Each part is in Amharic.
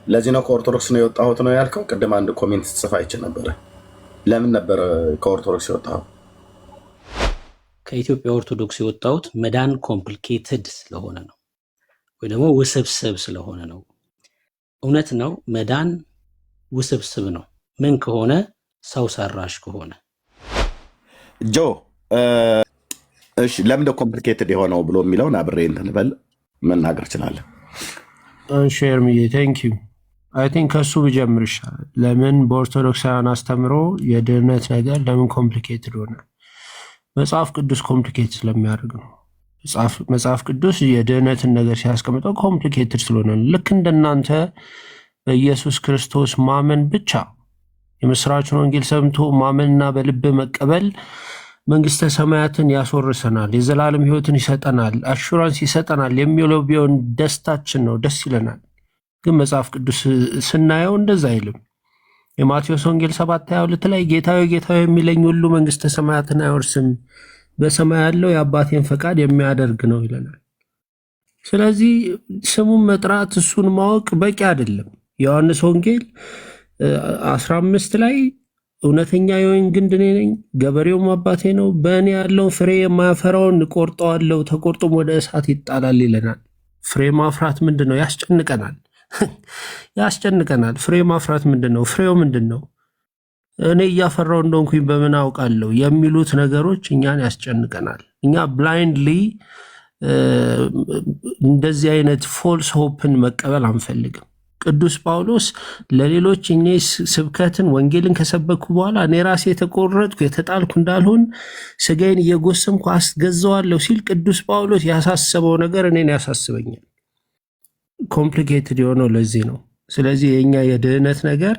ለዚህ ነው ከኦርቶዶክስ ነው የወጣሁት ነው ያልከው። ቅድም አንድ ኮሜንት ጽፋ አይቼ ነበረ። ለምን ነበረ ከኦርቶዶክስ የወጣኸው? ከኢትዮጵያ ኦርቶዶክስ የወጣሁት መዳን ኮምፕሊኬትድ ስለሆነ ነው፣ ወይ ደግሞ ውስብስብ ስለሆነ ነው። እውነት ነው፣ መዳን ውስብስብ ነው። ምን ከሆነ ሰው ሰራሽ ከሆነ። ጆ እሺ፣ ለምን ኮምፕሊኬትድ የሆነው ብሎ የሚለውን አብሬ እንትን በል መናገር እችላለሁ። ሼርምዬ ቴንክ ዩ። አይ ቲንክ ከሱ ብጀምር ይሻላል። ለምን በኦርቶዶክሳውያን አስተምሮ የድህነት ነገር ለምን ኮምፕሊኬትድ ሆነ? መጽሐፍ ቅዱስ ኮምፕሊኬት ስለሚያደርግ ነው። መጽሐፍ ቅዱስ የድህነትን ነገር ሲያስቀምጠው ኮምፕሊኬትድ ስለሆነ ነው። ልክ እንደናንተ በኢየሱስ ክርስቶስ ማመን ብቻ የምስራችን ወንጌል ሰምቶ ማመንና በልብ መቀበል መንግስተ ሰማያትን ያስወርሰናል፣ የዘላለም ህይወትን ይሰጠናል፣ አሹራንስ ይሰጠናል የሚለው ቢሆን ደስታችን ነው፣ ደስ ይለናል። ግን መጽሐፍ ቅዱስ ስናየው እንደዛ አይልም። የማቴዎስ ወንጌል 7:22 ላይ ጌታዬ ጌታዬ የሚለኝ ሁሉ መንግስተ ሰማያትን አይወርስም፣ በሰማይ ያለው የአባቴን ፈቃድ የሚያደርግ ነው ይለናል። ስለዚህ ስሙን መጥራት እሱን ማወቅ በቂ አይደለም። ዮሐንስ ወንጌል 15 ላይ እውነተኛ የወይን ግንድ እኔ ነኝ፣ ገበሬውም አባቴ ነው፣ በእኔ ያለውን ፍሬ የማያፈራውን እቆርጠዋለሁ፣ ተቆርጦም ወደ እሳት ይጣላል ይለናል። ፍሬ ማፍራት ምንድን ነው? ያስጨንቀናል ያስጨንቀናል። ፍሬ ማፍራት ምንድን ነው? ፍሬው ምንድን ነው? እኔ እያፈራው እንደሆንኩኝ በምን አውቃለሁ የሚሉት ነገሮች እኛን ያስጨንቀናል። እኛ ብላይንድሊ እንደዚህ አይነት ፎልስ ሆፕን መቀበል አንፈልግም። ቅዱስ ጳውሎስ ለሌሎች እኔ ስብከትን ወንጌልን ከሰበኩ በኋላ እኔ ራሴ የተቆረጥኩ የተጣልኩ እንዳልሆን ስጋዬን እየጎሰምኩ አስገዛዋለሁ ሲል ቅዱስ ጳውሎስ ያሳሰበው ነገር እኔን ያሳስበኛል። ኮምፕሊኬትድ የሆነው ለዚህ ነው። ስለዚህ የኛ የድህነት ነገር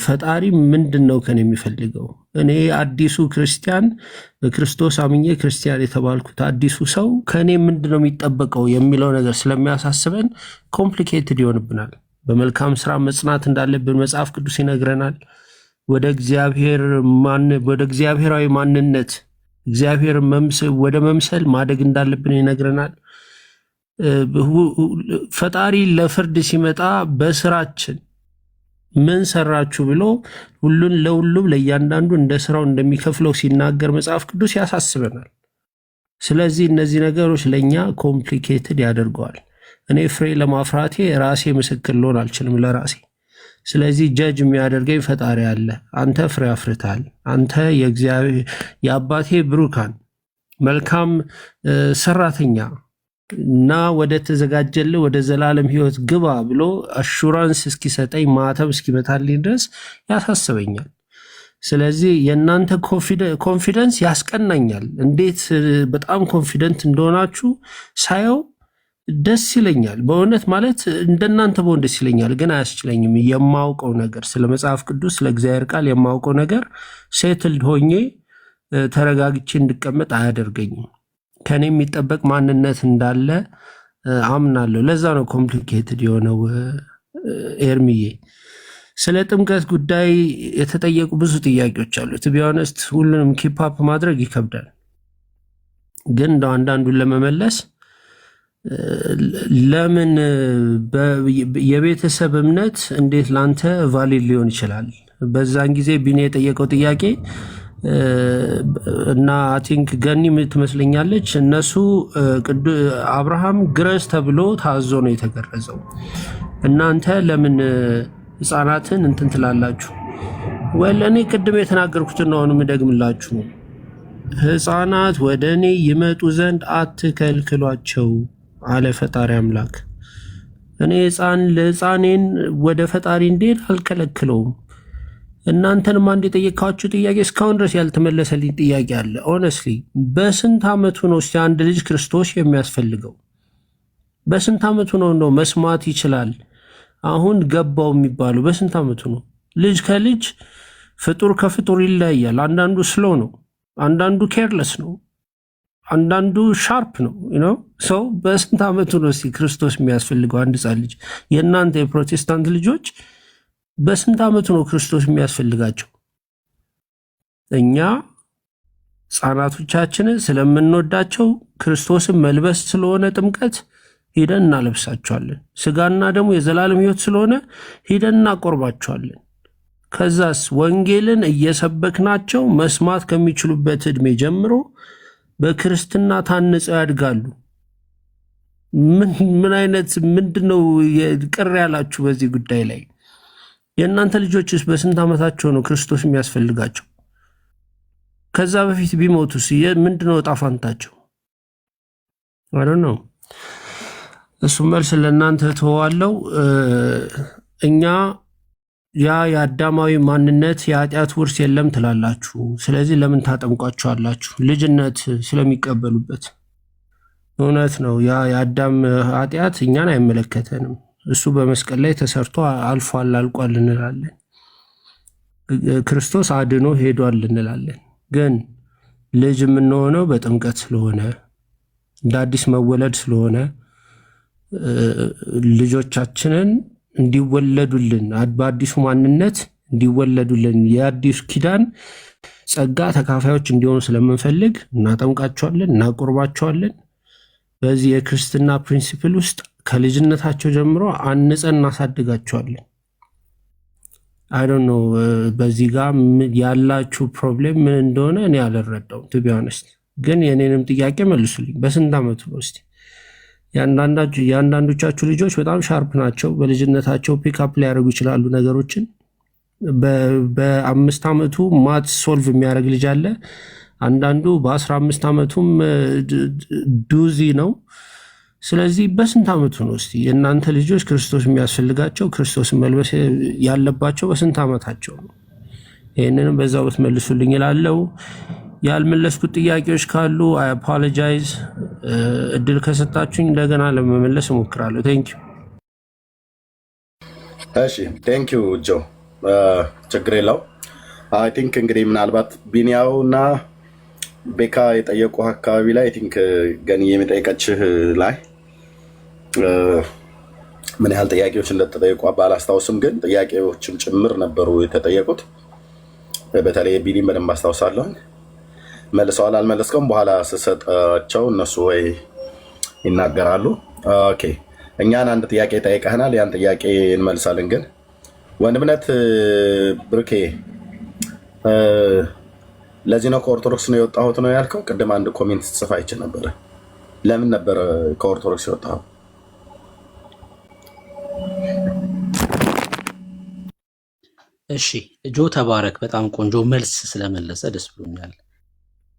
ፈጣሪ ምንድን ነው ከኔ የሚፈልገው? እኔ አዲሱ ክርስቲያን በክርስቶስ አምኜ ክርስቲያን የተባልኩት አዲሱ ሰው ከእኔ ምንድን ነው የሚጠበቀው የሚለው ነገር ስለሚያሳስበን ኮምፕሊኬትድ ይሆንብናል። በመልካም ስራ መጽናት እንዳለብን መጽሐፍ ቅዱስ ይነግረናል። ወደ እግዚአብሔራዊ ማንነት እግዚአብሔር ወደ መምሰል ማደግ እንዳለብን ይነግረናል። ፈጣሪ ለፍርድ ሲመጣ በስራችን ምን ሰራችሁ ብሎ ሁሉን ለሁሉም ለእያንዳንዱ እንደ ስራው እንደሚከፍለው ሲናገር መጽሐፍ ቅዱስ ያሳስበናል። ስለዚህ እነዚህ ነገሮች ለእኛ ኮምፕሊኬትድ ያደርገዋል። እኔ ፍሬ ለማፍራቴ ራሴ ምስክር ልሆን አልችልም ለራሴ። ስለዚህ ጀጅ የሚያደርገኝ ፈጣሪ አለ። አንተ ፍሬ አፍርታል፣ አንተ የአባቴ ብሩካን መልካም ሰራተኛ እና ወደ ተዘጋጀልህ ወደ ዘላለም ህይወት ግባ ብሎ አሹራንስ እስኪሰጠኝ ማተብ እስኪመታልኝ ድረስ ያሳስበኛል። ስለዚህ የእናንተ ኮንፊደንስ ያስቀናኛል። እንዴት በጣም ኮንፊደንት እንደሆናችሁ ሳየው ደስ ይለኛል። በእውነት ማለት እንደናንተ በሆን ደስ ይለኛል፣ ግን አያስችለኝም። የማውቀው ነገር ስለ መጽሐፍ ቅዱስ ስለ እግዚአብሔር ቃል የማውቀው ነገር ሴትልድ ሆኜ ተረጋግቼ እንድቀመጥ አያደርገኝም። ከኔ የሚጠበቅ ማንነት እንዳለ አምናለሁ። ለዛ ነው ኮምፕሊኬትድ የሆነው። ኤርሚዬ ስለ ጥምቀት ጉዳይ የተጠየቁ ብዙ ጥያቄዎች አሉ። ቱ ቢ ኦነስት ሁሉንም ኪፓፕ ማድረግ ይከብዳል፣ ግን እንደ አንዳንዱን ለመመለስ ለምን የቤተሰብ እምነት እንዴት ላንተ ቫሊድ ሊሆን ይችላል? በዛን ጊዜ ቢኔ የጠየቀው ጥያቄ እና አይ ቲንክ ገኒ ትመስለኛለች። እነሱ አብርሃም ግረዝ ተብሎ ታዞ ነው የተገረዘው። እናንተ ለምን ህፃናትን እንትን ትላላችሁ? ወል እኔ ቅድም የተናገርኩትን ነው አሁን የምደግምላችሁ። ህፃናት ወደ እኔ ይመጡ ዘንድ አትከልክሏቸው አለ ፈጣሪ አምላክ። እኔ ለህፃኔን ወደ ፈጣሪ እንዴት አልከለክለውም? እናንተንም አንድ የጠየቃችሁ ጥያቄ እስካሁን ድረስ ያልተመለሰልኝ ጥያቄ አለ። ኦነስትሊ በስንት ዓመቱ ነው እስቲ አንድ ልጅ ክርስቶስ የሚያስፈልገው? በስንት ዓመቱ ነው መስማት ይችላል አሁን ገባው የሚባለው? በስንት ዓመቱ ነው? ልጅ ከልጅ ፍጡር ከፍጡር ይለያያል። አንዳንዱ ስሎ ነው፣ አንዳንዱ ኬርለስ ነው፣ አንዳንዱ ሻርፕ ነው። ሰው በስንት ዓመቱ ነው እስቲ ክርስቶስ የሚያስፈልገው አንድ ህፃን ልጅ? የእናንተ የፕሮቴስታንት ልጆች በስንት ዓመቱ ነው ክርስቶስ የሚያስፈልጋቸው? እኛ ህፃናቶቻችንን ስለምንወዳቸው ክርስቶስን መልበስ ስለሆነ ጥምቀት ሂደን እናለብሳቸዋለን። ስጋና ደግሞ የዘላለም ሕይወት ስለሆነ ሂደን እናቆርባቸዋለን። ከዛስ ወንጌልን እየሰበክናቸው መስማት ከሚችሉበት ዕድሜ ጀምሮ በክርስትና ታንጸው ያድጋሉ። ምን አይነት ምንድነው ቅር ያላችሁ በዚህ ጉዳይ ላይ? የእናንተ ልጆችስ በስንት ዓመታቸው ነው ክርስቶስ የሚያስፈልጋቸው? ከዛ በፊት ቢሞቱስ ምንድነው ዕጣ ፈንታቸው? ነው እሱ መልስ ለእናንተ ተዋለው። እኛ የአዳማዊ ማንነት የኃጢአት ውርስ የለም ትላላችሁ። ስለዚህ ለምን ታጠምቋቸዋላችሁ? ልጅነት ስለሚቀበሉበት። እውነት ነው። የአዳም ኃጢአት እኛን አይመለከተንም። እሱ በመስቀል ላይ ተሰርቶ አልፏል፣ አልቋል እንላለን። ክርስቶስ አድኖ ሄዷል እንላለን። ግን ልጅ የምንሆነው በጥምቀት ስለሆነ እንደ አዲስ መወለድ ስለሆነ ልጆቻችንን እንዲወለዱልን በአዲሱ ማንነት እንዲወለዱልን የአዲሱ ኪዳን ጸጋ ተካፋዮች እንዲሆኑ ስለምንፈልግ እናጠምቃቸዋለን፣ እናቆርባቸዋለን። በዚህ የክርስትና ፕሪንሲፕል ውስጥ ከልጅነታቸው ጀምሮ አንጸን እናሳድጋቸዋለን። አይ ዶንት ኖ በዚህ ጋር ያላችሁ ፕሮብሌም ምን እንደሆነ እኔ አልረዳውም ቱ ቢ ኦነስት። ግን የኔንም ጥያቄ መልሱልኝ። በስንት ዓመቱ ነው እስቲ? የአንዳንዶቻችሁ ልጆች በጣም ሻርፕ ናቸው። በልጅነታቸው ፒክአፕ ሊያደርጉ ይችላሉ ነገሮችን። በ5 ዓመቱ ማት ሶልቭ የሚያደርግ ልጅ አለ። አንዳንዱ በ15 ዓመቱም ዱዚ ነው። ስለዚህ በስንት ዓመቱ ነው እስቲ የእናንተ ልጆች ክርስቶስ የሚያስፈልጋቸው ክርስቶስ መልበስ ያለባቸው በስንት ዓመታቸው ነው? ይህንንም በዛው ብትመልሱልኝ እላለሁ። ያልመለስኩት ጥያቄዎች ካሉ አይ አፖሎጃይዝ። እድል ከሰጣችሁኝ እንደገና ለመመለስ እሞክራለሁ። ቴንኪዩ። እሺ ቴንኪዩ ጆ፣ ችግር የለው። አይ ቲንክ እንግዲህ ምናልባት ቢኒያው እና ቤካ የጠየቁ አካባቢ ላይ አይ ቲንክ ገኒ የሚጠይቀችህ ላይ ምን ያህል ጥያቄዎች እንደተጠየቁ ባላስታውስም ግን ጥያቄዎችም ጭምር ነበሩ የተጠየቁት። በተለይ ቢኒም በደንብ አስታውሳለሁ። መልሰዋል አልመለስከውም፣ በኋላ ስሰጣቸው እነሱ ወይ ይናገራሉ። ኦኬ እኛን አንድ ጥያቄ ጠይቀህናል፣ ያን ጥያቄ እንመልሳለን። ግን ወንድምነት ብሩኬ ለዚህ ነው ከኦርቶዶክስ ነው የወጣሁት ነው ያልከው? ቅድም አንድ ኮሜንት ጽፋ አይቼ ነበረ። ለምን ነበረ ከኦርቶዶክስ የወጣኸው? እሺ ጆ ተባረክ። በጣም ቆንጆ መልስ ስለመለሰ ደስ ብሎኛል።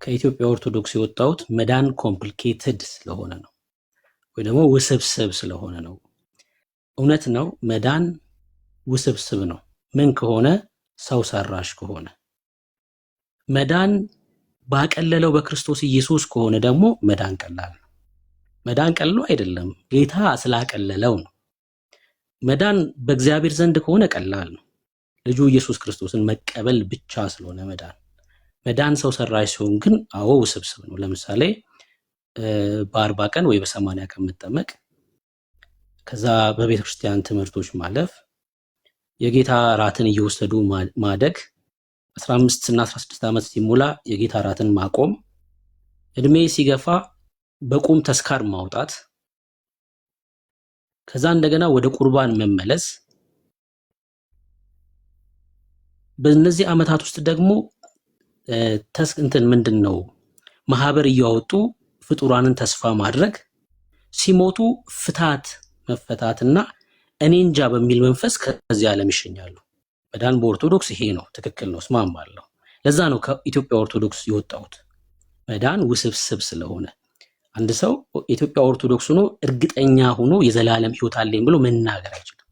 ከኢትዮጵያ ኦርቶዶክስ የወጣሁት መዳን ኮምፕሊኬትድ ስለሆነ ነው፣ ወይ ደግሞ ውስብስብ ስለሆነ ነው። እውነት ነው፣ መዳን ውስብስብ ነው። ምን ከሆነ ሰው ሰራሽ ከሆነ መዳን ባቀለለው በክርስቶስ ኢየሱስ ከሆነ ደግሞ መዳን ቀላል ነው። መዳን ቀልሎ አይደለም፣ ጌታ ስላቀለለው ነው። መዳን በእግዚአብሔር ዘንድ ከሆነ ቀላል ነው። ልጁ ኢየሱስ ክርስቶስን መቀበል ብቻ ስለሆነ መዳን ሰው ሰራሽ ሲሆን ግን አዎ ውስብስብ ነው። ለምሳሌ በ40 ቀን ወይ በ80 ቀን መጠመቅ፣ ከዛ በቤተ ክርስቲያን ትምህርቶች ማለፍ፣ የጌታ ራትን እየወሰዱ ማደግ፣ 15 እና 16 ዓመት ሲሞላ የጌታ ራትን ማቆም፣ እድሜ ሲገፋ በቁም ተስካር ማውጣት፣ ከዛ እንደገና ወደ ቁርባን መመለስ። በእነዚህ ዓመታት ውስጥ ደግሞ ምንድነው ማህበር እያወጡ ፍጡራንን ተስፋ ማድረግ፣ ሲሞቱ ፍታት መፈታትና እኔ እንጃ በሚል መንፈስ ከዚህ ዓለም ይሸኛሉ። መዳን በኦርቶዶክስ ይሄ ነው፣ ትክክል ነው፣ እስማማለሁ። ለዛ ነው ከኢትዮጵያ ኦርቶዶክስ የወጣሁት። መዳን ውስብስብ ስለሆነ አንድ ሰው ኢትዮጵያ ኦርቶዶክስ ሆኖ እርግጠኛ ሆኖ የዘላለም ሕይወት አለኝ ብሎ መናገር አይችልም።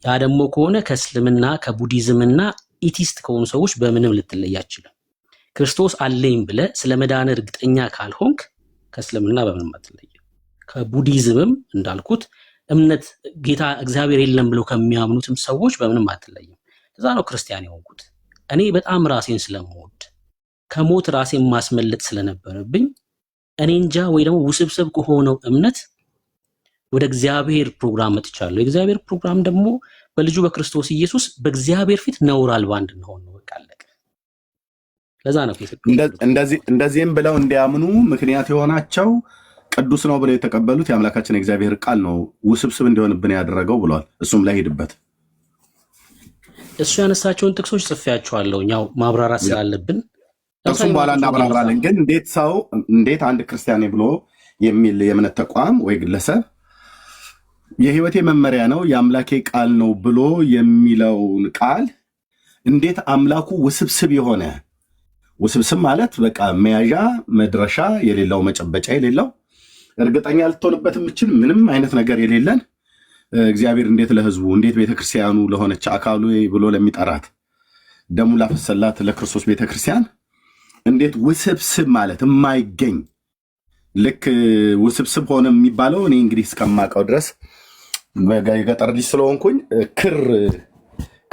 ያ ደግሞ ከሆነ ከእስልምና ከቡዲዝምና ኢቲስት ከሆኑ ሰዎች በምንም ልትለይ አትችልም። ክርስቶስ አለኝ ብለ ስለ መዳን እርግጠኛ ካልሆንክ ከእስልምና በምንም አትለይም። ከቡዲዝምም እንዳልኩት እምነት ጌታ እግዚአብሔር የለም ብለው ከሚያምኑትም ሰዎች በምንም አትለይም። ለዛ ነው ክርስቲያን የሆንኩት። እኔ በጣም ራሴን ስለምወድ ከሞት ራሴን ማስመለጥ ስለነበረብኝ እኔ እንጃ ወይ ደግሞ ውስብስብ ከሆነው እምነት ወደ እግዚአብሔር ፕሮግራም መጥቻለሁ። የእግዚአብሔር ፕሮግራም ደግሞ በልጁ በክርስቶስ ኢየሱስ በእግዚአብሔር ፊት ነውር አልባ እንድንሆን ነው። በቃ አለቀ። ለዛ ነው እንደዚህም ብለው እንዲያምኑ ምክንያት የሆናቸው ቅዱስ ነው ብለው የተቀበሉት የአምላካችን እግዚአብሔር ቃል ነው ውስብስብ እንዲሆንብን ያደረገው ብለዋል። እሱም ላይ ሄድበት። እሱ ያነሳቸውን ጥቅሶች ጽፌያቸዋለሁ፣ ያው ማብራራት ስላለብን እሱም በኋላ እናብራራለን። ግን እንዴት አንድ ክርስቲያን ብሎ የሚል የእምነት ተቋም ወይ ግለሰብ የህይወቴ መመሪያ ነው የአምላኬ ቃል ነው ብሎ የሚለውን ቃል እንዴት አምላኩ ውስብስብ የሆነ ውስብስብ ማለት በቃ መያዣ መድረሻ የሌለው መጨበጫ የሌለው እርግጠኛ ልትሆንበት የምችል ምንም አይነት ነገር የሌለን እግዚአብሔር እንዴት ለህዝቡ እንዴት ቤተክርስቲያኑ ለሆነች አካሉ ብሎ ለሚጠራት ደሙ ላፈሰላት ለክርስቶስ ቤተክርስቲያን እንዴት ውስብስብ ማለት የማይገኝ ልክ ውስብስብ ሆነ የሚባለው እኔ እንግዲህ እስከማውቀው ድረስ የገጠር ልጅ ስለሆንኩኝ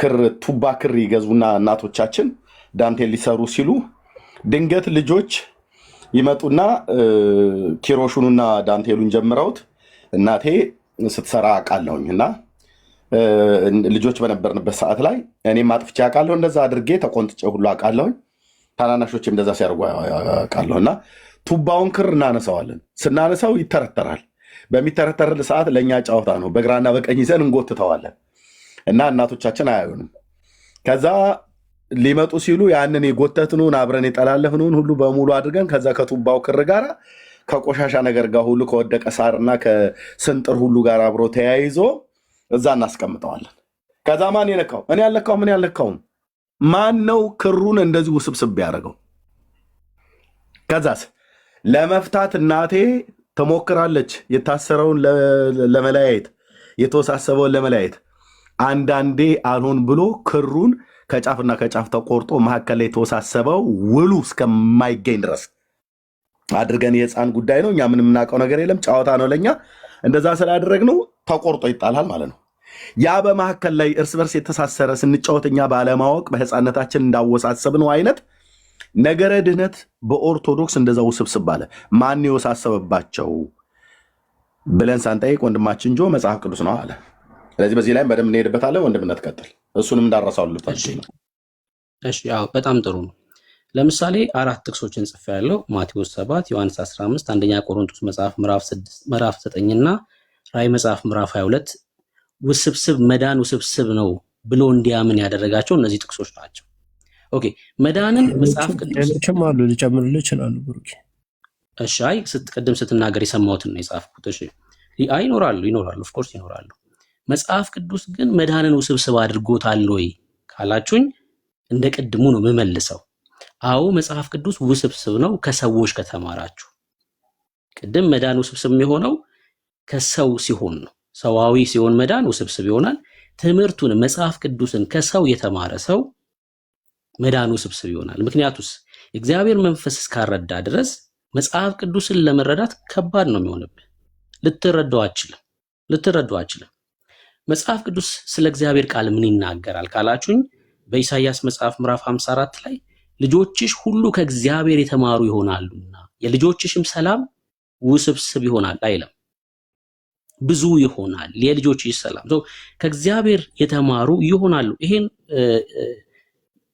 ክር ቱባ ክር ይገዙና እናቶቻችን ዳንቴል ሊሰሩ ሲሉ ድንገት ልጆች ይመጡና ኪሮሹንና ዳንቴሉን ጀምረውት እናቴ ስትሰራ አውቃለሁኝ እና ልጆች በነበርንበት ሰዓት ላይ እኔም አጥፍቼ አውቃለሁ፣ እንደዛ አድርጌ ተቆንጥጬ ሁሉ አውቃለሁኝ፣ ታናናሾችም እንደዛ ሲያደርጉ አውቃለሁ። እና ቱባውን ክር እናነሳዋለን። ስናነሳው ይተረተራል። በሚተረተር ሰዓት ለእኛ ጨዋታ ነው። በግራና በቀኝ ይዘን እንጎትተዋለን እና እናቶቻችን አያዩንም። ከዛ ሊመጡ ሲሉ ያንን የጎተትኑን አብረን የጠላለፍኑን ሁሉ በሙሉ አድርገን ከዛ ከቱባው ክር ጋር ከቆሻሻ ነገር ጋር ሁሉ ከወደቀ ሳርና ከስንጥር ሁሉ ጋር አብሮ ተያይዞ እዛ እናስቀምጠዋለን። ከዛ ማን የነካው? እኔ ያለካውም እኔ ያለካውም ማን ነው ክሩን እንደዚህ ውስብስብ ያደረገው? ከዛስ ለመፍታት እናቴ ትሞክራለች። የታሰረውን ለመለያየት የተወሳሰበውን ለመለያየት አንዳንዴ አልሆን ብሎ ክሩን ከጫፍና ከጫፍ ተቆርጦ መካከል ላይ የተወሳሰበው ውሉ እስከማይገኝ ድረስ አድርገን የህፃን ጉዳይ ነው። እኛ ምን የምናውቀው ነገር የለም፣ ጨዋታ ነው ለእኛ። እንደዛ ስላደረግነው ተቆርጦ ይጣላል ማለት ነው። ያ በመካከል ላይ እርስ በርስ የተሳሰረ ስንጫወት እኛ ባለማወቅ በህፃነታችን እንዳወሳሰብነው አይነት ነገረ ድህነት በኦርቶዶክስ እንደዛ ውስብስብ አለ። ማን የወሳሰበባቸው ብለን ሳንጠይቅ ወንድማችን ጆ መጽሐፍ ቅዱስ ነው አለ። ስለዚህ በዚህ ላይ በደንብ እንሄድበታለን። ወንድምነት ቀጥል። እሱንም እንዳረሳው በጣም ጥሩ ነው። ለምሳሌ 4 ጥቅሶችን ጽፌያለሁ። ማቴዎስ 7፣ ዮሐንስ 15፣ አንደኛ ቆሮንቶስ መጽሐፍ ምዕራፍ 9 እና ራዕይ መጽሐፍ ምዕራፍ 22 ውስብስብ መዳን ውስብስብ ነው ብሎ እንዲያምን ያደረጋቸው እነዚህ ጥቅሶች ናቸው። ኦኬ መዳንን መጽሐፍ ቅዱስም አሉ ልጨምርልህ ይችላሉ ብሩክ። እሺ አይ ቅድም ስትናገር የሰማሁትን ነው የጻፍኩት። እሺ አይ ይኖራሉ ኦፍ ኮርስ ይኖራሉ። መጽሐፍ ቅዱስ ግን መዳንን ውስብስብ አድርጎታል ወይ ካላችሁኝ እንደ ቅድሙ ነው የምመልሰው። አዎ መጽሐፍ ቅዱስ ውስብስብ ነው ከሰዎች ከተማራችሁ። ቅድም መዳን ውስብስብ የሚሆነው ከሰው ሲሆን ነው። ሰዋዊ ሲሆን መዳን ውስብስብ ይሆናል። ትምህርቱን መጽሐፍ ቅዱስን ከሰው የተማረ ሰው መዳን ውስብስብ ይሆናል። ምክንያቱስ እግዚአብሔር መንፈስ እስካረዳ ድረስ መጽሐፍ ቅዱስን ለመረዳት ከባድ ነው የሚሆንብህ። ልትረዳው አችልም። መጽሐፍ ቅዱስ ስለ እግዚአብሔር ቃል ምን ይናገራል ካላችሁኝ በኢሳይያስ መጽሐፍ ምዕራፍ 54 ላይ ልጆችሽ ሁሉ ከእግዚአብሔር የተማሩ ይሆናሉና የልጆችሽም ሰላም ውስብስብ ይሆናል አይልም፣ ብዙ ይሆናል። የልጆችሽ ሰላም ከእግዚአብሔር የተማሩ ይሆናሉ። ይሄን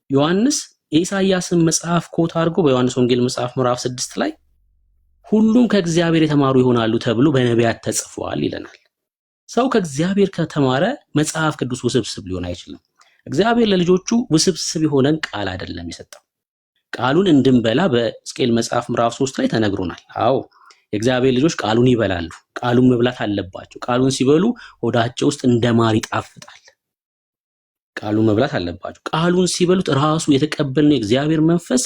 ዮሐንስ የኢሳይያስን መጽሐፍ ኮት አድርጎ በዮሐንስ ወንጌል መጽሐፍ ምዕራፍ 6 ላይ ሁሉም ከእግዚአብሔር የተማሩ ይሆናሉ ተብሎ በነቢያት ተጽፏል ይለናል። ሰው ከእግዚአብሔር ከተማረ መጽሐፍ ቅዱስ ውስብስብ ሊሆን አይችልም። እግዚአብሔር ለልጆቹ ውስብስብ የሆነን ቃል አይደለም የሰጠው። ቃሉን እንድንበላ በሕዝቅኤል መጽሐፍ ምዕራፍ 3 ላይ ተነግሮናል። አዎ የእግዚአብሔር ልጆች ቃሉን ይበላሉ። ቃሉን መብላት አለባቸው። ቃሉን ሲበሉ ሆዳቸው ውስጥ እንደ ማር ይጣፍጣል። ቃሉን መብላት አለባቸው። ቃሉን ሲበሉት ራሱ የተቀበልነው የእግዚአብሔር መንፈስ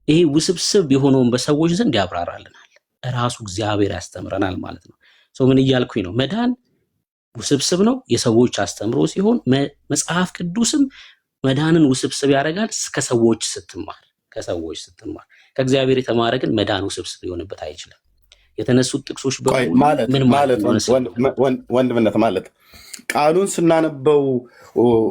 ይሄ ውስብስብ የሆነውን በሰዎች ዘንድ ያብራራልናል። ራሱ እግዚአብሔር ያስተምረናል ማለት ነው። ሰው ምን እያልኩኝ ነው? መዳን ውስብስብ ነው የሰዎች አስተምሮ ሲሆን መጽሐፍ ቅዱስም መዳንን ውስብስብ ያደርጋል ከሰዎች ስትማር። ከእግዚአብሔር የተማረ ግን መዳን ውስብስብ ሊሆንበት አይችልም። የተነሱት ጥቅሶች ወንድምነት ማለት ቃሉን ስናነበው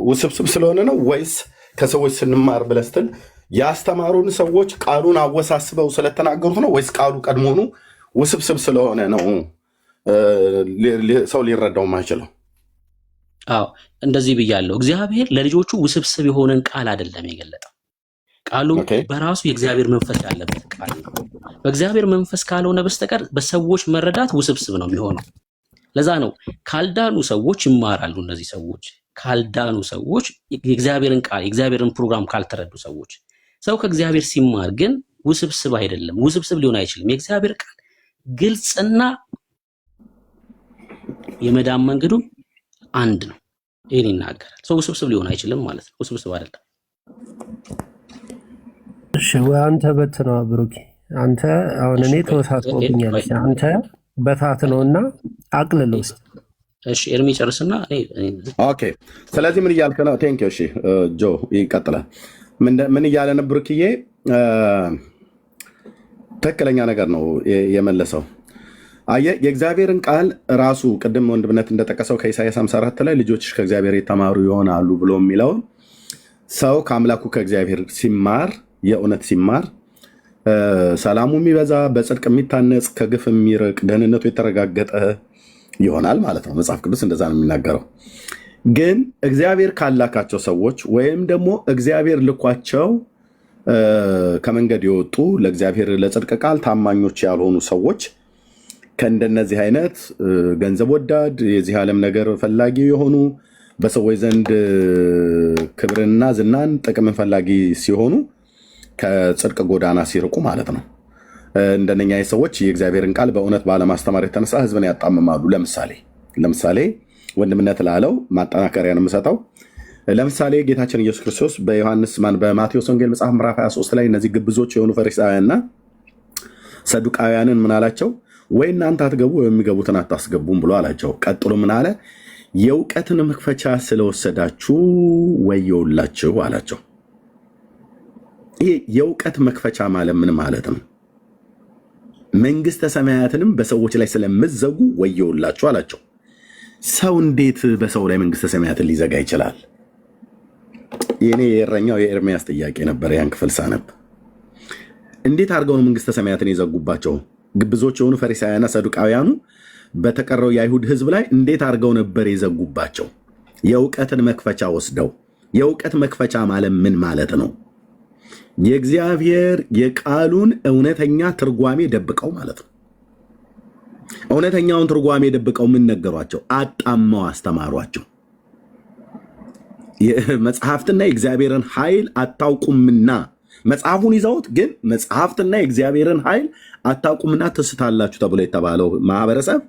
ውስብስብ ስለሆነ ነው ወይስ ከሰዎች ስንማር ብለህ ስትል ያስተማሩን ሰዎች ቃሉን አወሳስበው ስለተናገሩት ነው ወይስ ቃሉ ቀድሞኑ ውስብስብ ስለሆነ ነው ሰው ሊረዳው ማይችለው? አዎ እንደዚህ ብያለሁ። እግዚአብሔር ለልጆቹ ውስብስብ የሆነን ቃል አይደለም የገለጠው። ቃሉ በራሱ የእግዚአብሔር መንፈስ ያለበት ቃል ነው። በእግዚአብሔር መንፈስ ካልሆነ በስተቀር በሰዎች መረዳት ውስብስብ ነው የሚሆነው። ለዛ ነው ካልዳኑ ሰዎች ይማራሉ። እነዚህ ሰዎች ካልዳኑ ሰዎች የእግዚአብሔርን ቃል የእግዚአብሔርን ፕሮግራም ካልተረዱ ሰዎች ሰው ከእግዚአብሔር ሲማር ግን ውስብስብ አይደለም፣ ውስብስብ ሊሆን አይችልም። የእግዚአብሔር ቃል ግልጽና የመዳን መንገዱ አንድ ነው። ይሄን ይናገራል። ሰው ውስብስብ ሊሆን አይችልም ማለት ነው። ውስብስብ አይደለም። እሺ ወይ አንተ በትነው ብሩኬ፣ አንተ አሁን እኔ ተወሳስቦብኛል። አንተ በታት ነውና አቅልል ውስጥ እሺ ኤርሚ ጨርስና ኦኬ። ስለዚህ ምን እያልከ ነው? ቴንክ ዩ። እሺ ጆ ይቀጥላል። ምን እያለ ነው ብሩክዬ? ትክክለኛ ነገር ነው የመለሰው። አየህ የእግዚአብሔርን ቃል ራሱ ቅድም ወንድምነት እንደጠቀሰው ከኢሳይያስ 54 ላይ ልጆችሽ ከእግዚአብሔር የተማሩ ይሆናሉ ብሎ የሚለውን ሰው ከአምላኩ ከእግዚአብሔር ሲማር የእውነት ሲማር ሰላሙ የሚበዛ በጽድቅ የሚታነጽ ከግፍ የሚርቅ ደህንነቱ የተረጋገጠ ይሆናል ማለት ነው። መጽሐፍ ቅዱስ እንደዛ ነው የሚናገረው። ግን እግዚአብሔር ካላካቸው ሰዎች ወይም ደግሞ እግዚአብሔር ልኳቸው ከመንገድ የወጡ ለእግዚአብሔር ለጽድቅ ቃል ታማኞች ያልሆኑ ሰዎች ከእንደነዚህ አይነት ገንዘብ ወዳድ የዚህ ዓለም ነገር ፈላጊ የሆኑ በሰዎች ዘንድ ክብርና ዝናን ጥቅምን ፈላጊ ሲሆኑ ከጽድቅ ጎዳና ሲርቁ ማለት ነው። እንደነኛ ሰዎች የእግዚአብሔርን ቃል በእውነት ባለማስተማር የተነሳ ሕዝብን ያጣምማሉ። ለምሳሌ ወንድምነት ላለው ማጠናከሪያ ነው የምሰጠው። ለምሳሌ ጌታችን ኢየሱስ ክርስቶስ በማቴዎስ ወንጌል መጽሐፍ ምዕራፍ 23 ላይ እነዚህ ግብዞች የሆኑ ፈሪሳውያንና ሰዱቃውያንን ምን አላቸው? ወይ እናንተ አትገቡ ወይ የሚገቡትን አታስገቡም ብሎ አላቸው። ቀጥሎ ምን አለ? የእውቀትን መክፈቻ ስለወሰዳችሁ ወየውላችሁ አላቸው። ይህ የእውቀት መክፈቻ ማለት ምን ማለት ነው? መንግስተ ሰማያትንም በሰዎች ላይ ስለምትዘጉ ወየውላችሁ አላቸው። ሰው እንዴት በሰው ላይ መንግስተ ሰማያትን ሊዘጋ ይችላል? የኔ የእረኛው የኤርሚያስ ጥያቄ ነበር። ያን ክፍል ሳነብ እንዴት አድርገው ነው መንግስተ ሰማያትን የዘጉባቸው? ግብዞች የሆኑ ፈሪሳውያንና ሰዱቃውያኑ በተቀረው የአይሁድ ህዝብ ላይ እንዴት አድርገው ነበር የዘጉባቸው? የእውቀትን መክፈቻ ወስደው። የእውቀት መክፈቻ ማለት ምን ማለት ነው? የእግዚአብሔር የቃሉን እውነተኛ ትርጓሜ ደብቀው ማለት ነው። እውነተኛውን ትርጓሜ ደብቀው ምን ነገሯቸው? አጣመው አስተማሯቸው። መጽሐፍትና የእግዚአብሔርን ኃይል አታውቁምና፣ መጽሐፉን ይዘውት ግን መጽሐፍትና የእግዚአብሔርን ኃይል አታውቁምና ትስታላችሁ ተብሎ የተባለው ማህበረሰብ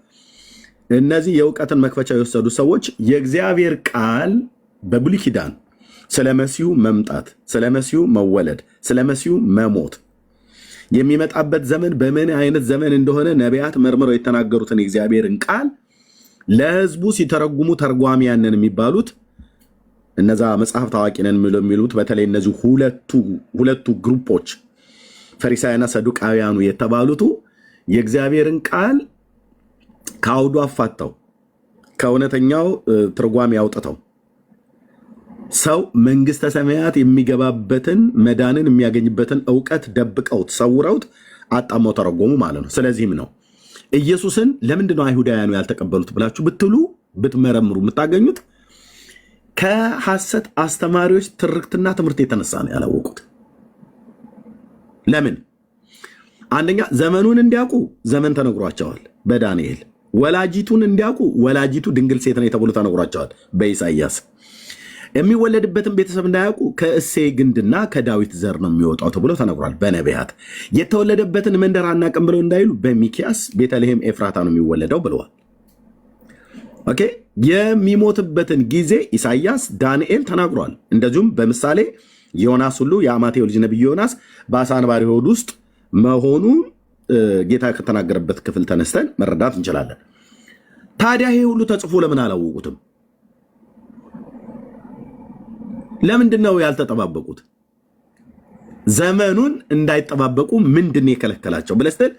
እነዚህ የእውቀትን መክፈቻ የወሰዱ ሰዎች የእግዚአብሔር ቃል በብሉይ ኪዳን ስለ መሲሁ መምጣት፣ ስለ መሲሁ መወለድ፣ ስለ መሲሁ መሞት የሚመጣበት ዘመን በምን አይነት ዘመን እንደሆነ ነቢያት መርምረው የተናገሩትን የእግዚአብሔርን ቃል ለህዝቡ ሲተረጉሙ ተርጓሚያንን የሚባሉት እነዛ መጽሐፍ ታዋቂ ነን የሚሉት በተለይ እነዚህ ሁለቱ ግሩፖች ፈሪሳውያንና ሰዱቃውያኑ የተባሉቱ የእግዚአብሔርን ቃል ከአውዱ አፋተው ከእውነተኛው ትርጓሜ አውጥተው ሰው መንግስተ ሰማያት የሚገባበትን መዳንን የሚያገኝበትን እውቀት ደብቀውት ሰውረውት አጣመው ተረጎሙ ማለት ነው። ስለዚህም ነው ኢየሱስን ለምንድነው አይሁዳውያኑ ያልተቀበሉት ብላችሁ ብትሉ ብትመረምሩ የምታገኙት ከሐሰት አስተማሪዎች ትርክትና ትምህርት የተነሳ ነው ያላወቁት። ለምን? አንደኛ ዘመኑን እንዲያውቁ ዘመን ተነግሯቸዋል በዳንኤል። ወላጂቱን እንዲያውቁ ወላጂቱ ድንግል ሴት ነው ተብሎ ተነግሯቸዋል በኢሳይያስ። የሚወለድበትን ቤተሰብ እንዳያውቁ ከእሴይ ግንድና ከዳዊት ዘር ነው የሚወጣው ተብሎ ተነግሯል በነቢያት። የተወለደበትን መንደር አናውቅም ብለው እንዳይሉ በሚኪያስ ቤተልሔም ኤፍራታ ነው የሚወለደው ብለዋል። ኦኬ። የሚሞትበትን ጊዜ ኢሳይያስ፣ ዳንኤል ተናግሯል። እንደዚሁም በምሳሌ ዮናስ ሁሉ የአማቴው ልጅ ነቢይ ዮናስ በአሳ አንባሪ ሆድ ውስጥ መሆኑ ጌታ ከተናገረበት ክፍል ተነስተን መረዳት እንችላለን። ታዲያ ይሄ ሁሉ ተጽፎ ለምን አላወቁትም? ለምንድን ነው ያልተጠባበቁት? ዘመኑን እንዳይጠባበቁ ምንድን ነው የከለከላቸው ብለህ ስትል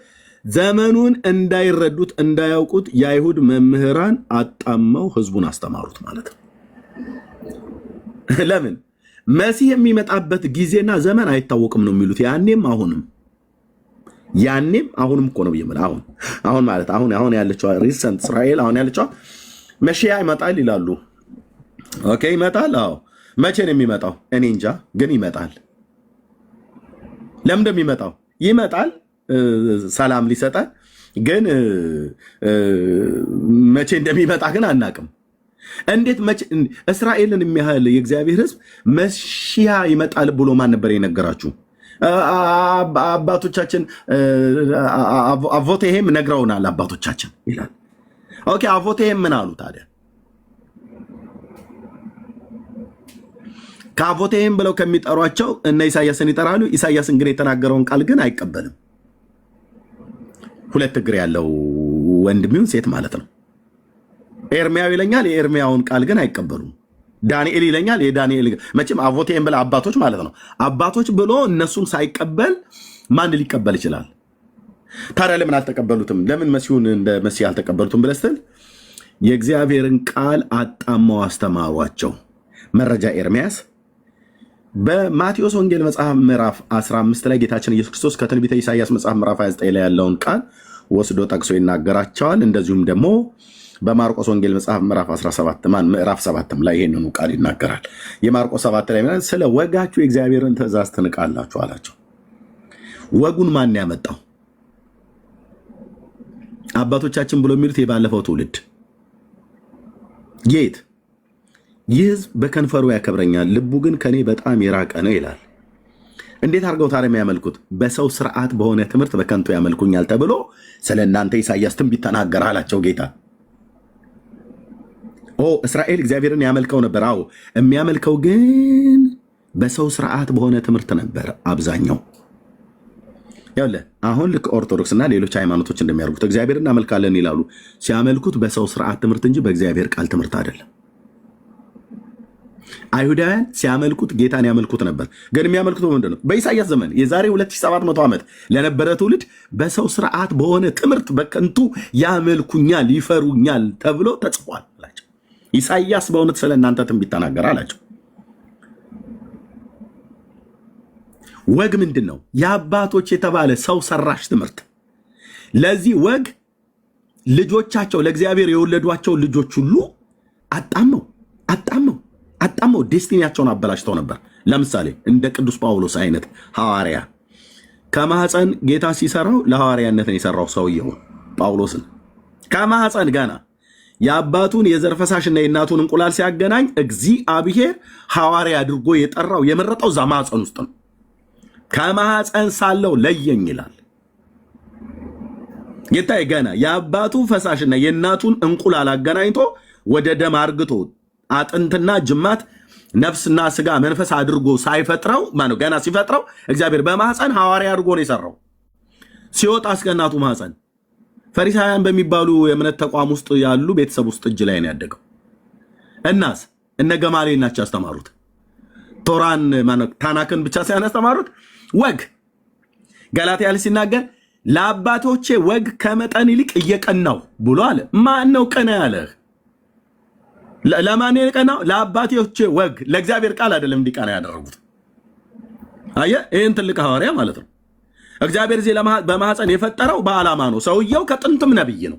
ዘመኑን እንዳይረዱት እንዳያውቁት የአይሁድ መምህራን አጣመው ህዝቡን አስተማሩት ማለት ነው። ለምን? መሲህ የሚመጣበት ጊዜና ዘመን አይታወቅም ነው የሚሉት። ያኔም አሁንም እኮ ነው ብዬ አሁን ማለት አሁን ያለችው ሪሰንት እስራኤል አሁን ያለችው መሺያ ይመጣል ይላሉ። ኦኬ ይመጣል። አዎ መቼ ነው የሚመጣው? እኔ እንጃ፣ ግን ይመጣል። ለምን እንደሚመጣው ይመጣል፣ ሰላም ሊሰጣል። ግን መቼ እንደሚመጣ ግን አናቅም። እንዴት መቼ? እስራኤልን የሚያህል የእግዚአብሔር ሕዝብ መሲያ ይመጣል ብሎ ማን ነበር የነገራችሁ? አባቶቻችን አቮቴሄም ነግረውናል። አባቶቻችን ይላል። ኦኬ አቮቴሄም ምን አሉ ታዲያ? ከአቮቴሄም ብለው ከሚጠሯቸው እነ ኢሳያስን ይጠራሉ። ኢሳያስን ግን የተናገረውን ቃል ግን አይቀበልም። ሁለት እግር ያለው ወንድሚውን ሴት ማለት ነው። ኤርሚያው ይለኛል፣ የኤርሚያውን ቃል ግን አይቀበሉም። ዳንኤል ይለኛል፣ የዳንኤል መቼም አቮቴም ብለ አባቶች ማለት ነው። አባቶች ብሎ እነሱን ሳይቀበል ማን ሊቀበል ይችላል? ታዲያ ለምን አልተቀበሉትም? ለምን መሲሁን እንደ መሲህ አልተቀበሉትም ብለህ ስትል የእግዚአብሔርን ቃል አጣመው አስተማሯቸው። መረጃ ኤርሚያስ በማቴዎስ ወንጌል መጽሐፍ ምዕራፍ 15 ላይ ጌታችን ኢየሱስ ክርስቶስ ከትንቢተ ኢሳይያስ መጽሐፍ ምዕራፍ 29 ላይ ያለውን ቃል ወስዶ ጠቅሶ ይናገራቸዋል። እንደዚሁም ደግሞ በማርቆስ ወንጌል መጽሐፍ ምዕራፍ 7 ላይ ይሄንኑ ቃል ይናገራል። የማርቆስ 7 ላይ ማለት ስለ ወጋችሁ የእግዚአብሔርን ትእዛዝ ትንቃላችሁ አላቸው። ወጉን ማን ያመጣው? አባቶቻችን ብሎ የሚሉት የባለፈው ትውልድ ጌት ይህ ሕዝብ በከንፈሩ ያከብረኛል፣ ልቡ ግን ከኔ በጣም የራቀ ነው ይላል። እንዴት አድርገው ታዲያ የሚያመልኩት? በሰው ስርዓት በሆነ ትምህርት በከንቱ ያመልኩኛል ተብሎ ስለ እናንተ ኢሳያስ ትንቢት ተናገረ አላቸው ጌታ። እስራኤል እግዚአብሔርን ያመልከው ነበር። አዎ የሚያመልከው ግን በሰው ስርዓት በሆነ ትምህርት ነበር አብዛኛው። ያለ አሁን ልክ ኦርቶዶክስና ሌሎች ሃይማኖቶች እንደሚያደርጉት እግዚአብሔርን እናመልካለን ይላሉ። ሲያመልኩት በሰው ስርዓት ትምህርት እንጂ በእግዚአብሔር ቃል ትምህርት አይደለም። አይሁዳውያን ሲያመልኩት ጌታን ያመልኩት ነበር። ግን የሚያመልኩት ምንድን ነው? በኢሳያስ ዘመን የዛሬ 2700 ዓመት ለነበረ ትውልድ በሰው ስርዓት በሆነ ትምህርት በከንቱ ያመልኩኛል፣ ይፈሩኛል ተብሎ ተጽፏል አላቸው። ኢሳያስ በእውነት ስለ እናንተ ትንቢት ተናገረ አላቸው። ወግ ምንድን ነው? የአባቶች የተባለ ሰው ሰራሽ ትምህርት። ለዚህ ወግ ልጆቻቸው ለእግዚአብሔር የወለዷቸው ልጆች ሁሉ አጣመው ዴስቲኒያቸውን አበላሽተው ነበር። ለምሳሌ እንደ ቅዱስ ጳውሎስ አይነት ሐዋርያ ከማህፀን ጌታ ሲሰራው ለሐዋርያነትን የሰራው ሰውየው ጳውሎስን ከማህፀን ገና የአባቱን የዘር ፈሳሽና የእናቱን እንቁላል ሲያገናኝ እግዚአብሔር ሐዋርያ አድርጎ የጠራው የመረጠው እዛ ማህፀን ውስጥ ነው። ከማህፀን ሳለው ለየኝ ይላል ጌታዬ። ገና የአባቱ ፈሳሽና የእናቱን እንቁላል አገናኝቶ ወደ ደም አርግቶ አጥንትና ጅማት ነፍስና ስጋ መንፈስ አድርጎ ሳይፈጥረው ማነው ገና ሲፈጥረው እግዚአብሔር በማህፀን ሐዋርያ አድርጎ ነው የሰራው። ሲወጣ እስከ እናቱ ማህፀን ፈሪሳውያን በሚባሉ የእምነት ተቋም ውስጥ ያሉ ቤተሰብ ውስጥ እጅ ላይ ነው ያደገው። እናስ እነ ገማሌል ናቸው ያስተማሩት። ቶራን ማነው ታናክን ብቻ ሳይሆን ያስተማሩት ወግ። ገላትያ ላይ ሲናገር ለአባቶቼ ወግ ከመጠን ይልቅ እየቀናው ብሎ አለ። ማን ነው ቀና ያለህ? ለማን የቀናው? ለአባቶቼ ወግ። ለእግዚአብሔር ቃል አይደለም እንዲቀና ያደረጉት። አየህ፣ ይህን ትልቅ ሐዋርያ ማለት ነው። እግዚአብሔር እዚህ በማህፀን የፈጠረው በዓላማ ነው። ሰውየው ከጥንትም ነብይ ነው።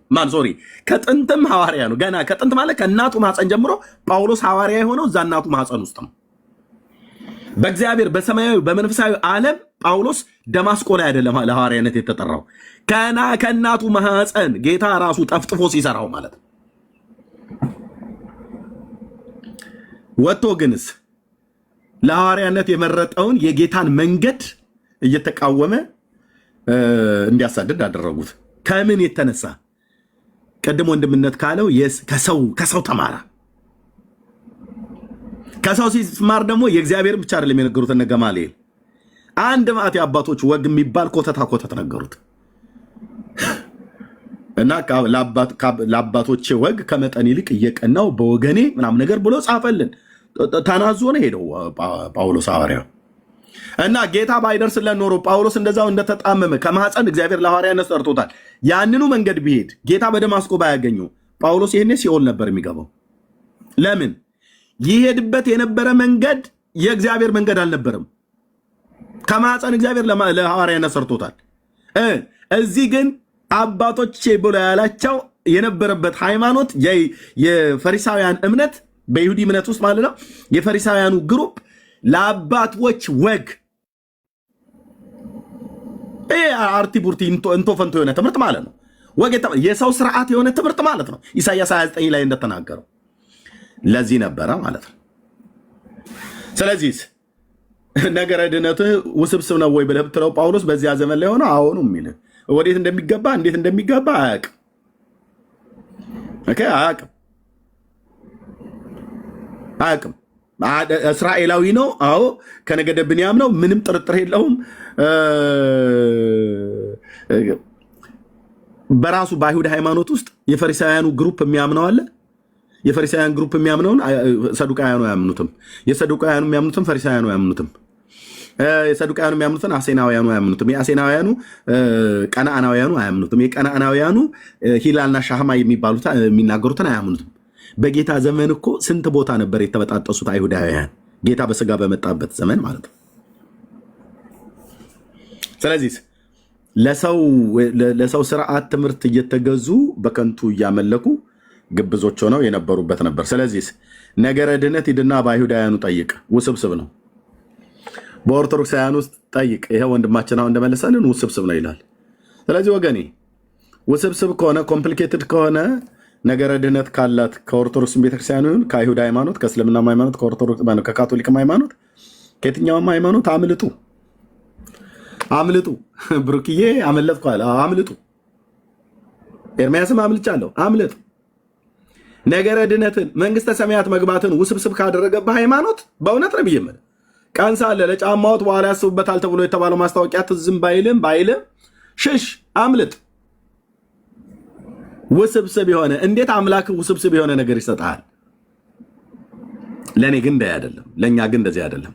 ከጥንትም ሐዋርያ ነው። ገና ከጥንት ማለት ከእናቱ ማህፀን ጀምሮ ጳውሎስ ሐዋርያ የሆነው እዛ እናቱ ማህፀን ውስጥ ነው። በእግዚአብሔር በሰማያዊ በመንፈሳዊ ዓለም ጳውሎስ ደማስቆ ላይ አይደለም ለሐዋርያነት የተጠራው፣ ከእናቱ ማህፀን ጌታ ራሱ ጠፍጥፎ ሲሰራው ማለት ነው። ወጥቶ ግንስ ለሐዋርያነት የመረጠውን የጌታን መንገድ እየተቃወመ እንዲያሳድድ አደረጉት። ከምን የተነሳ? ቀድሞ ወንድምነት ካለው ከሰው ተማራ። ከሰው ሲማር ደግሞ የእግዚአብሔርን ብቻ አይደለም የነገሩት። እነ ገማልኤል አንድ ማዕት አባቶች ወግ የሚባል ኮተት ነገሩት እና ለአባቶቼ ወግ ከመጠን ይልቅ እየቀናው በወገኔ ምናምን ነገር ብሎ ጻፈልን። ተናዞ ነው ሄደው ጳውሎስ ሐዋርያው እና ጌታ ባይደርስለት ኖሮ ጳውሎስ እንደዛው እንደተጣመመ ከማህፀን እግዚአብሔር ለሐዋርያነት ጠርቶታል። ያንኑ መንገድ ቢሄድ ጌታ በደማስቆ ባያገኘው ጳውሎስ ይሄኔ ሲኦል ነበር የሚገባው። ለምን? ይሄድበት የነበረ መንገድ የእግዚአብሔር መንገድ አልነበረም። ከማህፀን እግዚአብሔር ለሐዋርያነት ሰርቶታል። እዚህ ግን አባቶቼ ብሎ ያላቸው የነበረበት ሃይማኖት የፈሪሳውያን እምነት፣ በይሁዲ እምነት ውስጥ ማለት ነው። የፈሪሳውያኑ ግሩፕ ለአባቶች ወግ አርቲ ቡርቲ እንቶ ፈንቶ የሆነ ትምህርት ማለት ነው። የሰው ስርዓት የሆነ ትምህርት ማለት ነው። ኢሳይያስ 29 ላይ እንደተናገረው ለዚህ ነበረ ማለት ነው። ስለዚህ ነገረ ድነትህ ውስብስብ ነው ወይ ብለህ ብትለው ጳውሎስ በዚያ ዘመን ላይ ሆነ አሁኑ የሚል ወዴት እንደሚገባ እንዴት እንደሚገባ አያውቅም። አያውቅም። እስራኤላዊ ነው። አዎ ከነገደ ብንያም ነው። ምንም ጥርጥር የለውም። በራሱ በአይሁድ ሃይማኖት ውስጥ የፈሪሳውያኑ ግሩፕ የሚያምነው አለ። የፈሪሳውያን ግሩፕ የሚያምነውን ሰዱቃውያኑ አያምኑትም። የሰዱቃውያኑ የሚያምኑትም ፈሪሳውያኑ አያምኑትም። የሰዱቃውያኑ የሚያምኑትን አሴናውያኑ አያምኑትም። የአሴናውያኑ ቀናአናውያኑ አያምኑትም። የቀናአናውያኑ ሂላልና ሻህማ የሚናገሩትን አያምኑትም። በጌታ ዘመን እኮ ስንት ቦታ ነበር የተበጣጠሱት አይሁዳውያን፣ ጌታ በስጋ በመጣበት ዘመን ማለት ነው። ስለዚህ ለሰው ስርዓት ትምህርት እየተገዙ በከንቱ እያመለኩ ግብዞች ሆነው የነበሩበት ነበር። ስለዚህ ነገረ ድነት ሂድና በአይሁዳውያኑ ጠይቅ፣ ውስብስብ ነው። በኦርቶዶክሳውያን ውስጥ ጠይቅ፣ ይሄ ወንድማችን አሁን እንደመለሰልን ውስብስብ ነው ይላል። ስለዚህ ወገኔ ውስብስብ ከሆነ ኮምፕሊኬትድ ከሆነ ነገረ ድነት ካላት ከኦርቶዶክስ ቤተክርስቲያን ይሁን ከአይሁድ ሃይማኖት፣ ከእስልምናም ሃይማኖት፣ ከካቶሊክም ሃይማኖት፣ ከየትኛውም ሃይማኖት አምልጡ። ብሩክዬ አመለጥኩ አለ። አምልጡ። ኤርምያስም አምልጫለሁ። አምልጥ። ነገረ ድነትን መንግስተ ሰማያት መግባትን ውስብስብ ካደረገብህ ሃይማኖት በእውነት ነው ብዬ የምልህ ቀን ሳለ ለጫማዎት በኋላ ያስቡበታል ተብሎ የተባለው ማስታወቂያ ትዝም ባይልም ሽሽ፣ አምልጥ። ውስብስብ የሆነ እንዴት አምላክ ውስብስብ የሆነ ነገር ይሰጣል? ለእኔ ግን እንደዚህ አይደለም፣ ለእኛ ግን እንደዚህ አይደለም።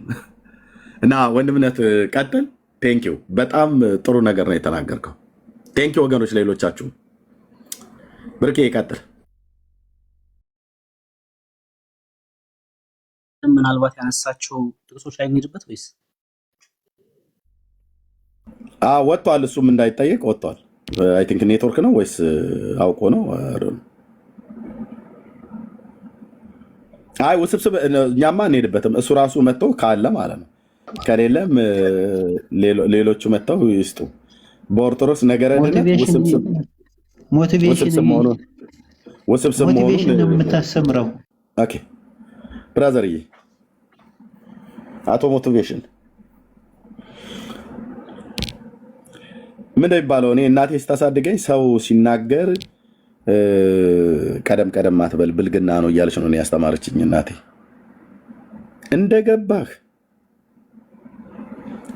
እና ወንድምነት ቀጥል። ቴንኪው። በጣም ጥሩ ነገር ነው የተናገርከው። ቴንኪው ወገኖች፣ ሌሎቻችሁ ብርቄ ይቀጥል። ምናልባት ያነሳቸው ጥቅሶች ላይ እንሂድበት ወይስ ወጥቷል? እሱም እንዳይጠየቅ ወጥቷል። አይ ቲንክ ኔትወርክ ነው ወይስ አውቆ ነው? አይ ውስብስብ እኛማ እንሄድበትም። እሱ ራሱ መጥተው ካለ ማለት ነው፣ ከሌለም ሌሎቹ መጥተው ይስጡ። በኦርቶዶክስ ነገረ ድነት ውስብስብ መሆኑን የምታስተምረው ኦኬ ብራዘርዬ፣ አቶ ሞቲቬሽን ምን ይባለው? እኔ እናቴ ስታሳድገኝ ሰው ሲናገር ቀደም ማትበል ብልግና ነው እያለች ነው ያስተማረችኝ እናቴ። እንደገባህ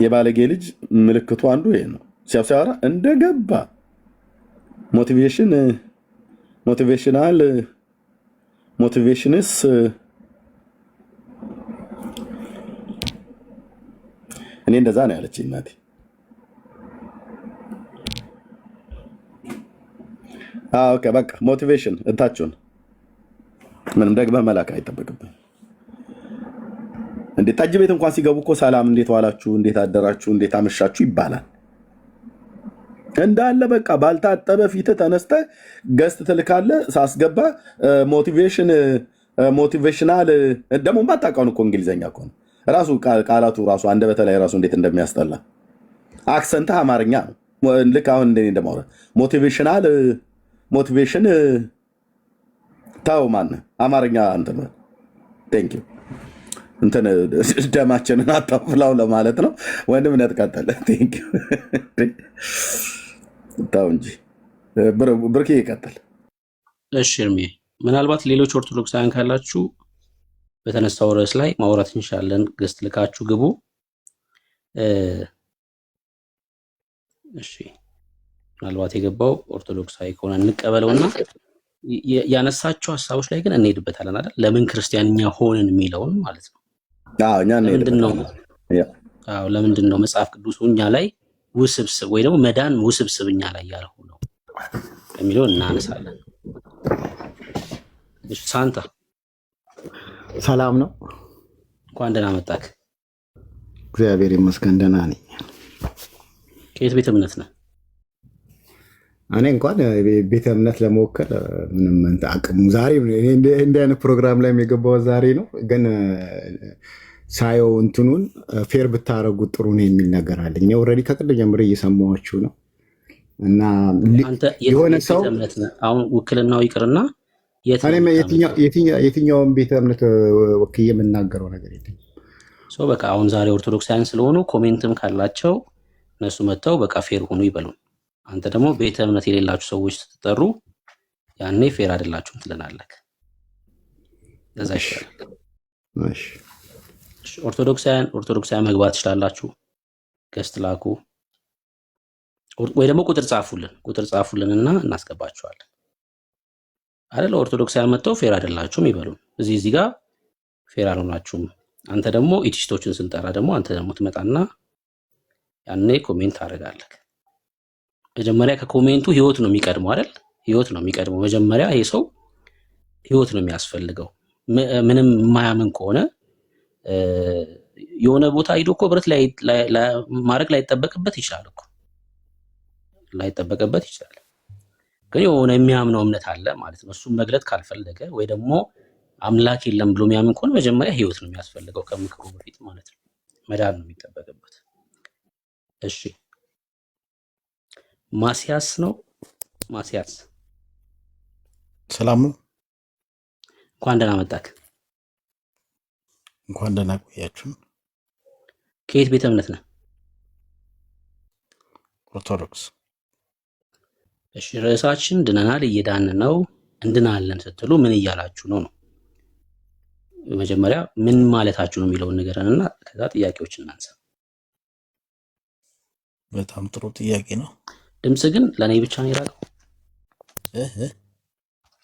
የባለጌ ልጅ ምልክቱ አንዱ ይሄ ነው። ሲያወራ እንደገባ ሞቲቬሽንስ እኔ እንደዛ ነው ያለች እናቴ። ኦኬ በቃ ሞቲቬሽን እንታችሁን ምንም ደግመህ መላክ አይጠበቅብህ። እንዴ ጠጅ ቤት እንኳን ሲገቡ እኮ ሰላም፣ እንዴት ዋላችሁ፣ እንዴት አደራችሁ፣ እንዴት አመሻችሁ ይባላል። እንዳለ በቃ ባልታጠበ ፊት ተነስተህ ገስት ትልካለህ። ሳስገባ ሞቲቬሽናል ደግሞ ባታውቀውን እኮ እንግሊዘኛ እኮ ነው ራሱ ቃላቱ ራሱ አንደበተ ላይ ራሱ እንዴት እንደሚያስጠላ። አክሰንትህ አማርኛ ነው። ልክ አሁን እንደኔ እንደማውራት ሞቲቬሽን ታው ማነህ አማርኛ እንትን ቴንክ ዩ እንትን ደማችንን አታፍላው ለማለት ነው። ወንድምነት ቀጠለ። ቴንክ ዩ ታው እንጂ ብርኬ ይቀጥል። እሺ እርሜ፣ ምናልባት ሌሎች ኦርቶዶክሳውያን ካላችሁ በተነሳው ርዕስ ላይ ማውራት እንችላለን። ገስት ልካችሁ ግቡ። እሺ ምናልባት የገባው ኦርቶዶክሳዊ ከሆነ እንቀበለውና ያነሳቸው ሀሳቦች ላይ ግን እንሄድበታለን አይደል? ለምን ክርስቲያንኛ ሆንን የሚለውን ማለት ነው። ለምንድን ነው መጽሐፍ ቅዱስ እኛ ላይ ውስብስብ ወይ ደግሞ መዳን ውስብስብ እኛ ላይ ያልሆነው የሚለውን እናነሳለን። እሺ ሳንታ ሰላም ነው? እንኳን ደህና መጣክ። እግዚአብሔር ይመስገን ደህና ነኝ። ከየት ቤተ እምነት ነህ? እኔ እንኳን ቤተ እምነት ለመወከል ምንም አቅሙ ዛሬ እንደ አይነት ፕሮግራም ላይ የገባው ዛሬ ነው። ግን ሳየው እንትኑን ፌር ብታረጉት ጥሩ ነው የሚል ነገር አለኝ። እኔ ኦልሬዲ ከቅድም ጀምሬ እየሰማኋችሁ ነው እና አንተ የሆነ ሰው እምነት ነህ? አሁን ውክልናው ይቅርና የትኛውን ቤተ እምነት ወክዬ የምናገረው ነገር የለኝም። ሰው በቃ አሁን ዛሬ ኦርቶዶክሳውያን ስለሆኑ ኮሜንትም ካላቸው እነሱ መጥተው በቃ ፌር ሆኑ ይበሉን። አንተ ደግሞ ቤተ እምነት የሌላችሁ ሰዎች ስትጠሩ ያኔ ፌር አይደላችሁም ትለናለህ። ለዛ ይሻላል። እሺ ኦርቶዶክሳውያን መግባት ትችላላችሁ። ገስት ላኩ ወይ ደግሞ ቁጥር ጻፉልንና እናስገባችኋለን። አይደለ? ኦርቶዶክሳውያን መጥተው ፌር አይደላችሁም ይበሉን። እዚህ ጋር ፌር አልሆናችሁም። አንተ ደግሞ ኢቲስቶችን ስንጠራ ደግሞ አንተ ደግሞ ትመጣና ያኔ ኮሜንት አደርጋለህ። መጀመሪያ ከኮሜንቱ ህይወት ነው የሚቀድመው አይደል? ህይወት ነው የሚቀድመው። መጀመሪያ ይሄ ሰው ህይወት ነው የሚያስፈልገው። ምንም የማያምን ከሆነ የሆነ ቦታ ሄዶ እኮ ብረት ላይ ማድረግ ላይጠበቅበት ይችላል እኮ ላይጠበቅበት ይችላል። ግን የሆነ የሚያምነው እምነት አለ ማለት ነው። እሱም መግለጥ ካልፈለገ ወይ ደግሞ አምላክ የለም ብሎ የሚያምን ከሆነ መጀመሪያ ህይወት ነው የሚያስፈልገው ከምክሩ በፊት ማለት ነው። መዳን ነው የሚጠበቅበት። እሺ ማሲያስ ነው። ማሲያስ ሰላም ነው። እንኳን ደህና መጣክ። እንኳን ደህና ቆያችሁ። ከየት ቤተ እምነት ነህ? ኦርቶዶክስ። እሺ ርዕሳችን ድነናል እየዳን ነው እንድናለን ስትሉ ምን እያላችሁ ነው? መጀመሪያ ምን ማለታችሁ ነው የሚለውን ንገረንና ከዛ ጥያቄዎች እናንሳ። በጣም ጥሩ ጥያቄ ነው። ድምጽ ግን ለኔ ብቻ ነው የራቀው?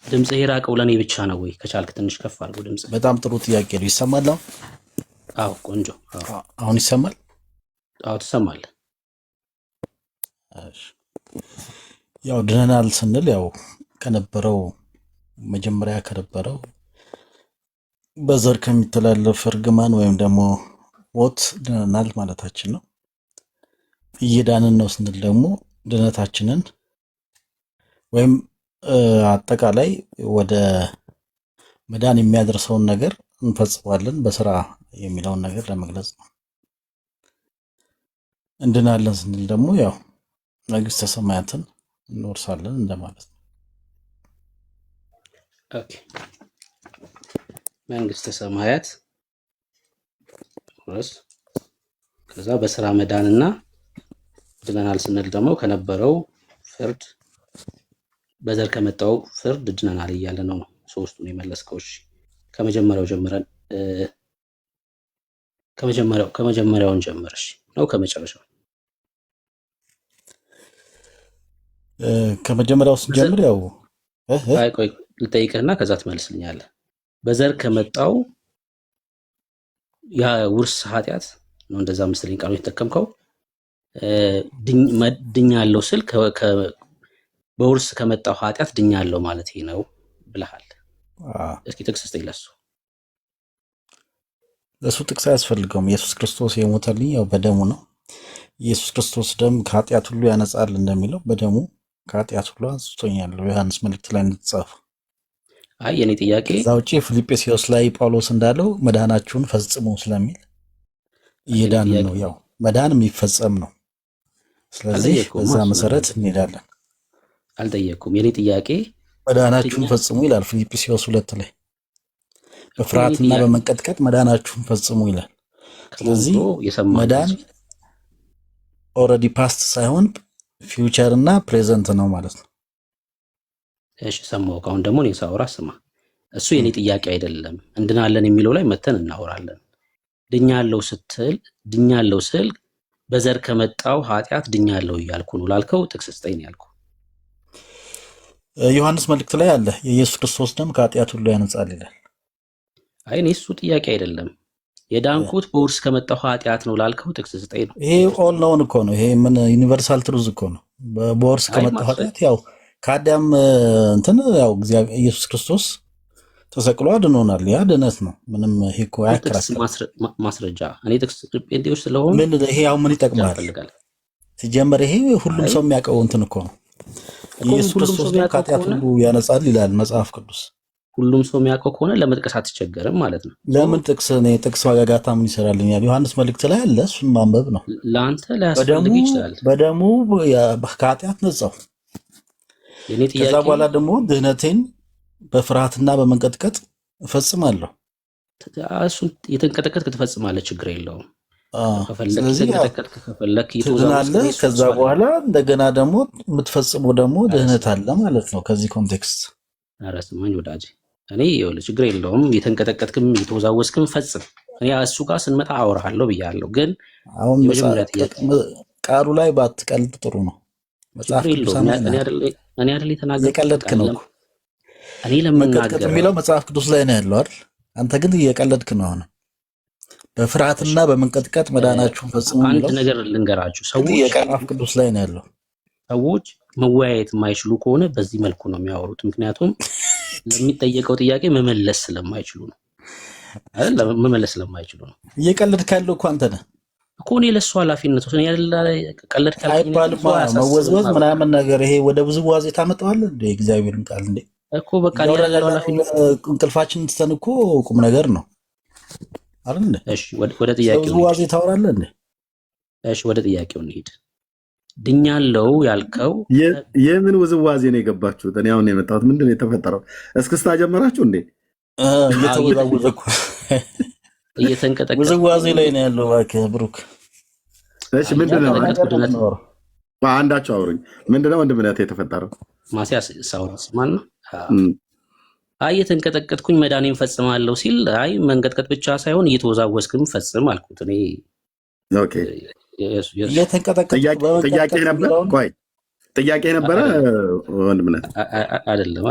ድምጽ የራቀው ለኔ ብቻ ነው ወይ? ከቻልክ ትንሽ ከፍ አድርገው ድምጽ። በጣም ጥሩ ጥያቄ ነው። ይሰማል? አዎ ቆንጆ። አሁን ይሰማል? አዎ ትሰማለህ። እሺ ያው ድነናል ስንል ያው ከነበረው መጀመሪያ ከነበረው በዘር ከሚተላለፍ እርግማን ወይም ደግሞ ሞት ድነናል ማለታችን ነው። እየዳንን ነው ስንል ደግሞ ድነታችንን ወይም አጠቃላይ ወደ መዳን የሚያደርሰውን ነገር እንፈጽማለን በስራ የሚለውን ነገር ለመግለጽ ነው። እንድናለን ስንል ደግሞ ያው መንግስተ ሰማያትን እንወርሳለን እንደማለት ነው። ኦኬ መንግስተ ሰማያት ወርስ ከዛ በስራ መዳንና ድነናል ስንል ደግሞ ከነበረው ፍርድ በዘር ከመጣው ፍርድ ድነናል እያለ ነው። ሶስቱን የመለስከው። እሺ ከመጀመሪያው ጀምረን ከመጀመሪያውን ጀምረሽ ነው ከመጨረሻው? ከመጀመሪያው ስንጀምር ያው ቆይ ልጠይቅህና ከዛ ትመልስልኛለህ። በዘር ከመጣው ያ ውርስ ኃጢአት ነው እንደዛ መሰለኝ ቃሉ የተጠቀምከው። ድኛለሁ ስል በውርስ ከመጣው ኃጢአት ድኛለሁ ማለት ነው ብለሃል። እስኪ ጥቅስ ስጠኝ ለሱ። ለሱ ጥቅስ አያስፈልገውም። ኢየሱስ ክርስቶስ የሞተልኝ ያው በደሙ ነው። ኢየሱስ ክርስቶስ ደም ከኃጢአት ሁሉ ያነጻል እንደሚለው በደሙ ከኃጢአት ሁሉ አንጽቶኛል ዮሐንስ መልእክት ላይ እንደተጻፈ። አይ የኔ ጥያቄ ከዛ ውጪ ፊልጵስዩስ ላይ ጳውሎስ እንዳለው መዳናችሁን ፈጽሙ ስለሚል እየዳን ነው። ያው መዳን የሚፈጸም ነው። ስለዚህ በዛ መሰረት እንሄዳለን። አልጠየቅኩም። የኔ ጥያቄ መዳናችሁን ፈጽሙ ይላል ፊልጵስዩስ 2 ላይ በፍርሃትና በመንቀጥቀጥ መዳናችሁን ፈጽሙ ይላል። ስለዚህ መዳን ኦልሬዲ ፓስት ሳይሆን ፊውቸር እና ፕሬዘንት ነው ማለት ነው። እሺ ሰማሁ። አሁን ደግሞ እኔ ሳወራ ስማ። እሱ የኔ ጥያቄ አይደለም። እንድናለን የሚለው ላይ መተን እናወራለን። ድኛለሁ ስል በዘር ከመጣው ኃጢአት ድኛለሁ እያልኩ ነው ላልከው ጥቅስ ስጠኝ ነው ያልኩ። ዮሐንስ መልእክት ላይ አለ የኢየሱስ ክርስቶስ ደም ከኃጢአት ሁሉ ያነጻል ይላል። አይ እኔ እሱ ጥያቄ አይደለም። የዳንኩት በውርስ ከመጣው ኃጢአት ነው ላልከው ጥቅስ ስጠኝ ነው። ይሄ ኦል ነውን እኮ ነው። ይሄ ምን ዩኒቨርሳል ትሩዝ እኮ ነው። በውርስ ከመጣው ኃጢአት ያው ከአዳም እንትን ያው እግዚአብሔር ኢየሱስ ክርስቶስ ተሰቅሎ አድኖናል። ያ ድነት ነው። ምንም ይሄ እኮ አያከራክርም። ማስረጃ እኔ ጥቅስ ጴንጤዎች ስለሆነ ምን ይሄ ያው ምን ይጠቅማል? ሲጀመር ይሄ ሁሉም ሰው የሚያውቀው እንትን እኮ ነው። ኢየሱስ ክርስቶስ ከኃጢአት ሁሉ ያነጻል ይላል መጽሐፍ ቅዱስ። ሁሉም ሰው የሚያውቀው ከሆነ ለመጥቀስ አትቸገርም ማለት ነው። ለምን ጥቅስ ዋጋጋታ ምን ይሰራልኛል? ዮሐንስ መልእክት ላይ አለ፣ እሱን ማንበብ ነው። ለአንተ ላያስፈልግ ይችላል። በደሙ ከኃጢአት ነጻው። የኔ ጥያቄ ከዛ በኋላ ደግሞ ድህነቴን በፍርሃትና በመንቀጥቀጥ እፈጽማለሁ። እሱን የተንቀጠቀጥክ ትፈጽማለህ፣ ችግር የለውም። ስለዚህ ትድናለህ። ከዛ በኋላ እንደገና ደግሞ የምትፈጽመው ደግሞ ድህነት አለ ማለት ነው። ከዚህ ኮንቴክስት ኧረ ስማኝ ወዳጄ፣ እኔ ይኸውልህ ችግር የለውም የተንቀጠቀጥክም የተወዛወዝክም ፈጽም። እኔ እሱ ጋር ስንመጣ አወራሃለሁ ብያለሁ። ግን አሁን ቃሉ ላይ ባትቀልድ ጥሩ ነው። መጽሐፍ ቅዱስ እኔ አይደል የተናገርኩት? የቀለድክ ነው እኮ። እኔ ለምናገር የሚለው መጽሐፍ ቅዱስ ላይ ነው ያለው አይደል? አንተ ግን እየቀለድክ ነው። አሁን በፍርሃትና በመንቀጥቀጥ መዳናችሁን ፈጽሙ። አንድ ነገር ልንገራችሁ፣ ሰዎች የመጽሐፍ ቅዱስ ላይ ነው ያለው። ሰዎች መወያየት የማይችሉ ከሆነ በዚህ መልኩ ነው የሚያወሩት። ምክንያቱም ለሚጠየቀው ጥያቄ መመለስ ስለማይችሉ ነው አይደል? መመለስ ስለማይችሉ ነው። እየቀለድክ ያለው እኮ አንተ ነህ እኮ። እኔ ለእሱ ኃላፊነት ወስደን ያለ ቀለድ አይባልም። መወዝወዝ ምናምን ነገር ይሄ ወደ ብዙ ዋዜ ታመጣዋለህ እንደ እግዚአብሔርን ቃል እንደ እኮ በቃ ያለው ኃላፊነት እንቅልፋችን ትተን እኮ ቁም ነገር ነው አይደል? እሺ ወደ ጥያቄው ብዙ ዋዜ ታወራለህ እንዴ? እሺ ወደ ጥያቄው እንሂድ። ድኛለው ያልከው የምን ውዝዋዜ ነው የገባችሁት? እኔ አሁን የመጣሁት ምንድን ነው የተፈጠረው? እስክስታ ጀመራችሁ እንዴ? እየተወዛወዘ እኮ እየተንቀጠቀጠ ውዝዋዜ ላይ ነው ያለው። እባክህ ብሩክ። እሺ ምንድን ነው አንዳችሁ አውሩኝ። ምንድን ነው ወንድምነት የተፈጠረው? ማሲያስ ሳውራስ ማን ነው? አይ እየተንቀጠቀጥኩኝ መዳኔን ፈጽማለሁ ሲል አይ መንቀጥቀጥ ብቻ ሳይሆን እየተወዛወዝክም ፈጽም አልኩት እኔ። ኦኬ ጥያቄ ነበር። ቆይ ጥያቄ ነበረ ወንድምነት? አይደለም።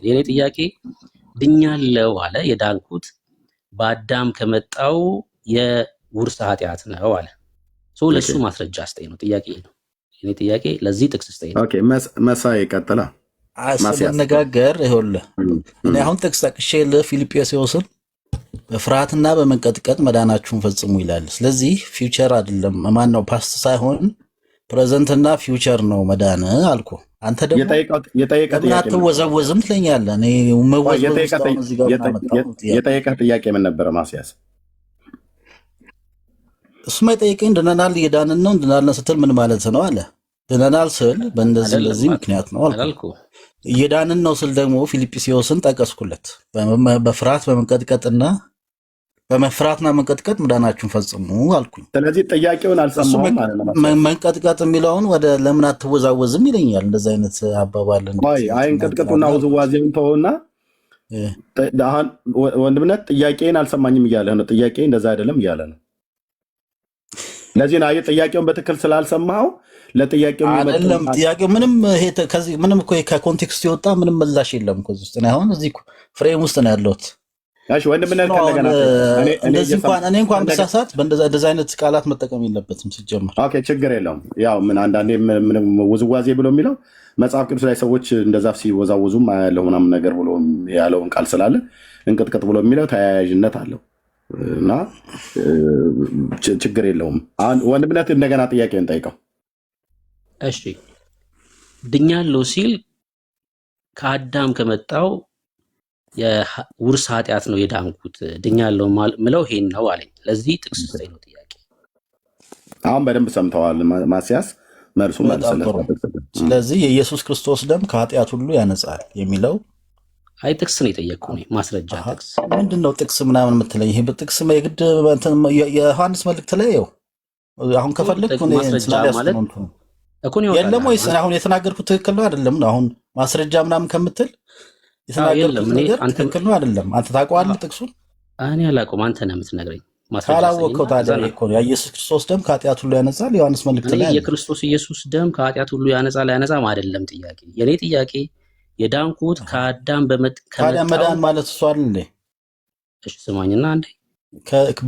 የኔ ጥያቄ ድኛለው አለ። የዳንኩት በአዳም ከመጣው የውርስ ኃጢአት ነው አለ። ለሱ ማስረጃ አስተይ ነው ጥያቄ ነው የኔ ጥያቄ። ለዚህ ጥቅስ አስተይ ነው። ኦኬ መሳይ ቀጥላ ስንነጋገር ይኸውልህ እኔ አሁን ጥቅስ ጠቅሼ ለፊልጵስዩስን በፍርሃትና በመንቀጥቀጥ መዳናችሁን ፈጽሙ ይላል። ስለዚህ ፊውቸር አይደለም ማን ነው ፓስት ሳይሆን ፕሬዘንትና ፊውቸር ነው መዳን አልኩ። አንተ ደግሞ አትወዘወዝም ትለኛለህ። እኔ የጠየቀህ ጥያቄ ምን ነበረ ማስያዝ? እሱማ የጠየቀኝ ድነናል እየዳንን ነው እንድናለን ስትል ምን ማለት ነው አለ። ድነናል ስል በእንደዚህ ምክንያት ነው አልኩ። እየዳንን ነው ስል ደግሞ ፊልጵስዩስን ጠቀስኩለት። በፍርሃት በመንቀጥቀጥና በመፍራትና መንቀጥቀጥ መዳናችሁን ፈጽሙ አልኩኝ። ስለዚህ ጥያቄውን አልሰማሁም ማለት ነው። መንቀጥቀጥ የሚለውን ወደ ለምን አትወዛወዝም ይለኛል። እንደዚህ አይነት አባባል አይ እንቅጥቅጡና ውዝዋዜውን ተውና አሁን ወንድምነት ጥያቄን አልሰማኝም እያለ ነው። ጥያቄ እንደዛ አይደለም እያለ ነው። ለዚህ ነው ጥያቄውን በትክክል ስላልሰማኸው ለጥያቄው አይደለም። ጥያቄው ምንም ይሄ ከዚህ ምንም እኮ ከኮንቴክስት የወጣ ምንም ምላሽ የለም እኮ እዚህ ውስጥ ነው። አሁን እዚህ ፍሬም ውስጥ ነው ያለሁት። እሺ ወንድምነት ከለገና እኔ እንኳን በሳሳት በእንደዛ አይነት ቃላት መጠቀም የለበትም ሲጀመር። ኦኬ ችግር የለውም። ያው ምን አንዳንዴ ምንም ውዝዋዜ ብሎ የሚለው መጽሐፍ ቅዱስ ላይ ሰዎች እንደዛ ሲወዛወዙም ያለው ምናምን ነገር ብሎ ያለውን ቃል ስላለ እንቅጥቅጥ ብሎ የሚለው ተያያዥነት አለው እና ችግር የለውም። ወንድምነት እንደገና ጥያቄን ጠይቀው። እሺ ድኛለው ሲል ከአዳም ከመጣው የውርስ ኃጢአት ነው የዳንኩት። ድኛለው ምለው ይሄን ነው አለኝ። ለዚህ ጥቅስ ላይ ነው ጥያቄ። አሁን በደንብ ሰምተዋል ማስያስ መልሱ መልሰለት። ስለዚህ የኢየሱስ ክርስቶስ ደም ከኃጢአት ሁሉ ያነጻል የሚለው አይ ጥቅስ ነው የጠየቅኩ ነው። ማስረጃ ጥቅስ ምንድነው? ጥቅስ ምናምን የምትለኝ ይሄ ጥቅስ የግድ የዮሐንስ መልእክት ላይ ነው። አሁን ከፈለክ የለም ወይስ አሁን የተናገርኩት ትክክል ነው አይደለም? አሁን ማስረጃ ምናምን ከምትል የተናገርኩት ነገር ትክክል ነው አይደለም? አንተ ታውቀዋለህ ጥቅሱን? እኔ አላውቀውም፣ አንተ ነህ የምትነግረኝ። ካላወቅኸው ታዲያ እኮ ነው የኢየሱስ ክርስቶስ ደም ከኃጢአት ሁሉ ያነጻል ዮሐንስ መልእክት ላይ። የክርስቶስ ኢየሱስ ደም ከኃጢአት ሁሉ ያነጻል አያነጻም አይደለም ጥያቄ። የኔ ጥያቄ የዳንኩት ከአዳም ታዲያ መዳን ማለት እሱ አይደል? እሺ ስማኝና አንዴ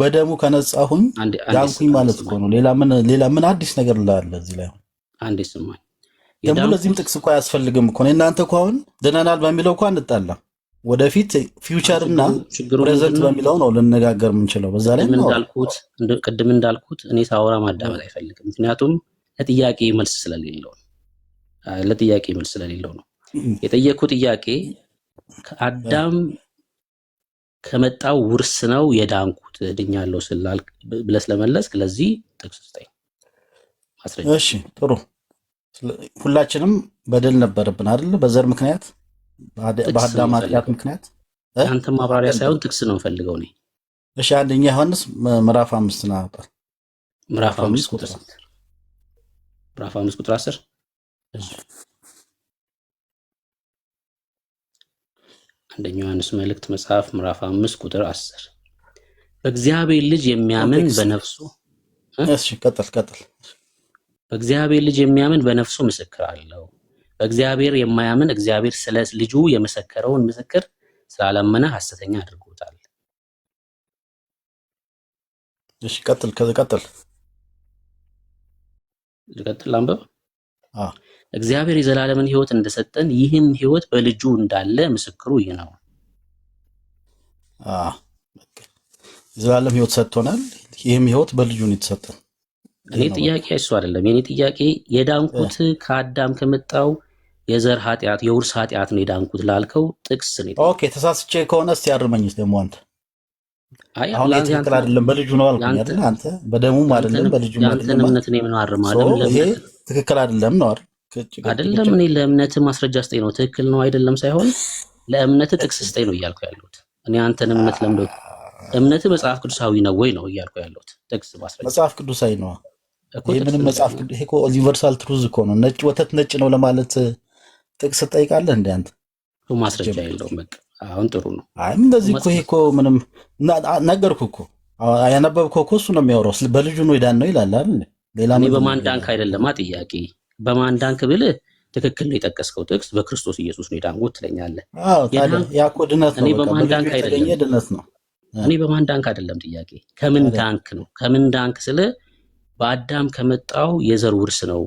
በደሙ ከነጻሁኝ ዳንኩኝ ማለት እኮ ነው። ሌላ ምን አዲስ ነገር ላለ እዚህ ላይ? አንዴ ስማኝ። ደግሞ ለዚህም ጥቅስ እኮ አያስፈልግም እኮ። እናንተ እኮ አሁን ድነናል በሚለው እኮ አንጣላም። ወደፊት ፊውቸር እና ፕሬዘንት በሚለው ነው ልነጋገር የምንችለው። በዛ ላይ ቅድም እንዳልኩት እኔ ሳወራ ማዳመጥ አይፈልግም። ምክንያቱም ለጥያቄ መልስ ስለሌለው ነው። የጠየቅኩት ጥያቄ ከአዳም ከመጣው ውርስ ነው የዳንኩት ድኛለሁ ብለህ ስለመለስክ ለዚህ ጥቅስ ስጠኝ ማስረጃ። እሺ ጥሩ። ሁላችንም በደል ነበረብን አይደል? በዘር ምክንያት በአዳም ኃጢአት ምክንያት። አንተ ማብራሪያ ሳይሆን ጥቅስ ነው የምፈልገው እኔ። እሺ አንደኛ ዮሐንስ ምዕራፍ 5 ነው አውጣ። ምዕራፍ 5 ቁጥር 10 ምዕራፍ 5 ቁጥር 10 አንደኛ ዮሐንስ መልእክት መጽሐፍ ምዕራፍ 5 ቁጥር 10 በእግዚአብሔር ልጅ የሚያምን በነፍሱ እሺ ቀጥል። በእግዚአብሔር ልጅ የሚያምን በነፍሱ ምስክር አለው። በእግዚአብሔር የማያምን እግዚአብሔር ስለ ልጁ የመሰከረውን ምስክር ስላላመነ ሐሰተኛ አድርጎታል። እሺ ቀጥል አንበብ። እግዚአብሔር የዘላለምን ሕይወት እንደሰጠን ይህም ሕይወት በልጁ እንዳለ ምስክሩ ይህ ነው። የዘላለም ሕይወት ሰጥቶናል። ይህም ሕይወት በልጁ ነው የተሰጠን። እኔ ጥያቄ እሱ አይደለም። የኔ ጥያቄ የዳንኩት ከአዳም ከመጣው የዘር ኃጢአት የውርስ ኃጢአት ነው የዳንኩት ላልከው ጥቅስ ነው። ኦኬ ተሳስቼ ከሆነ እስቲ ያርመኝስ ደግሞ አንተ። አሁን ትክክል አይደለም በልጁ ነው አልኩኝ አይደል? አንተ በደሙም አይደለም በልጁ ነው አይደለም። አንተ እምነት ነው ምን አርማለም ይሄ ትክክል አይደለም ነው አይደለም። እኔ ለእምነት ማስረጃ ስጠኝ ነው። ትክክል ነው አይደለም ሳይሆን ለእምነት ጥቅስ ስጠኝ ነው እያልኩ ያለሁት። እኔ አንተን እምነት ለምደው እምነት መጽሐፍ ቅዱሳዊ ነው ወይ ነው እያልኩ ያለሁት። ጥቅስ ማስረጃ መጽሐፍ ቅዱሳዊ ነው ይሄ። ምንም መጽሐፍ ቅዱስ ይሄ ዩኒቨርሳል ትሩዝ እኮ ነው። ነጭ ወተት ነጭ ነው ለማለት ጥቅስ ትጠይቃለህ እንዴ አንተ? ማስረጃ የለውም። በቃ አሁን ጥሩ ነው። አይ እንደዚህ እኮ ይሄ እኮ ምንም ነገርኩህ እኮ ያነበብከው እኮ እሱ ነው የሚያወራው። በልጁ ነው የዳን ነው ይላል አይደል? ሌላ እኔ በማን ዳንክ አይደለም ጥያቄ። በማን ዳንክ ብልህ ትክክል ነው የጠቀስከው ጥቅስ በክርስቶስ ኢየሱስ ነው የዳንኩት ትለኛለህ። አዎ ታዲያ ያ እኮ ድነት ነው። እኔ በማን ዳንክ አይደለም ድነት ነው። እኔ በማን ዳንክ አይደለም ጥያቄ። ከምን ዳንክ ነው? ከምን ዳንክ ስለ በአዳም ከመጣው የዘር ውርስ ነው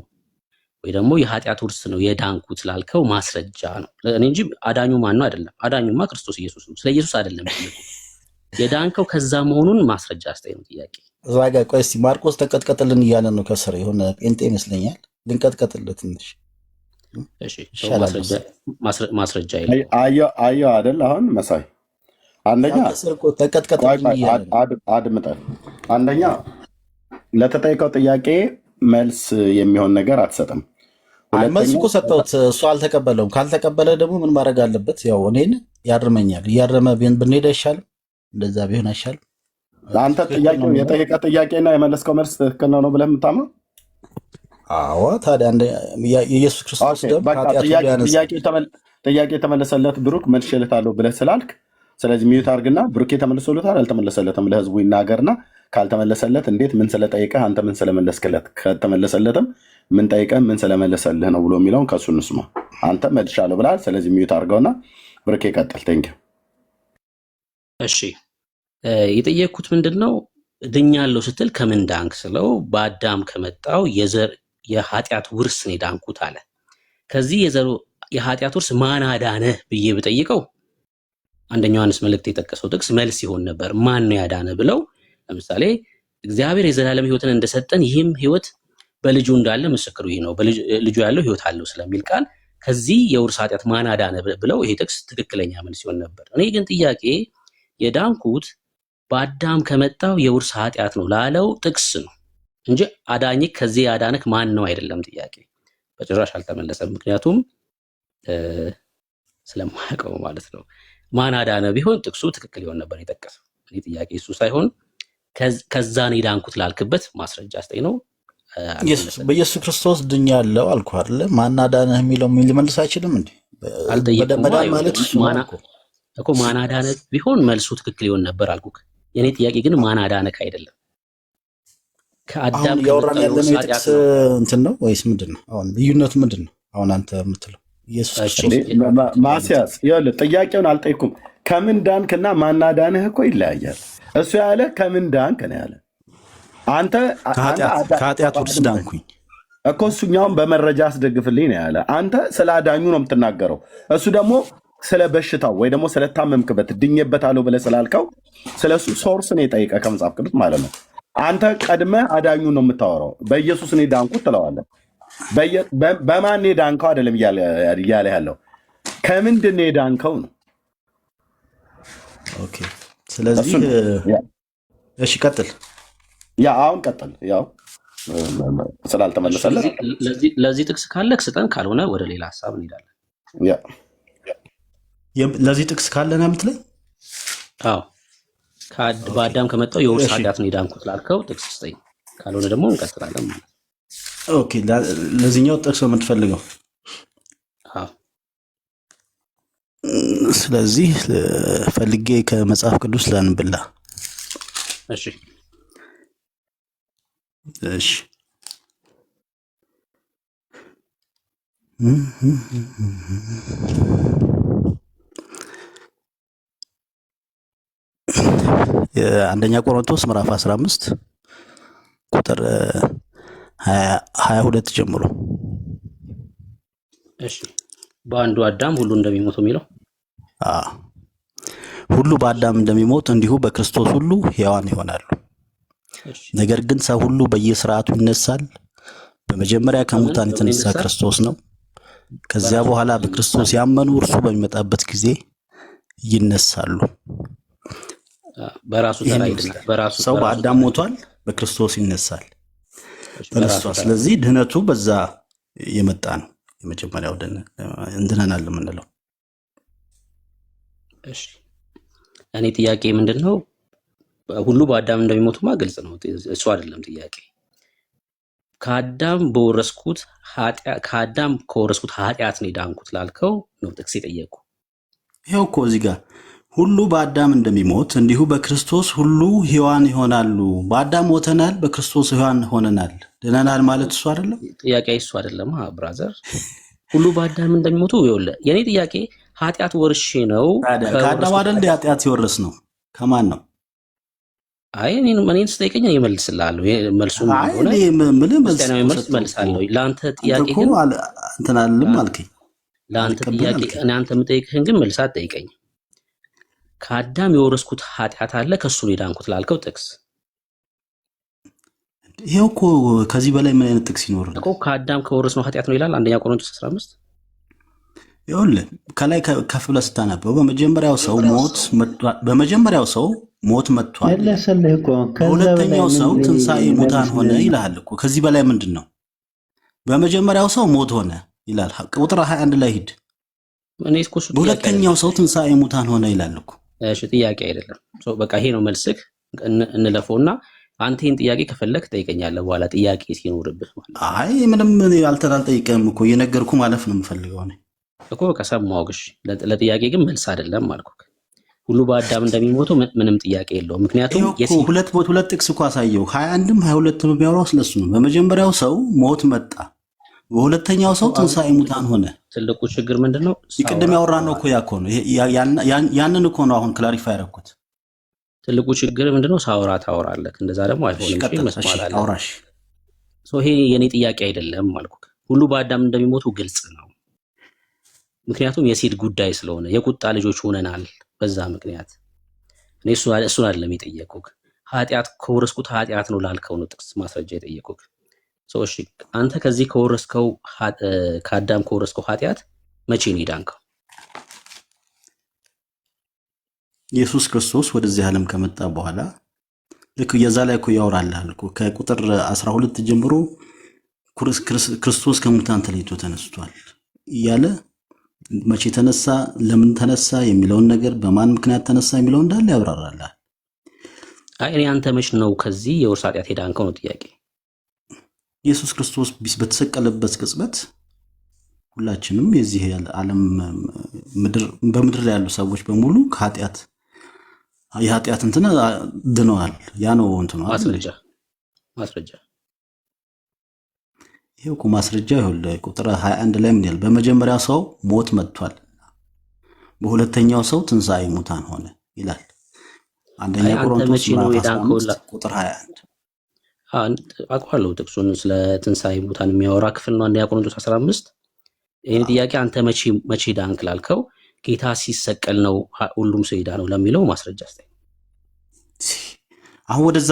ወይ ደግሞ የኃጢአት ውርስ ነው የዳንኩት ላልከው ማስረጃ ነው እኔ እንጂ አዳኙ ማን ነው አይደለም። አዳኙማ ክርስቶስ ኢየሱስ ነው። ስለ ኢየሱስ አይደለም የዳንከው ከዛ መሆኑን ማስረጃ አስተይ ነው ጥያቄ። እዛ ጋር ቆይ እስቲ ማርቆስ ተቀጥቀጥልን እያለ ነው ከስር የሆነ ጴንጤ ይመስለኛል። ልንቀጥቀጥለት ትንሽ እሺ። ማስረጃ ይላል አዮ አይደል? አሁን መሳይ አንደኛ ተቀጥቀጥልን እያለ አድምጠን አንደኛ ለተጠየቀው ጥያቄ መልስ የሚሆን ነገር አትሰጥም። መልስ እኮ ሰጠሁት፣ እሱ አልተቀበለውም። ካልተቀበለ ደግሞ ምን ማድረግ አለበት? ያው እኔን ያርመኛል። እያረመ ብንሄድ አይሻልም? እንደዛ ቢሆን አይሻልም? አንተ የጠየቀ ጥያቄና የመለስከው መልስ ትክክል ነው ብለህ የምታምነው? አዎ። ታዲያ የኢየሱስ ክርስቶስ ጥያቄ የተመለሰለት ብሩክ መልሼለታለሁ ብለህ ስላልክ፣ ስለዚህ ሚዩት አድርግና ብሩክ የተመለሰለታል አልተመለሰለትም ብለህ ህዝቡ ይናገርና ካልተመለሰለት እንዴት ምን ስለጠይቀህ አንተ ምን ስለመለስክለት፣ ከተመለሰለትም ምን ጠይቀህ ምን ስለመለሰልህ ነው ብሎ የሚለውን ከሱ እንስማ። አንተ መልሻለሁ ብለሃል። ስለዚህ ሚዩት አድርገውና ብሩክ ይቀጥል። ቴንክ እሺ የጠየቅኩት ምንድን ነው ድኛለሁ ስትል ከምን ዳንክ ስለው በአዳም ከመጣው የዘር የኃጢአት ውርስ ነው የዳንኩት አለ። ከዚህ የኃጢአት ውርስ ማን አዳነህ ብዬ ብጠይቀው አንደኛ ዮሐንስ መልእክት የጠቀሰው ጥቅስ መልስ ይሆን ነበር። ማን ነው ያዳነ ብለው ለምሳሌ እግዚአብሔር የዘላለም ሕይወትን እንደሰጠን ይህም ሕይወት በልጁ እንዳለ ምስክሩ ይህ ነው፣ ልጁ ያለው ሕይወት አለው ስለሚል ቃል ከዚህ የውርስ ኃጢአት ማን አዳነ ብለው ይሄ ጥቅስ ትክክለኛ መልስ ይሆን ነበር። እኔ ግን ጥያቄ የዳንኩት በአዳም ከመጣው የውርስ ኃጢአት ነው ላለው ጥቅስ ነው እንጂ አዳኝ ከዚህ ያዳነክ ማን ነው አይደለም። ጥያቄ በጭራሽ አልተመለሰም። ምክንያቱም ስለማያውቀው ማለት ነው። ማን አዳነ ቢሆን ጥቅሱ ትክክል ይሆን ነበር የጠቀሰው። እኔ ጥያቄ እሱ ሳይሆን ከዛ ነው የዳንኩት ላልክበት ማስረጃ አስተይ ነው። በኢየሱስ ክርስቶስ ድኛለሁ አልኩ አይደለ? ማን አዳነህ የሚለው ሊመልስ አይችልም እንዴ? መዳን ማለት እኮ ማን አዳነ ቢሆን መልሱ ትክክል ይሆን ነበር አልኩክ። የኔ ጥያቄ ግን ማን አዳነክ አይደለም። ከአዳም ያወራን ያለነው የጥቅስ እንትን ነው ወይስ ምንድን ነው? አሁን ልዩነቱ ምንድን ነው? አሁን አንተ የምትለው ኢየሱስ ማስያዝ ይኸውልህ፣ ጥያቄውን አልጠይኩም። ከምን ዳንክና ማን አዳነህ እኮ ይለያያል። እሱ ያለ ከምን ዳንክ ነው ያለ። አንተ ከኃጢአት ውርስ ዳንኩኝ እኮ እሱኛውን በመረጃ አስደግፍልኝ ነው ያለ። አንተ ስለ አዳኙ ነው የምትናገረው። እሱ ደግሞ ስለ በሽታው ወይ ደግሞ ስለታመምክበት ድኜበታለሁ ብለህ ስላልከው ስለሱ ሶርስ ነው የጠየቀህ ከመጽሐፍ ቅዱስ ማለት ነው። አንተ ቀድመህ አዳኙ ነው የምታወራው። በኢየሱስ እኔ ዳንኩት ትለዋለህ። በማን ዳንከው አይደለም እያለ ያለው ከምንድን ነው የዳንከው ነው። ኦኬ ስለዚህ እሺ ቀጥል። ያ አሁን ቀጥል። ያው ስላልተመለሰለት ለዚህ ጥቅስ ካለ ስጠን፣ ካልሆነ ወደ ሌላ ሀሳብ እንሄዳለን። ለዚህ ጥቅስ ካለ ነው የምትለኝ? አዎ በአዳም ከመጣው የውርስ ኃጢአት ነው የዳንኩት ላልከው ጥቅስ ስጠኝ፣ ካልሆነ ደግሞ እንቀጥላለን ማለት ነው። ኦኬ ለዚህኛው ጥቅስ ነው የምትፈልገው? አዎ። ስለዚህ ፈልጌ ከመጽሐፍ ቅዱስ ላንብላ። እሺ እሺ አንደኛ ቆሮንቶስ ምዕራፍ 15 ቁጥር 22 ጀምሮ። እሺ በአንዱ አዳም ሁሉ እንደሚሞቱ የሚለው ሁሉ በአዳም እንደሚሞት እንዲሁ በክርስቶስ ሁሉ ሕያዋን ይሆናሉ። ነገር ግን ሰው ሁሉ በየስርዓቱ ይነሳል። በመጀመሪያ ከሙታን የተነሳ ክርስቶስ ነው። ከዚያ በኋላ በክርስቶስ ያመኑ እርሱ በሚመጣበት ጊዜ ይነሳሉ። በራሱ ተራይድናል። በራሱ ሰው በአዳም ሞቷል፣ በክርስቶስ ይነሳል፣ ተነስቷል። ስለዚህ ድህነቱ በዛ የመጣ ነው። የመጀመሪያው እንድነናል የምንለው። እሺ እኔ ጥያቄ ምንድነው? ሁሉ በአዳም እንደሚሞቱማ ግልጽ ነው። እሱ አይደለም ጥያቄ። ከአዳም ከወረስኩት ኃጢአት ነው የዳንኩት ላልከው ነው ጥቅስ የጠየቁ። ይኸው እኮ እዚህ ጋር ሁሉ በአዳም እንደሚሞት እንዲሁ በክርስቶስ ሁሉ ሕያዋን ይሆናሉ። በአዳም ሞተናል፣ በክርስቶስ ሕያዋን ሆነናል፣ ድነናል ማለት እሱ አይደለም? ጥያቄ እሱ አይደለም ብራዘር። ሁሉ በአዳም እንደሚሞቱ ይኸውልህ፣ የኔ ጥያቄ ኃጢአት ወርሼ ነው ከአዳም አይደል? ኃጢአት ሲወርስ ነው ከማን ነው? አይ እኔን ስጠይቀኝ እመልስልሃለሁ። መልሱም ሆነ ክርስቲያናዊ መልስ እመልሳለሁ። ለአንተ ጥያቄ ግን እንትን አልልም አልከኝ። ለአንተ ጥያቄ አንተ የምጠይቅህን ግን መልስ አትጠይቀኝ። ከአዳም የወረስኩት ኃጢአት አለ ከእሱ ነው የዳንኩት ላልከው ጥቅስ ይኸው እኮ ከዚህ በላይ ምን አይነት ጥቅስ ይኖር እኮ? ከአዳም ከወረስነው ኃጢአት ነው ይላል አንደኛ ቆሮንቶስ 15። ይኸውልህ ከላይ ከፍ ብለህ ስታነበው በመጀመሪያው ሰው ሞት መጥቷል፣ በሁለተኛው ሰው ትንሣኤ ሙታን ሆነ ይልሃል እኮ። ከዚህ በላይ ምንድን ነው? በመጀመሪያው ሰው ሞት ሆነ ይላል። ቁጥር 21 ላይ ሂድ። በሁለተኛው ሰው ትንሣኤ ሙታን ሆነ ይላል እኮ። እሺ ጥያቄ አይደለም። በቃ ይሄ ነው መልስህ። እንለፈውና አንተ ይህን ጥያቄ ከፈለክ ጠይቀኛለህ በኋላ ጥያቄ ሲኖርብህ። አይ ምንም አልጠይቅህም እኮ እየነገርኩ ማለፍ ነው የምፈልገው እኮ። በቃ ሰማሁህ። ለጥያቄ ግን መልስ አይደለም አልኩህ። ሁሉ በአዳም እንደሚሞቱ ምንም ጥያቄ የለውም። ምክንያቱም ሁለት ጥቅስ እኮ አሳየው። 21ም 22ም የሚያወራው ስለሱ ነው። በመጀመሪያው ሰው ሞት መጣ፣ በሁለተኛው ሰው ትንሣኤ ሙታን ሆነ። ትልቁ ችግር ምንድነው? ይቅድም ያወራነው እኮ ያ እኮ ነው። ያንን እኮ ነው አሁን ክላሪፋይ ያደረኩት። ትልቁ ችግር ምንድነው? ሳውራ ታወራለህ። እንደዛ ደግሞ አይሆንም። መስማት አለ። ይሄ የኔ ጥያቄ አይደለም አልኩህ። ሁሉ በአዳም እንደሚሞቱ ግልጽ ነው። ምክንያቱም የሴት ጉዳይ ስለሆነ የቁጣ ልጆች ሆነናል። በዛ ምክንያት እኔ እሱን አይደለም የጠየቁህ። ኃጢአት ከወረስኩት ኃጢአት ነው ላልከው ነው ጥቅስ ማስረጃ የጠየቁህ። እሺ አንተ ከዚህ ከአዳም ከወረስከው ኃጢአት መቼ ነው የዳንከው? ኢየሱስ ክርስቶስ ወደዚህ ዓለም ከመጣ በኋላ ልክ የዛ ላይ እኮ ያወራልሃል እኮ ከቁጥር 12 ጀምሮ ክርስቶስ ከሙታን ተለይቶ ተነስቷል እያለ መቼ ተነሳ፣ ለምን ተነሳ የሚለውን ነገር፣ በማን ምክንያት ተነሳ የሚለውን እንዳለ ያብራራልሃል። አይ እኔ አንተ መች ነው ከዚህ የውርስ ኃጢአት የዳንከው ነው ጥያቄ። ኢየሱስ ክርስቶስ በተሰቀለበት ቅጽበት ሁላችንም የዚህ ዓለም በምድር ላይ ያሉ ሰዎች በሙሉ የኃጢአት እንትን ድነዋል። ያ ነው እንትኑ ማስረጃ ይሄው እኮ ማስረጃ ይኸውልህ ቁጥር 21 ላይ ምን ይላል? በመጀመሪያው ሰው ሞት መጥቷል፣ በሁለተኛው ሰው ትንሣኤ ሙታን ሆነ ይላል። አንደኛ ቆሮንቶስ ቁጥር 21 አውቃለሁ። ጥቅሱን ስለ ትንሣኤ ሙታን የሚያወራ ክፍል ነው አንደኛ ቆሮንቶስ 15። ይህን ጥያቄ አንተ መቼ ዳንክ ላልከው ጌታ ሲሰቀል ነው ሁሉም ሰው ሄዳ ነው ለሚለው ማስረጃ አስተኝ። አሁን ወደዛ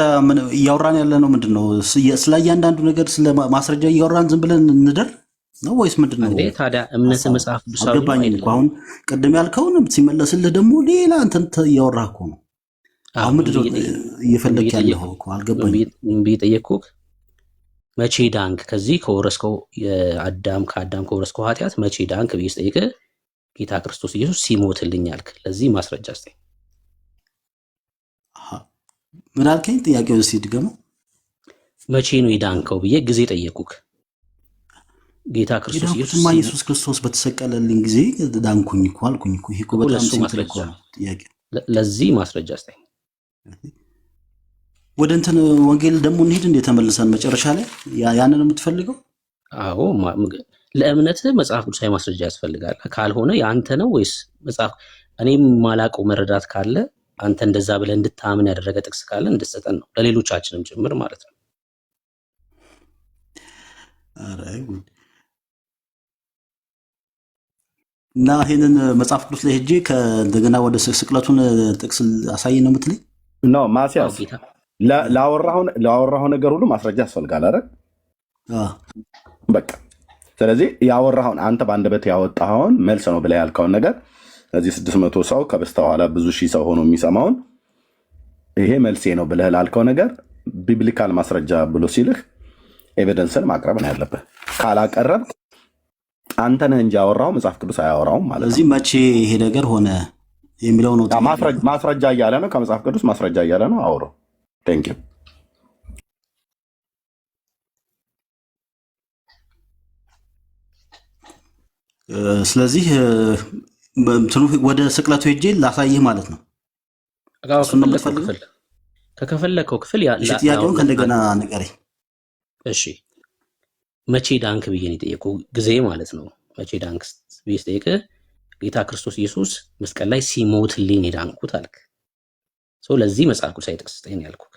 እያወራን ያለ ነው ምንድን ነው? ስለ እያንዳንዱ ነገር ስለ ማስረጃ እያወራን ዝም ብለን እንደር ነው ወይስ ምንድን ነው? ታዲያ እምነት መጽሐፍ አልገባኝም እኮ። አሁን ቅድም ያልከውን ሲመለስልህ ደግሞ ሌላ እንትን እያወራህ እኮ ነው። አሁን ምንድን ነው እየፈለክ ያለው እኮ አልገባኝም። ምን ብዬ ጠየቅኩህ? መቼ ዳንክ? ከዚህ ከወረስከው ከአዳም ከወረስከው ኃጢአት መቼ ዳንክ ብዬ ስጠይቅህ ጌታ ክርስቶስ ኢየሱስ ሲሞትልኝ አልክ። ለዚህ ማስረጃ ስጠኝ። ምን አልከኝ? ጥያቄው እስኪ ድገመው። መቼ ነው የዳንከው ብዬ ጊዜ ጠየቅኩህ። ጌታ ክርስቶስ ኢየሱስ ክርስቶስ በተሰቀለልኝ ጊዜ ዳንኩኝ እኮ አልኩኝ እኮ። ይሄ እኮ በጣም ሲምፕል እኮ ነው ጥያቄ። ለዚህ ማስረጃ ስጠኝ። ወደ እንትን ወንጌል ደግሞ እንሂድ እንደ ተመልሰን መጨረሻ ላይ ያንን የምትፈልገው? አዎ ለእምነትህ መጽሐፍ ቅዱሳዊ ማስረጃ ያስፈልጋል። ካልሆነ የአንተ ነው ወይስ መጽሐፍ? እኔም ማላውቀው መረዳት ካለ አንተ እንደዛ ብለህ እንድታምን ያደረገ ጥቅስ ካለ እንድትሰጠን ነው፣ ለሌሎቻችንም ጭምር ማለት ነው። እና ይሄንን መጽሐፍ ቅዱስ ላይ ሄጄ እንደገና ወደ ስቅለቱን ጥቅስ አሳይ ነው የምትለኝ? ኖ ማስያዝ ላወራሁ ነገር ሁሉ ማስረጃ ያስፈልጋል አይደል? በቃ ስለዚህ ያወራሁን አንተ በአንደበት ያወጣኸውን መልስ ነው ብለህ ያልከውን ነገር እዚህ 600 ሰው ከበስተኋላ ብዙ ሺህ ሰው ሆኖ የሚሰማውን ይሄ መልሴ ነው ብለህ ላልከው ነገር ቢብሊካል ማስረጃ ብሎ ሲልህ ኤቪደንስን ማቅረብ ነው ያለብህ። ካላቀረብክ አንተ ነህ እንጂ ያወራው መጽሐፍ ቅዱስ አያወራውም ማለት ነው። ስለዚህ መቼ ይሄ ነገር ሆነ የሚለው ነው ማስረጃ እያለ ነው፣ ከመጽሐፍ ቅዱስ ማስረጃ እያለ ነው። አውሮ ቴንክ ዩ። ስለዚህ ወደ ስቅለቱ ሄጄ ላሳይህ ማለት ነው። ከከፈለከው ክፍል ጥያቄውን ከእንደገና ንገረኝ። እሺ መቼ ዳንክ ብዬ ነው የጠየቁህ ጊዜ ማለት ነው። መቼ ዳንክ ብዬ ስጠይቅህ ጌታ ክርስቶስ ኢየሱስ መስቀል ላይ ሲሞትልኝ የዳንኩት አልክ። ለዚህ መጽሐፍ ቅዱሳዊ ጥቅስ ስጠኝ ያልኩህ።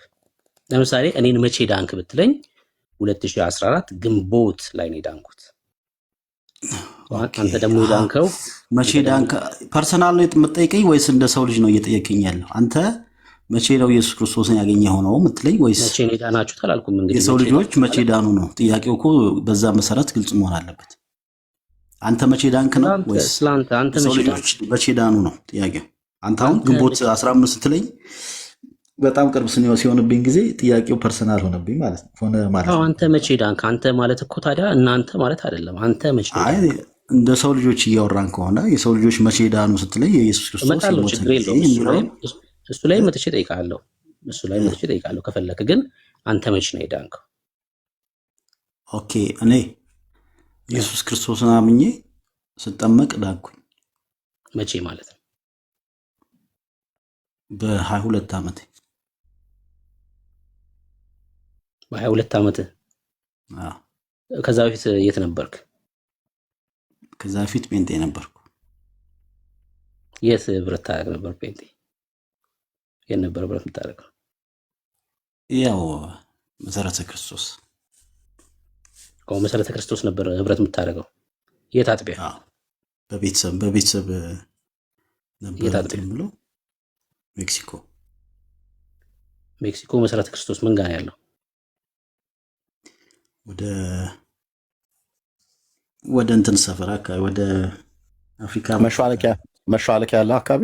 ለምሳሌ እኔን መቼ ዳንክ ብትለኝ 2014 ግንቦት ላይ ነው የዳንኩት። አንተ ደግሞ የዳንከው መቼ ዳንክ ፐርሰናል ነው የምትጠይቀኝ ወይስ እንደ ሰው ልጅ ነው እየጠየቀኝ ያለው? አንተ መቼ ነው ኢየሱስ ክርስቶስን ያገኘው ነው የምትለኝ ወይስ መቼ ነው የዳናችሁት አላልኩም። እንግዲህ የሰው ልጆች መቼ ዳኑ ነው ጥያቄው እኮ። በዛ መሰረት ግልጽ መሆን አለበት። አንተ መቼ ዳንክ ነው ወይስ የሰው ልጆች መቼ ዳኑ ነው ጥያቄው? አንተ አሁን ግንቦት 15 ስትለኝ በጣም ቅርብ ሲሆንብኝ ጊዜ ጥያቄው ፐርሰናል ሆነብኝ ማለት ነው። አንተ መቼ ዳንክ? አንተ ማለት እኮ ታዲያ እናንተ ማለት አይደለም። አንተ መቼ ዳንክ? እንደ ሰው ልጆች እያወራን ከሆነ የሰው ልጆች መቼ ዳኑ ስትለኝ የኢየሱስ ክርስቶስ እሱ ላይ መጥቼ እጠይቃለሁ ከፈለክ። ግን አንተ መቼ ነው የዳንከው? ኦኬ እኔ ኢየሱስ ክርስቶስን አምኜ ስጠመቅ ዳንኩኝ። መቼ ማለት ነው? በ22 ዓመት። በ22 ዓመት? ከዛ በፊት የት ነበርክ? ከዛ በፊት ጴንጤ ነበርኩ። የት ብረት ታደርግ ነበር? ጴንጤ የት ነበር ብረት የምታደርገው? ያው መሰረተ ክርስቶስ። መሰረተ ክርስቶስ ነበር ህብረት የምታደርገው? የት አጥቢያ? በቤተሰብ ነበር ብሎ ሜክሲኮ መሰረተ ክርስቶስ ምን ጋር ያለው? ወደ እንትን ሰፈር አካባቢ ወደ አፍሪካ መሿለኪያ ያለው አካባቢ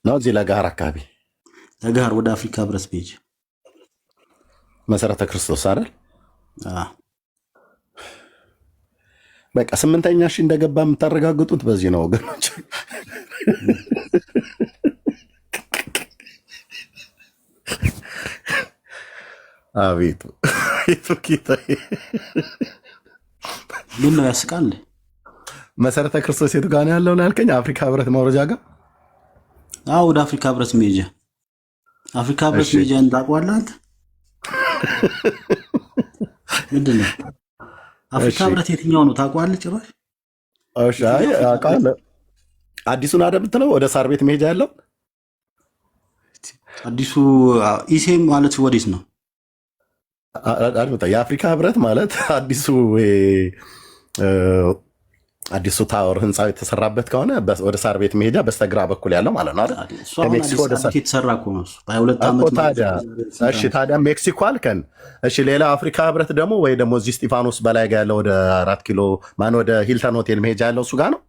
ነው። እዚህ ለጋር አካባቢ ለጋር ወደ አፍሪካ ህብረት ቤጅ መሰረተ ክርስቶስ አይደል? በቃ 8ኛ ሺህ እንደገባ የምታረጋግጡት በዚህ ነው ወገኖች። አቤቱ ጌታዬ፣ ምን ነው ያስቃል? መሰረተ ክርስቶስ የቱ ጋር ነው ያለው ያልከኝ? አፍሪካ ህብረት መውረጃ ጋር? ወደ አፍሪካ ህብረት ሜጃ። አፍሪካ ህብረት ሜጃ እንዳቋላ አንተ ምንድን ነው አፍሪካ ህብረት የትኛው ነው ታውቀዋለህ? ጭራሽ እሺ፣ አውቃለሁ። አዲሱን አይደል የምትለው? ወደ ሳር ቤት መሄጃ ያለው አዲሱ ኢሴም ማለት ወዴት ነው? የአፍሪካ ህብረት ማለት አዲሱ ታወር ህንፃ የተሰራበት ከሆነ ወደ ሳር ቤት መሄጃ በስተግራ በኩል ያለው ማለት ነው አይደል? ከሜክሲኮ የተሰራ እኮ ነው። ታዲያ ሜክሲኮ አልከን። እሺ፣ ሌላ አፍሪካ ህብረት ደግሞ ወይ ደግሞ እዚህ እስጢፋኖስ በላይ ጋር ያለው ወደ 4 ኪሎ ወደ ሂልተን ሆቴል መሄጃ ያለው እሱ ጋር ነው።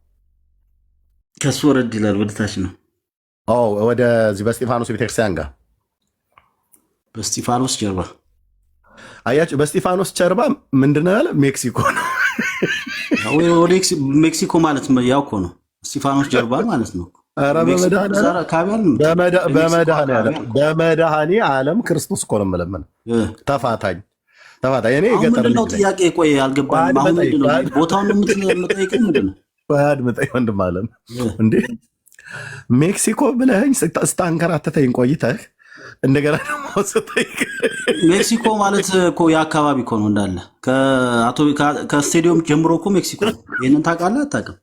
ከሱ ወረድ ይላል፣ ወደ ታች ነው። ወደዚህ በእስጢፋኖስ ቤተክርስቲያን ጋር በእስጢፋኖስ ጀርባ አያችሁ። በእስጢፋኖስ ጀርባ ምንድነው ያለ? ሜክሲኮ ነው። ሜክሲኮ ማለት ያው እኮ ነው። እስጢፋኖስ ጀርባ ማለት ነው። ኧረ በመድኃኔ ዓለም ክርስቶስ እኮ ነው የምለምን። ተፋታኝ። እኔ ገጠር ነው ጥያቄ። ቆይ አልገባኝም። አሁን ምንድነው ቦታውን የምጠይቀው? ምንድነው? አድምጠኝ ወንድም አለም እንዴ ሜክሲኮ ብለኸኝ ስታንከራተተኝ ቆይተህ እንደገና ደግሞ ስጠይቅ ሜክሲኮ ማለት እኮ የአካባቢ እኮ ነው እንዳለ ከስቴዲየም ጀምሮ እኮ ሜክሲኮ ነው። ይህንን ታውቃለህ አታውቅም?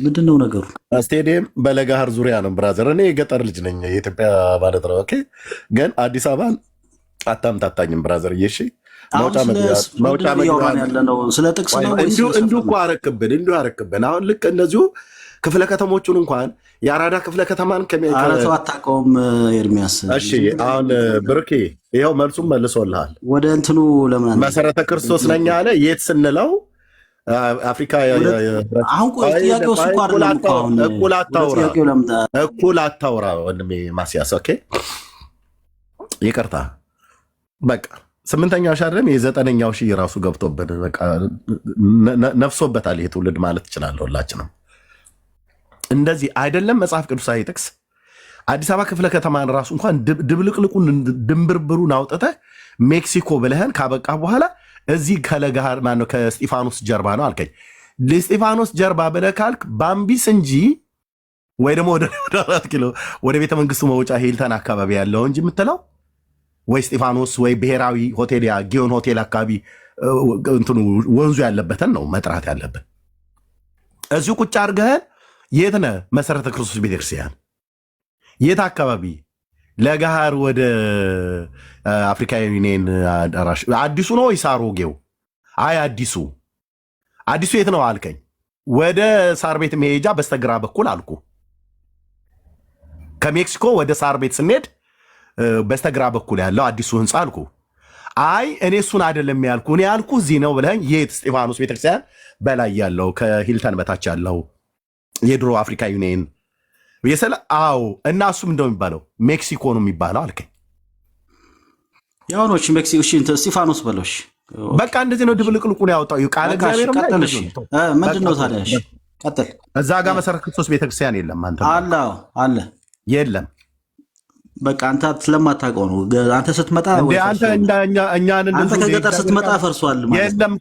ምንድን ነው ነገሩ? ስቴዲየም በለጋህር ዙሪያ ነው ብራዘር። እኔ የገጠር ልጅ ነኝ የኢትዮጵያ ማለት ነው። ኦኬ ግን አዲስ አበባን አታምታታኝም ብራዘር። እሺ መውጫ ያለ ነው። ስለ ጥቅስ ነው እንዲሁ እኮ አረክብን። አሁን ልክ እንደዚሁ ክፍለ ከተሞቹን እንኳን የአራዳ ክፍለ ከተማን ከሚያረተው አታውቀውም ኤርሚያስ። እሺ አሁን ብርኬ ይኸው መልሱም መልሶልሃል። ወደ እንትኑ ለምን መሰረተ ክርስቶስ ነኝ አለ። የት ስንለው አፍሪካ አሁን ቆይ ጥያቄው እሱ እኮ አይደለም እኮ አሁን እኩል አታውራ ወንድሜ ማስያስ። ኦኬ ይቅርታ በቃ 8ኛው ሺህ አይደለም የ9ኛው ሺህ ራሱ ገብቶበት በቃ ነፍሶበታል ይሄ ትውልድ ማለት እችላለሁ። ሁላችንም እንደዚህ አይደለም። መጽሐፍ ቅዱሳዊ ጥቅስ አዲስ አበባ ክፍለ ከተማን ራሱ እንኳን ድብልቅልቁን ድንብርብሩን አውጥተህ ሜክሲኮ ብለህን ካበቃ በኋላ እዚህ ከለጋር ማነው ከእስጢፋኖስ ጀርባ ነው አልከኝ። ለእስጢፋኖስ ጀርባ ብለህ ካልክ ባምቢስ እንጂ ወይ ደግሞ ወደ 4 ኪሎ ወደ ቤተ መንግስቱ መውጫ ሂልተን አካባቢ ያለው እንጂ የምትለው ወይ እስጢፋኖስ ወይ ብሔራዊ ሆቴል ያ ጊዮን ሆቴል አካባቢ እንትኑ ወንዙ ያለበትን ነው መጥራት ያለብን። እዚሁ ቁጭ አድርገህን የት ነህ? መሰረተ ክርስቶስ ቤተክርስቲያን የት አካባቢ? ለጋሃር ወደ አፍሪካ ዩኒየን አዳራሽ አዲሱ ነው ወይስ አሮጌው? አይ አዲሱ የት ነው አልከኝ። ወደ ሳር ቤት መሄጃ በስተግራ በኩል አልኩ። ከሜክሲኮ ወደ ሳር ቤት ስንሄድ በስተግራ በኩል ያለው አዲሱ ህንፃ አልኩ። አይ እኔ እሱን አይደለም ያልኩ፣ እኔ ያልኩ እዚህ ነው ብለኸኝ የት? እስጢፋኖስ ቤተክርስቲያን በላይ ያለው ከሂልተን በታች ያለው የድሮ አፍሪካ ዩኒየን የሰለ አዎ። እና እሱም እንደው የሚባለው ሜክሲኮ ነው የሚባለው አልከኝ። ያው ነው ሜክሲኮ። እሺ እስጢፋኖስ በለሽ በቃ እንደዚህ ነው ድብልቅልቁን ያወጣው ቃል እግዚአብሔር ምንድን ነው ታዲያ? እሺ ቀጥል። እዛ ጋር መሰረተ ክርስቶስ ቤተክርስቲያን የለም አንተ አለ የለም። በቃ አንተ ስለማታውቀው ነው። አንተ ስትመጣ አንተ ከገጠር ስትመጣ ፈርሷል ማለት የለም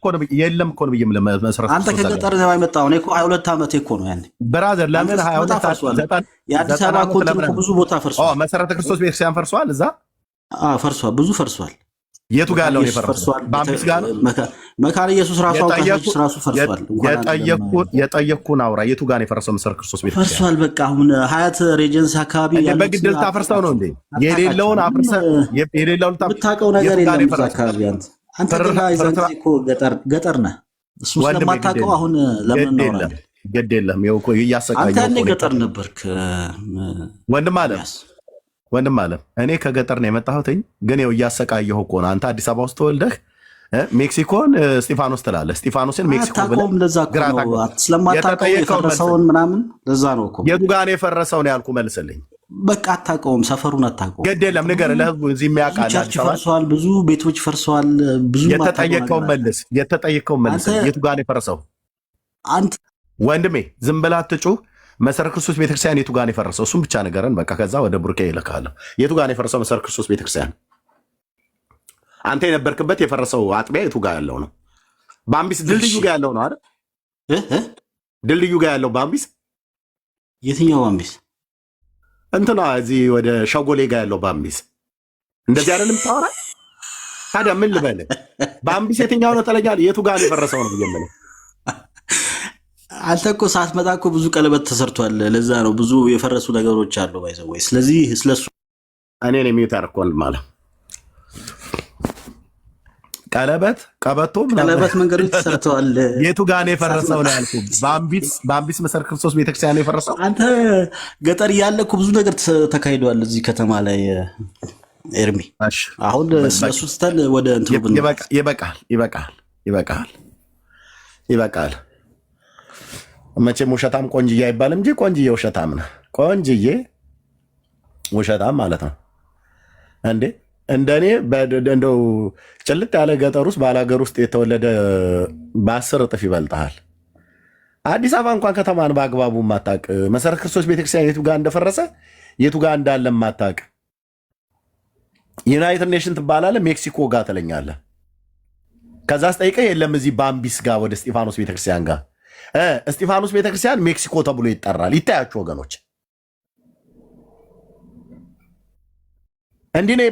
እኮ ነው ብዬ መሰረተ አንተ ከገጠር ነው የመጣው። እኔ እኮ 22 ዓመቴ እኮ ነው ያኔ ብራዘር። ለምን 22 የአዲስ አበባ እኮ ብዙ ቦታ ፈርሷል። መሰረተ ክርስቶስ ቤተክርስቲያን ፈርሷል። እዛ ፈርሷል፣ ብዙ ፈርሷል። የቱ ጋር ያለው ፈርሷል? በአምቢስ ጋር መካነ ኢየሱስ ራሱ ራሱ ፈርሷል። የጠየቅኩን አውራ። የቱ ጋር የፈረሰው መሰረተ ክርስቶስ ቤተክርስቲያን? ፈርሷል። በቃ አሁን ሀያት ሬጀንስ አካባቢ በግድ ልታፈርሰው ነው እንዴ? የሌለውን አፍርሰህ የሌለውን የምታውቀው ነገር የለም አካባቢ። አንተ እኮ ገጠር ነህ። እሱ ስለማታውቀው አሁን ለምን እናወራለን? ግድ የለም ይኸው እኮ እያሰቃየሁ። አንተ ገጠር ነበርክ ወንድም አለም። እኔ ከገጠር ነው የመጣሁትኝ፣ ግን ይኸው እያሰቃየሁ እኮ ነው። አንተ አዲስ አበባ ውስጥ ተወልደህ ሜክሲኮን እስጢፋኖስ ትላለህ። እስጢፋኖስን ሜክሲኮ ብለህ ስለማታውቀው የፈረሰውን ምናምን ለዛ ነው እኮ። የቱ ጋር ነው የፈረሰው ነው ያልኩህ? መልስልኝ። በቃ አታውቀውም፣ ሰፈሩን አታውቀውም። ግድ የለም ንገር፣ ለህዝቡ እዚህ የሚያውቃል። ቸርች ፈርሷል፣ ብዙ ቤቶች ፈርሷል። ብዙ የተጠየቀውን መልስ። የቱ ጋር ነው የፈረሰው? አንተ ወንድሜ ዝም ብለህ አትጩህ። መሰረተ ክርስቶስ ቤተክርስቲያን የቱ ጋር ነው የፈረሰው? እሱም ብቻ ንገረን በቃ። ከዛ ወደ ቡርኬ ይልካለሁ። የቱ ጋር ነው የፈረሰው መሰረተ ክርስቶስ ቤተክርስቲያን? አንተ የነበርክበት የፈረሰው አጥቢያ የቱ ጋር ያለው ነው? ባምቢስ ድልድዩ ጋር ያለው ነው አይደል? ድልድዩ ጋር ያለው ባምቢስ። የትኛው ባምቢስ? እንትና እዚህ ወደ ሸጎሌ ጋር ያለው ባምቢስ። እንደዚህ አይደለም ታወራ። ታዲያ ምን ልበል? ባምቢስ የትኛው ነው ተለኛል? የቱ ጋር ነው የፈረሰው ነው ብዬ አንተ እኮ ሳትመጣ እኮ ብዙ ቀለበት ተሰርቷል። ለዛ ነው ብዙ የፈረሱ ነገሮች አሉ ባይዘው። ስለዚህ ስለሱ እኔ ነው የሚታርኮል ማለት ቀበቶ መንገዶች ተሰርተዋል። የቱ ጋር ነው የፈረሰው ነው ያልኩህ? ባምቢስ መሰረተ ክርስቶስ ቤተክርስቲያን ነው የፈረሰው። አንተ ገጠር እያለ እኮ ብዙ ነገር ተካሂዷል እዚህ ከተማ ላይ ኤርሚ። አሁን ስለሱ ስተን ወደ እንትኑ ይበቃል። መቼም ውሸታም ቆንጅዬ አይባልም እንጂ ቆንጅዬ ውሸታም ነው። ቆንጅዬ ውሸታም ማለት ነው እንዴ? እንደኔ እንደው ጭልጥ ያለ ገጠር ውስጥ ባላገር ውስጥ የተወለደ በ10 እጥፍ ይበልጣል። አዲስ አበባ እንኳን ከተማን በአግባቡ ማታቅ፣ መሰረተ ክርስቶስ ቤተክርስቲያን የቱ ጋር እንደፈረሰ የቱ ጋር እንዳለ ማታቅ፣ ዩናይትድ ኔሽን ትባላለህ፣ ሜክሲኮ ጋር ትለኛለህ። ከዛ ስጠይቀህ የለም እዚህ ባምቢስ ጋር ወደ እስጢፋኖስ ቤተክርስቲያን ጋር። እስጢፋኖስ ቤተክርስቲያን ሜክሲኮ ተብሎ ይጠራል። ይታያችሁ ወገኖች፣ እንዲህ ነው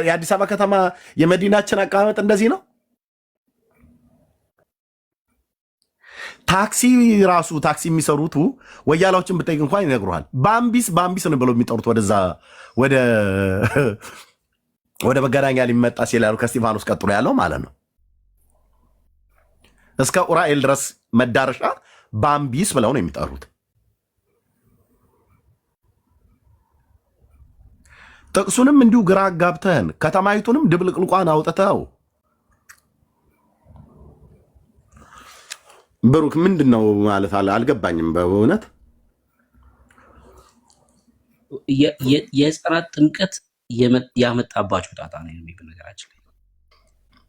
የአዲስ አበባ ከተማ የመዲናችን አቀማመጥ እንደዚህ ነው። ታክሲ ራሱ ታክሲ የሚሰሩቱ ወያላዎችን ብጠይቅ እንኳን ይነግሩሃል። ባምቢስ ባምቢስ ነው ብለው የሚጠሩት ወደዛ ወደ መገናኛ ሊመጣ ሲላሉ ከስጢፋኖስ ቀጥሎ ያለው ማለት ነው። እስከ ኡራኤል ድረስ መዳረሻ ባምቢስ ብለው ነው የሚጠሩት። ጥቅሱንም እንዲሁ ግራ አጋብተህን ከተማይቱንም ድብልቅልቋን አውጥተው ብሩክ ምንድን ነው ማለት አልገባኝም በእውነት። የሕፃናት ጥምቀት ያመጣባቸው ጣጣ ነው የሚል ነገራችን ላይ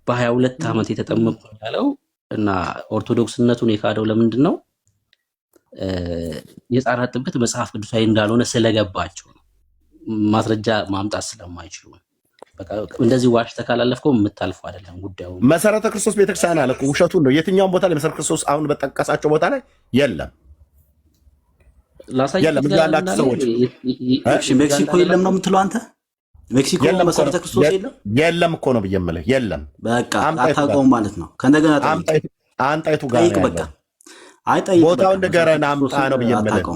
በ22 ዓመት የተጠመቁ ያለው እና ኦርቶዶክስነቱን የካደው ለምንድን ነው? የሕፃናት ጥምቀት መጽሐፍ ቅዱሳዊ እንዳልሆነ ስለገባቸው ነው። ማስረጃ ማምጣት ስለማይችሉ እንደዚህ ዋሽ ተካላለፍከው የምታልፈው አይደለም ጉዳዩ። መሰረተ ክርስቶስ ቤተክርስቲያን አለ እኮ ውሸቱን ነው። የትኛውም ቦታ ላይ መሰረተ ክርስቶስ አሁን በጠቀሳቸው ቦታ ላይ የለም። የለም ያላችሁ ሰዎች ሜክሲኮ የለም ነው የምትለው አንተ? ሜክሲኮ መሰረተ ክርስቶስ የለም እኮ ነው ብዬ የምልህ። የለም በቃ አታውቀውም ማለት ነው። ከእንደገና አንጣይቱ ጋር በቃ አይጠይቅ ቦታውን ንገረን አምጣ ነው ብዬ የምልህ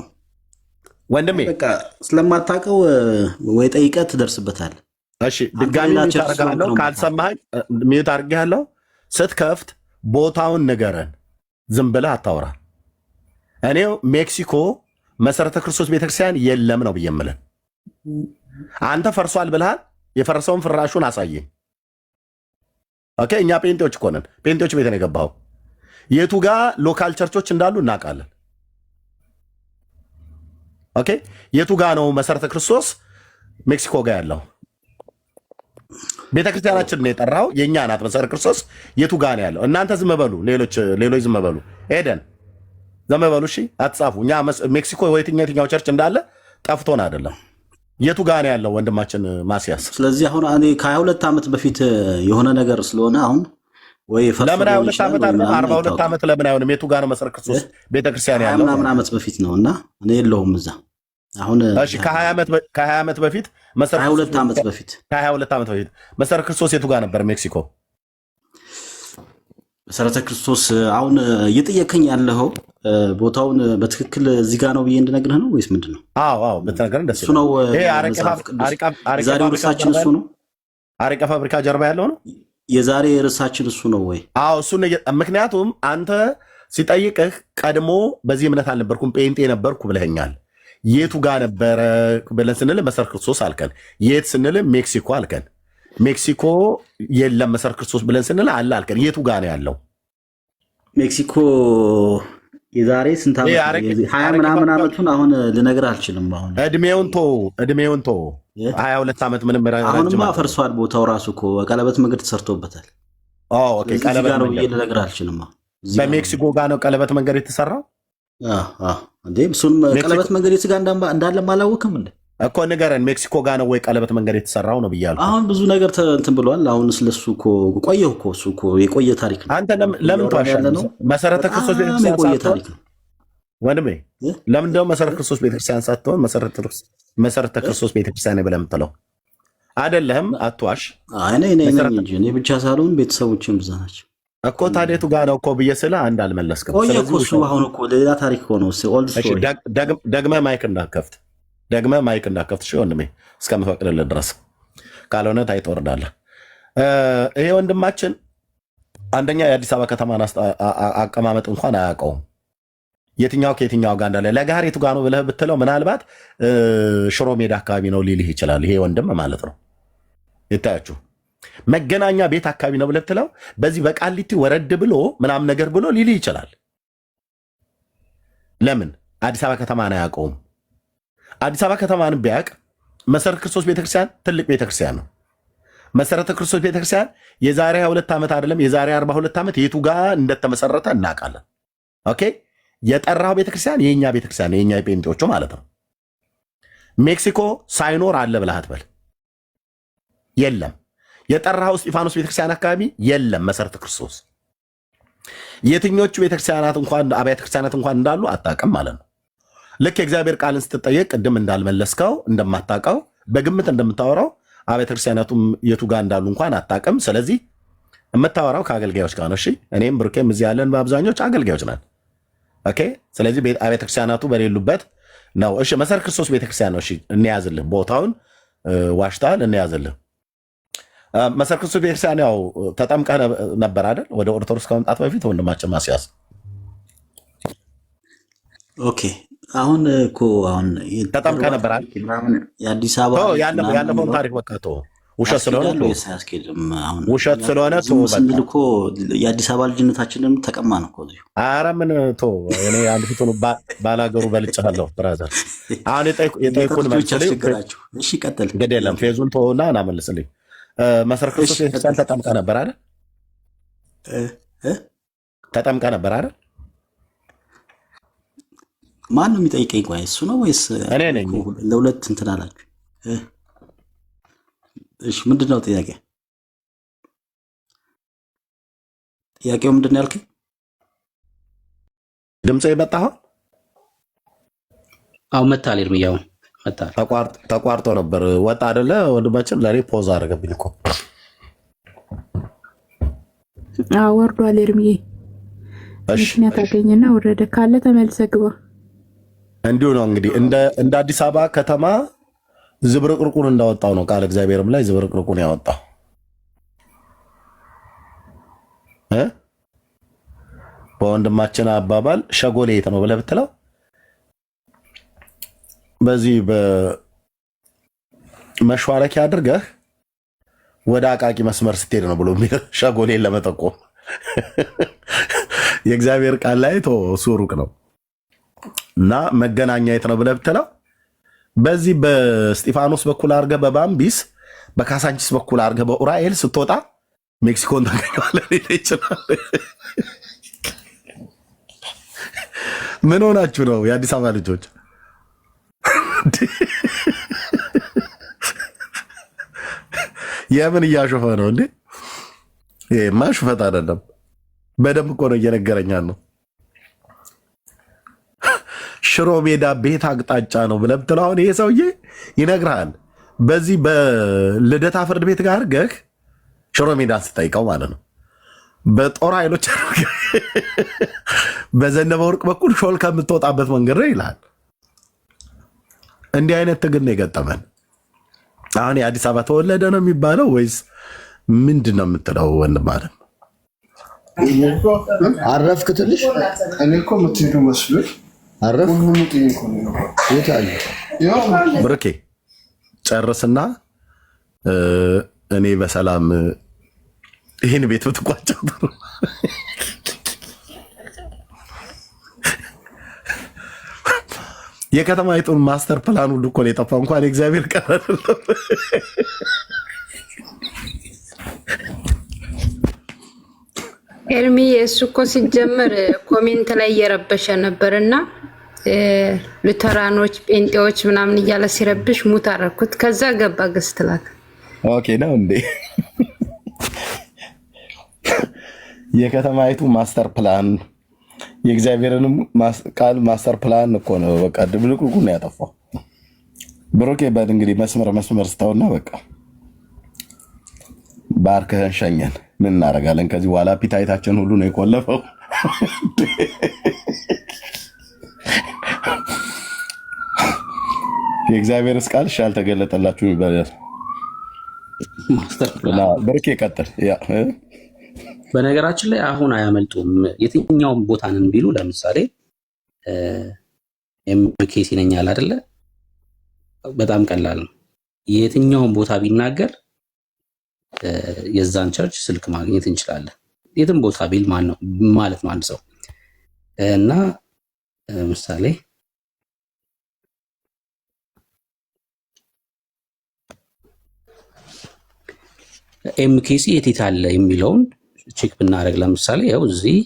ወንድሜ። በቃ ስለማታውቀው ወይ ጠይቀህ ትደርስበታል። እሺ ድጋሚ ሚዩት አድርጋለሁ። ካልሰማኸኝ ሚዩት አድርጌያለሁ። ስትከፍት ቦታውን ንገረን፣ ዝም ብለህ አታውራ። እኔው ሜክሲኮ መሰረተ ክርስቶስ ቤተክርስቲያን የለም ነው ብዬ የምልህ። አንተ ፈርሷል ብልሃል። የፈረሰውን ፍራሹን አሳየኝ። ኦኬ እኛ ጴንጤዎች እኮ ነን። ጴንጤዎች ቤት ነው የገባኸው። የቱ ጋር ሎካል ቸርቾች እንዳሉ እናውቃለን። ኦኬ የቱ ጋር ነው መሰረተ ክርስቶስ ሜክሲኮ ጋር ያለው? ቤተክርስቲያናችን ነው የጠራው፣ የእኛ ናት መሰረተ ክርስቶስ። የቱ ጋር ነው ያለው? እናንተ ዝም በሉ፣ ሌሎች ዝም በሉ። ኤደን ዝም በሉ እሺ፣ አትጻፉ። እኛ ሜክሲኮ የትኛው ቸርች እንዳለ ጠፍቶን አይደለም። የቱ ጋር ነው ያለው ወንድማችን ማስያስ? ስለዚህ አሁን እኔ ከ22 ዓመት በፊት የሆነ ነገር ስለሆነ አሁን ወይ ለምን 22 ዓመት አለ 42 ዓመት ለምን አይሆንም? የቱ ጋር ነው መሰረተ ክርስቶስ ቤተክርስቲያን ያለው? ምናምን ዓመት በፊት ነው እና እኔ የለሁም እዛ። አሁን እሺ ከ20 ዓመት በፊት መሰረተ 22 ዓመት በፊት ከ22 ዓመት በፊት መሰረተ ክርስቶስ የቱ ጋር ነበር? ሜክሲኮ መሰረተ ክርስቶስ። አሁን እየጠየከኝ ያለው ቦታውን በትክክል እዚህ ጋር ነው ብዬ እንድነግርህ ነው ወይስ ምንድን ነው? አዎ ብትነግረን ደስ ይላል። እሱ ነው ዛሬው ርዕሳችን እሱ ነው። አረቄ ፋብሪካ ጀርባ ያለው ነው የዛሬ ርዕሳችን እሱ ነው ወይ? አዎ እሱ ነው። ምክንያቱም አንተ ሲጠይቅህ ቀድሞ በዚህ እምነት አልነበርኩም ጴንጤ ነበርኩ ብለኸኛል። የቱ ጋር ነበረ ብለን ስንል መሰረተ ክርስቶስ አልከን። የት ስንል ሜክሲኮ አልከን። ሜክሲኮ የለም መሰረተ ክርስቶስ ብለን ስንል አለ አልከን። የቱ ጋር ነው ያለው? ሜክሲኮ የዛሬ ስንት ዓመት? 20 ምናምን ዓመቱን አሁን ልነግርህ አልችልም። አሁን እድሜውን ቶ 22 ዓመት ምንም አሁንማ ፈርሷል። ቦታው ራሱ እኮ ቀለበት መንገድ ተሰርቶበታል። ኦኬ ቀለበት ነው ብዬ ልነግርህ አልችልም። በሜክሲኮ ጋር ነው ቀለበት መንገድ የተሰራው። እንዴ እሱን ቀለበት መንገድ የት ጋር እንዳለ አላወቅም እንዴ? እኮ ንገረን። ሜክሲኮ ጋር ነው ወይ ቀለበት መንገድ የተሰራው ነው ብያለሁ። አሁን ብዙ ነገር እንትን ብሏል። አሁን ስለሱ እኮ ቆየሁ እኮ እሱ እኮ የቆየ ታሪክ ነው። አንተ ለምን ተዋሻለህ? መሰረተ ክርስቶስ ቤተክርስቲያን የቆየ ታሪክ ነው ወንድሜ። ለምን ደግሞ መሰረተ ክርስቶስ ቤተክርስቲያን ሳትሆን መሰረተ ክርስቶስ ቤተክርስቲያን ብለህ የምትለው አይደለህም? አትዋሽ። እኔ ብቻ ሳልሆን ቤተሰቦችም ብዛ ናቸው እኮ። ታዲያ የቱ ጋር ነው እኮ ብዬ ስለ አንድ አልመለስክም። ቆየ እኮ እሱ አሁን እኮ ሌላ ታሪክ ሆኖ ደግመህ ማይክ እንዳከፍት እሺ ወንድሜ፣ እስከምፈቅድልህ ድረስ ካልሆነ ታይ ትወርዳለህ። ይሄ ወንድማችን አንደኛ የአዲስ አበባ ከተማን አቀማመጥ እንኳን አያውቀውም። የትኛው ከየትኛው ጋር እንዳለ ለጋር የቱ ጋር ነው ብለህ ብትለው ምናልባት ሽሮ ሜዳ አካባቢ ነው ሊልህ ይችላል። ይሄ ወንድም ማለት ነው። ይታያችሁ መገናኛ ቤት አካባቢ ነው ብለህ ብትለው በዚህ በቃሊቲ ወረድ ብሎ ምናምን ነገር ብሎ ሊልህ ይችላል። ለምን አዲስ አበባ ከተማን አያውቀውም? አዲስ አበባ ከተማን ቢያውቅ መሰረተ ክርስቶስ ቤተክርስቲያን ትልቅ ቤተክርስቲያን ነው። መሰረተ ክርስቶስ ቤተክርስቲያን የዛሬ 22 ዓመት አይደለም የዛሬ 42 ዓመት የቱ ጋር እንደተመሰረተ እናውቃለን። ኦኬ የጠራው ቤተክርስቲያን የኛ ቤተክርስቲያን የኛ የጴንጤዎቹ ማለት ነው። ሜክሲኮ ሳይኖር አለ ብለህ አትበል። የለም። የጠራው እስጢፋኖስ ቤተክርስቲያን አካባቢ የለም መሰረተ ክርስቶስ። የትኞቹ ቤተክርስቲያናት እንኳን አብያተ ክርስቲያናት እንኳን እንዳሉ አታውቅም ማለት ነው። ልክ የእግዚአብሔር ቃልን ስትጠየቅ ቅድም እንዳልመለስከው እንደማታውቀው በግምት እንደምታወራው አብያተ ክርስቲያናቱም የቱ ጋር እንዳሉ እንኳን አታውቅም። ስለዚህ የምታወራው ከአገልጋዮች ጋር ነው። እሺ እኔም ብሩኬም እዚህ ያለን በአብዛኞች አገልጋዮች ነን። ኦኬ ስለዚህ አብያተ ክርስቲያናቱ በሌሉበት ነው። እሺ መሰረተ ክርስቶስ ቤተክርስቲያን ነው። እሺ እንያዝልህ፣ ቦታውን ዋሽታል፣ እንያዝልህ። መሰረተ ክርስቶስ ቤተክርስቲያን ያው ተጠምቀህ ነበር አይደል? ወደ ኦርቶዶክስ ከመምጣት በፊት ወንድማችን ማስያዝ። ኦኬ አሁን እኮ አሁን ተጠምቀህ ነበር አይደል? የአዲስ አበባ ያለፈውን ታሪክ በቃ ተው፣ ውሸት ስለሆነ ውሸት ስለሆነ ስንል እኮ የአዲስ አበባ ልጅነታችንም ተቀማን እኮ እዚሁ። ኧረ ምን ተው፣ እኔ አንድ ፊቱን ባላገሩ በልጬሃለሁ ብራዘር። አሁን የጠይቁን መልስልኝ። እሺ ቀጥል። እንግዲህ የለም ፌዙን ተውና እናመልስልኝ። መሰረተ ክርስቶስ ቤተክርስቲያን ተጠምቀህ ነበር አይደል? ተጠምቀህ ነበር አይደል? ማን ነው የሚጠይቀኝ? ቆይ እሱ ነው ወይስ እኔ ነኝ? ለሁለት እንትን አላችሁ? እሺ ምንድን ነው ጥያቄ? ጥያቄው ምንድን ነው ያልከኝ? ድምፅ የመጣኸው? አዎ መታል እርምያው መታል ተቋርጦ ነበር። ወጣ አይደለ ወንድማችን? ለኔ ፖዝ አደረገብኝ እኮ። ወርዷል እርምዬ። ምክንያት አገኘና ወረደ። ካለ ተመልሰህ ግባ። እንዲሁ ነው እንግዲህ እንደ አዲስ አበባ ከተማ ዝብርቅርቁን እንዳወጣው ነው ቃል እግዚአብሔርም ላይ ዝብርቅርቁን ያወጣው በወንድማችን አባባል ሸጎሌ የት ነው ብለህ ብትለው በዚህ በመሿለኪያ አድርገህ ወደ አቃቂ መስመር ስትሄድ ነው ብሎ ሸጎሌን ለመጠቆም የእግዚአብሔር ቃል ላይ እሱ ሩቅ ነው እና መገናኛ የት ነው ብለህ ብትለው በዚህ በስጢፋኖስ በኩል አድርገህ በባምቢስ በካሳንቺስ በኩል አድርገህ በኡራኤል ስትወጣ ሜክሲኮን ታገኘዋለህ። ይችላል። ምን ሆናችሁ ነው የአዲስ አበባ ልጆች? የምን እያሾፈ ነው እንዴ? ይሄማ ሹፈት አይደለም። በደንብ እኮ ነው እየነገረኛል ነው። ሽሮ ሜዳ ቤት አቅጣጫ ነው ብለህ ብትለው አሁን ይሄ ሰውዬ ይነግርሃል። በዚህ በልደታ ፍርድ ቤት ጋር አድርገህ ሽሮ ሜዳን ስጠይቀው ማለት ነው በጦር ኃይሎች በዘነበ ወርቅ በኩል ሾል ከምትወጣበት መንገድ ነው ይልሃል። እንዲህ አይነት ትግል ነው የገጠመን። አሁን የአዲስ አበባ ተወለደ ነው የሚባለው ወይስ ምንድን ነው የምትለው? ወንድም አለም አረፍክ ትንሽ? እኔ እኮ የምትሄዱ መስሎኝ አረፍ። ብርኬ ጨርስና እኔ በሰላም ይህን ቤት ብትቋጨው ጥሩ። የከተማይቱን ማስተር ፕላን ሁሉ እኮ ነው የጠፋ። እንኳን የእግዚአብሔር ቃል አይደለም። ኤርሚ እሱ እኮ ሲጀመር ኮሜንት ላይ እየረበሸ ነበር እና ሉተራኖች ጴንጤዎች ምናምን እያለ ሲረብሽ ሙት አደረኩት። ከዛ ገባ ገስትላት። ኦኬ ነው እንዴ? የከተማይቱ ማስተር ፕላን የእግዚአብሔርንም ቃል ማስተር ፕላን እኮ ነው። በቃ ድብልቅልቁ ነው ያጠፋው። ብሩኬ በል እንግዲህ መስመር ስተውና በቃ ባርከህን ሸኘን። ምን እናደርጋለን? ከዚህ በኋላ ፒታይታችን ሁሉ ነው የቆለፈው። የእግዚአብሔርስ ቃል አልተገለጠላችሁ ይባላል። ብሩኬ ቀጥል። በነገራችን ላይ አሁን አያመልጡም። የትኛውም ቦታንን ቢሉ ለምሳሌ ኤምኬሲ ነኛል አይደለ? በጣም ቀላል ነው። የትኛውም ቦታ ቢናገር የዛን ቸርች ስልክ ማግኘት እንችላለን። የትም ቦታ ቢል ማለት ነው አንድ ሰው እና ምሳሌ ኤምኬሲ የት አለ የሚለውን ቼክ ብናደርግ ለምሳሌ ያው እዚህ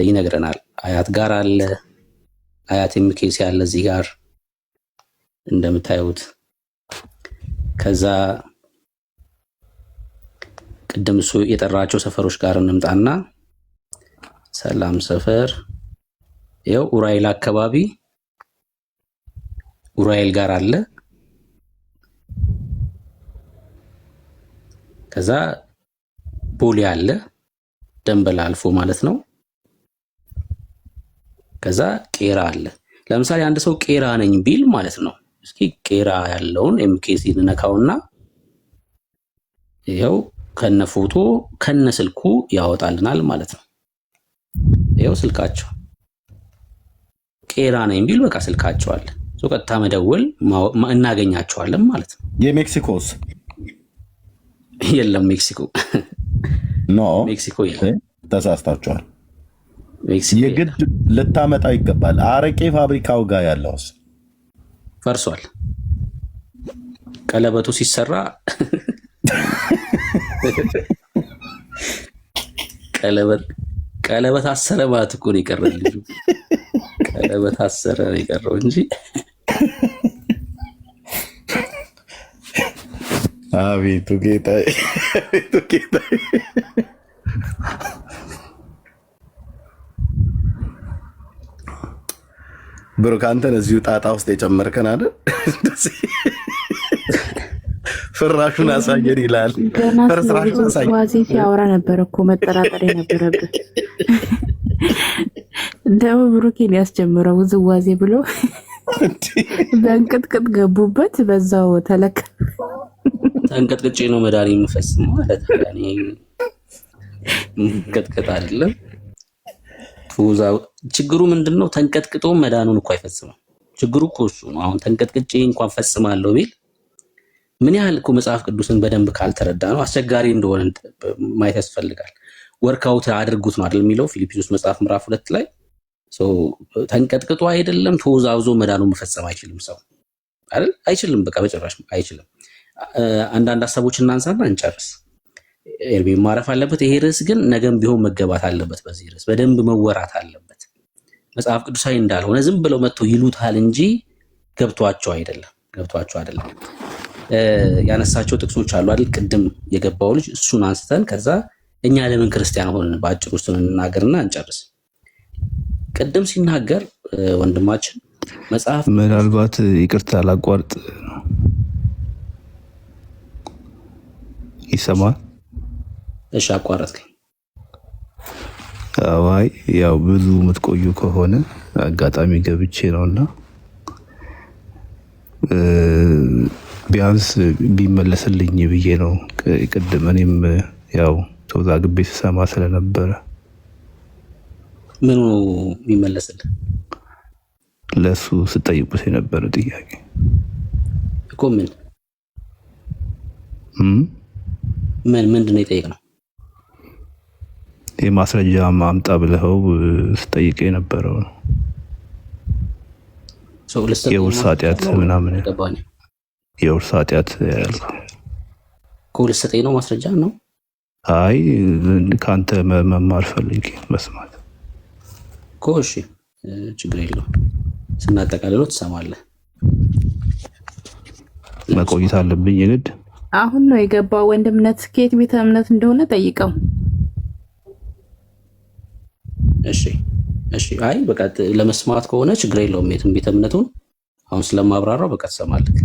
ይነግረናል። አያት ጋር አለ፣ አያት ኤምኬሲ አለ እዚህ ጋር እንደምታዩት። ከዛ ቅድም እሱ የጠራቸው ሰፈሮች ጋር እንምጣና ሰላም ሰፈር ያው ኡራኤል አካባቢ ኡራኤል ጋር አለ። ከዛ ቦሌ አለ ደንበል አልፎ ማለት ነው። ከዛ ቄራ አለ። ለምሳሌ አንድ ሰው ቄራ ነኝ ቢል ማለት ነው እስኪ ቄራ ያለውን ኤምኬሲ ልነካውና ይኸው ከነ ፎቶ ከነ ስልኩ ያወጣልናል ማለት ነው። ይኸው ስልካቸው ቄራ ነኝ ቢል በቃ ስልካቸው አለ። ቀጥታ መደወል እናገኛቸዋለን ማለት ነው። የሜክሲኮስ የለም ሜክሲኮ ኖ ሜክሲኮ የለም። ተሳስታችኋል። ሜክሲኮ የግድ ልታመጣው ይገባል። አረቄ ፋብሪካው ጋር ያለውስ ፈርሷል። ቀለበቱ ሲሰራ ቀለበት አሰረ ማለት እኮ ነው የቀረው ልጁ። ቀለበት አሰረ ነው የቀረው እንጂ አቤቱ ጌታዬ፣ አቤቱ ጌታዬ። ብሩክ አንተን እዚሁ ጣጣ ውስጥ የጨመርከን አይደል? ፍራሹን አሳየን ይላል። ፍራሹን አሳየን ዋዜ ሲያወራ ነበር እኮ መጠራጠር የነበረብህ። ደግሞ ብሩኬን ያስጀምረው ውዝዋዜ ብሎ በእንቅጥቅጥ ገቡበት። በዛው ተለካ። ተንቀጥቅጬ ነው መዳን የምፈጽመው ማለት ያኔ እንቅጥቅጥ አይደለም። ችግሩ ምንድነው? ተንቀጥቅጦ መዳኑን እኮ አይፈጽምም። ችግሩ እኮ እሱ ነው። አሁን ተንቀጥቅጬ እንኳን ፈጽማለሁ ቢል ምን ያህል እኮ መጽሐፍ ቅዱስን በደንብ ካልተረዳ ነው አስቸጋሪ እንደሆነ ማየት ያስፈልጋል። ወርካውት አድርጉት ነው አይደል የሚለው ፊልጵስዩስ መጽሐፍ ምዕራፍ 2 ላይ ተንቀጥቅጦ አይደለም ተወዛውዞ መዳኑን መፈጸም አይችልም ሰው አይደል? አይችልም፣ በቃ በጭራሽ አይችልም። አንዳንድ ሀሳቦችን እናንሳና እንጨርስ። ኤርሚ ማረፍ አለበት። ይሄ ርዕስ ግን ነገም ቢሆን መገባት አለበት። በዚህ ርዕስ በደንብ መወራት አለበት። መጽሐፍ ቅዱሳዊ እንዳልሆነ ዝም ብለው መጥተው ይሉታል እንጂ ገብቷቸው አይደለም። ያነሳቸው ጥቅሶች አሉ አይደል? ቅድም የገባው ልጅ እሱን አንስተን ከዛ እኛ ለምን ክርስቲያን ሆነን በአጭሩ እሱን እንናገርና እንጨርስ። ቅድም ሲናገር ወንድማችን መጽሐፍ ምናልባት ይቅርታ ላቋርጥ፣ ይሰማል? እሺ አቋረጥከኝ። አዋይ ያው ብዙ የምትቆዩ ከሆነ አጋጣሚ ገብቼ ነውና ቢያንስ ቢመለስልኝ ብዬ ነው። ቅድም እኔም ያው ተወዛግቤ ስሰማ ስለነበረ ምኑ የሚመለስልህ ለሱ ስጠይቁት የነበረ ጥያቄ እኮ ምንድን ነው የጠየቅነው? የማስረጃ ማምጣ ብለው ስጠይቅ የነበረው ነው። የውርስ ኃጢአት ምናምን የውርስ ኃጢአት ያልኩህ ከሁለት ሰጠኝ ነው ማስረጃ ነው። አይ ከአንተ መማር ፈልጌ መስማት እኮ። እሺ ችግር የለውም ስናጠቃልለው ትሰማለህ። መቆየት አለብኝ የግድ? አሁን ነው የገባው። ወንድምነት ከየት ቤተ እምነት እንደሆነ ጠይቀው። እሺ አይ በቃ ለመስማት ከሆነ ችግር የለውም። የትም ቤተ እምነቱን አሁን ስለማብራራው በቃ ትሰማለህ።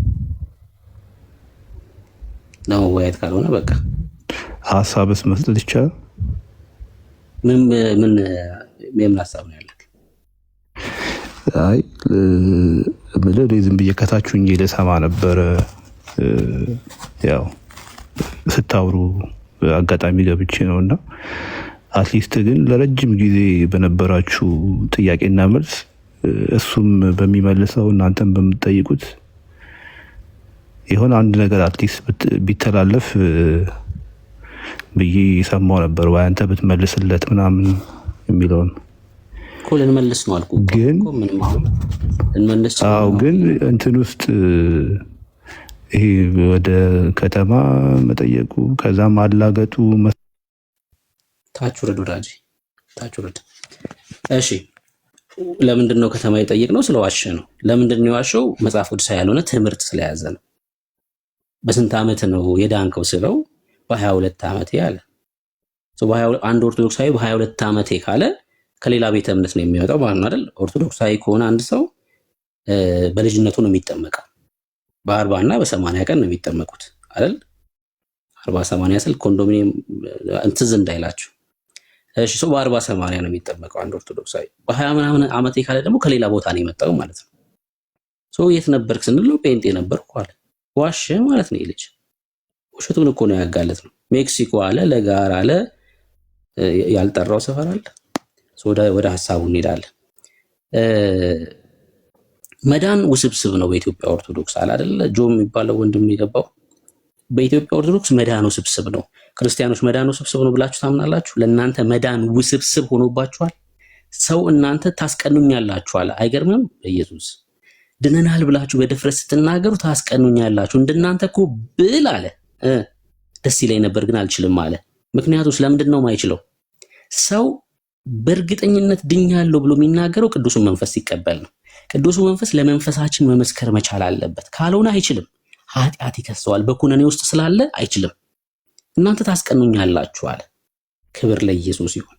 ለመወያየት ካልሆነ በቃ ሀሳብስ መስጠት ይቻላል። ምን ሀሳብ ነው ያለህ? አይ ዝም ብዬ ከታችሁኝ ልሰማ ነበረ። ያው ስታወሩ አጋጣሚ ገብቼ ነውና አትሊስት ግን ለረጅም ጊዜ በነበራችሁ ጥያቄና መልስ እሱም በሚመልሰው እናንተም በምትጠይቁት የሆነ አንድ ነገር አትሊስት ቢተላለፍ ብዬ ሰማው ነበር። ወይ አንተ ብትመልስለት ምናምን የሚለውን እኮ ልንመልስ ነው አልኩ ግን እኮ ምንም አሁን ልንመልስ አዎ፣ ግን እንትን ውስጥ ይሄ ወደ ከተማ መጠየቁ ከዛ ማላገጡ ታች ወረድ ወዳጅ ታች ወረድ። እሺ ለምንድን ነው ከተማ የጠየቅነው? ስለዋሸ ነው። ለምንድን ነው የዋሸው? መጽሐፍ ቅዱሳዊ ያልሆነ ትምህርት ስለያዘ ነው። በስንት ዓመት ነው የዳንከው ስለው በ22 ዓመቴ አለ። አንድ ኦርቶዶክሳዊ በ22 ዓመቴ ካለ ከሌላ ቤተ እምነት ነው የሚወጣው ማለት ነው አይደል? ኦርቶዶክሳዊ ከሆነ አንድ ሰው በልጅነቱ ነው የሚጠመቀው። በ40 እና በ80 ቀን ነው የሚጠመቁት አይደል? 40 80 ስል ኮንዶሚኒየም እንትዝ እንዳይላችሁ። እሺ ሰው በ40 80 ነው የሚጠመቀው አንድ ኦርቶዶክሳዊ። በ20 ምናምን ዓመቴ ካለ ደግሞ ከሌላ ቦታ ነው የመጣው ማለት ነው። የት ነበርክ ስንለው ጴንጤ ነበርኩ አለ። ዋሸ ማለት ነው። ልጅ ውሸቱን እኮ ነው ያጋለጥ ነው። ሜክሲኮ አለ፣ ለጋር አለ፣ ያልጠራው ሰፈር አለ። ወደ ሐሳቡ እንሄዳለን። መዳን ውስብስብ ነው በኢትዮጵያ ኦርቶዶክስ አለ አይደለ? ጆ የሚባለው ወንድም የገባው በኢትዮጵያ ኦርቶዶክስ መዳን ውስብስብ ነው። ክርስቲያኖች መዳን ውስብስብ ነው ብላችሁ ታምናላችሁ? ለእናንተ መዳን ውስብስብ ሆኖባችኋል? ሰው እናንተ ታስቀኑኛላችኋል። አይገርምም? በኢየሱስ ድነናል ብላችሁ በድፍረት ስትናገሩ ታስቀኑኛላችሁ። እንደናንተ እኮ ብል አለ ደስ ይለኝ ነበር ግን አልችልም አለ። ምክንያቱም ለምንድን ነው የማይችለው? ሰው በእርግጠኝነት ድኛለሁ ብሎ የሚናገረው ቅዱሱን መንፈስ ሲቀበል ነው። ቅዱሱ መንፈስ ለመንፈሳችን መመስከር መቻል አለበት። ካልሆነ አይችልም። ኃጢአት ይከሰዋል። በኩነኔ ውስጥ ስላለ አይችልም። እናንተ ታስቀኑኛላችሁ አለ። ክብር ለኢየሱስ ይሁን።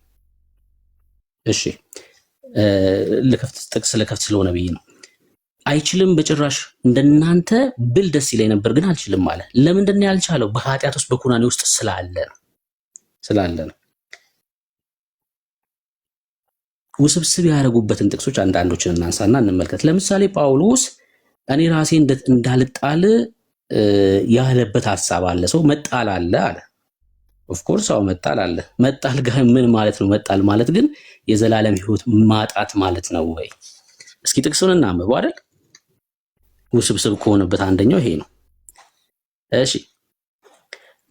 እሺ ጥቅስ ለከፍት ስለሆነ ብዬ ነው። አይችልም በጭራሽ። እንደናንተ ብል ደስ ይለኝ ነበር ግን አልችልም አለ። ለምንድን ነው ያልቻለው? በኃጢአት ውስጥ በኩናኔ ውስጥ ስላለ ነው። ውስብስብ ያደረጉበትን ጥቅሶች አንዳንዶችን እናንሳና እንመልከት። ለምሳሌ ጳውሎስ እኔ ራሴ እንዳልጣል ያለበት ሐሳብ አለ። ሰው መጣል አለ አለ። ኦፍ ኮርስ አው መጣል አለ። መጣል ጋር ምን ማለት ነው? መጣል ማለት ግን የዘላለም ሕይወት ማጣት ማለት ነው ወይ? እስኪ ጥቅሱን እናንብበው አይደል? ውስብስብ ከሆነበት አንደኛው ይሄ ነው። እሺ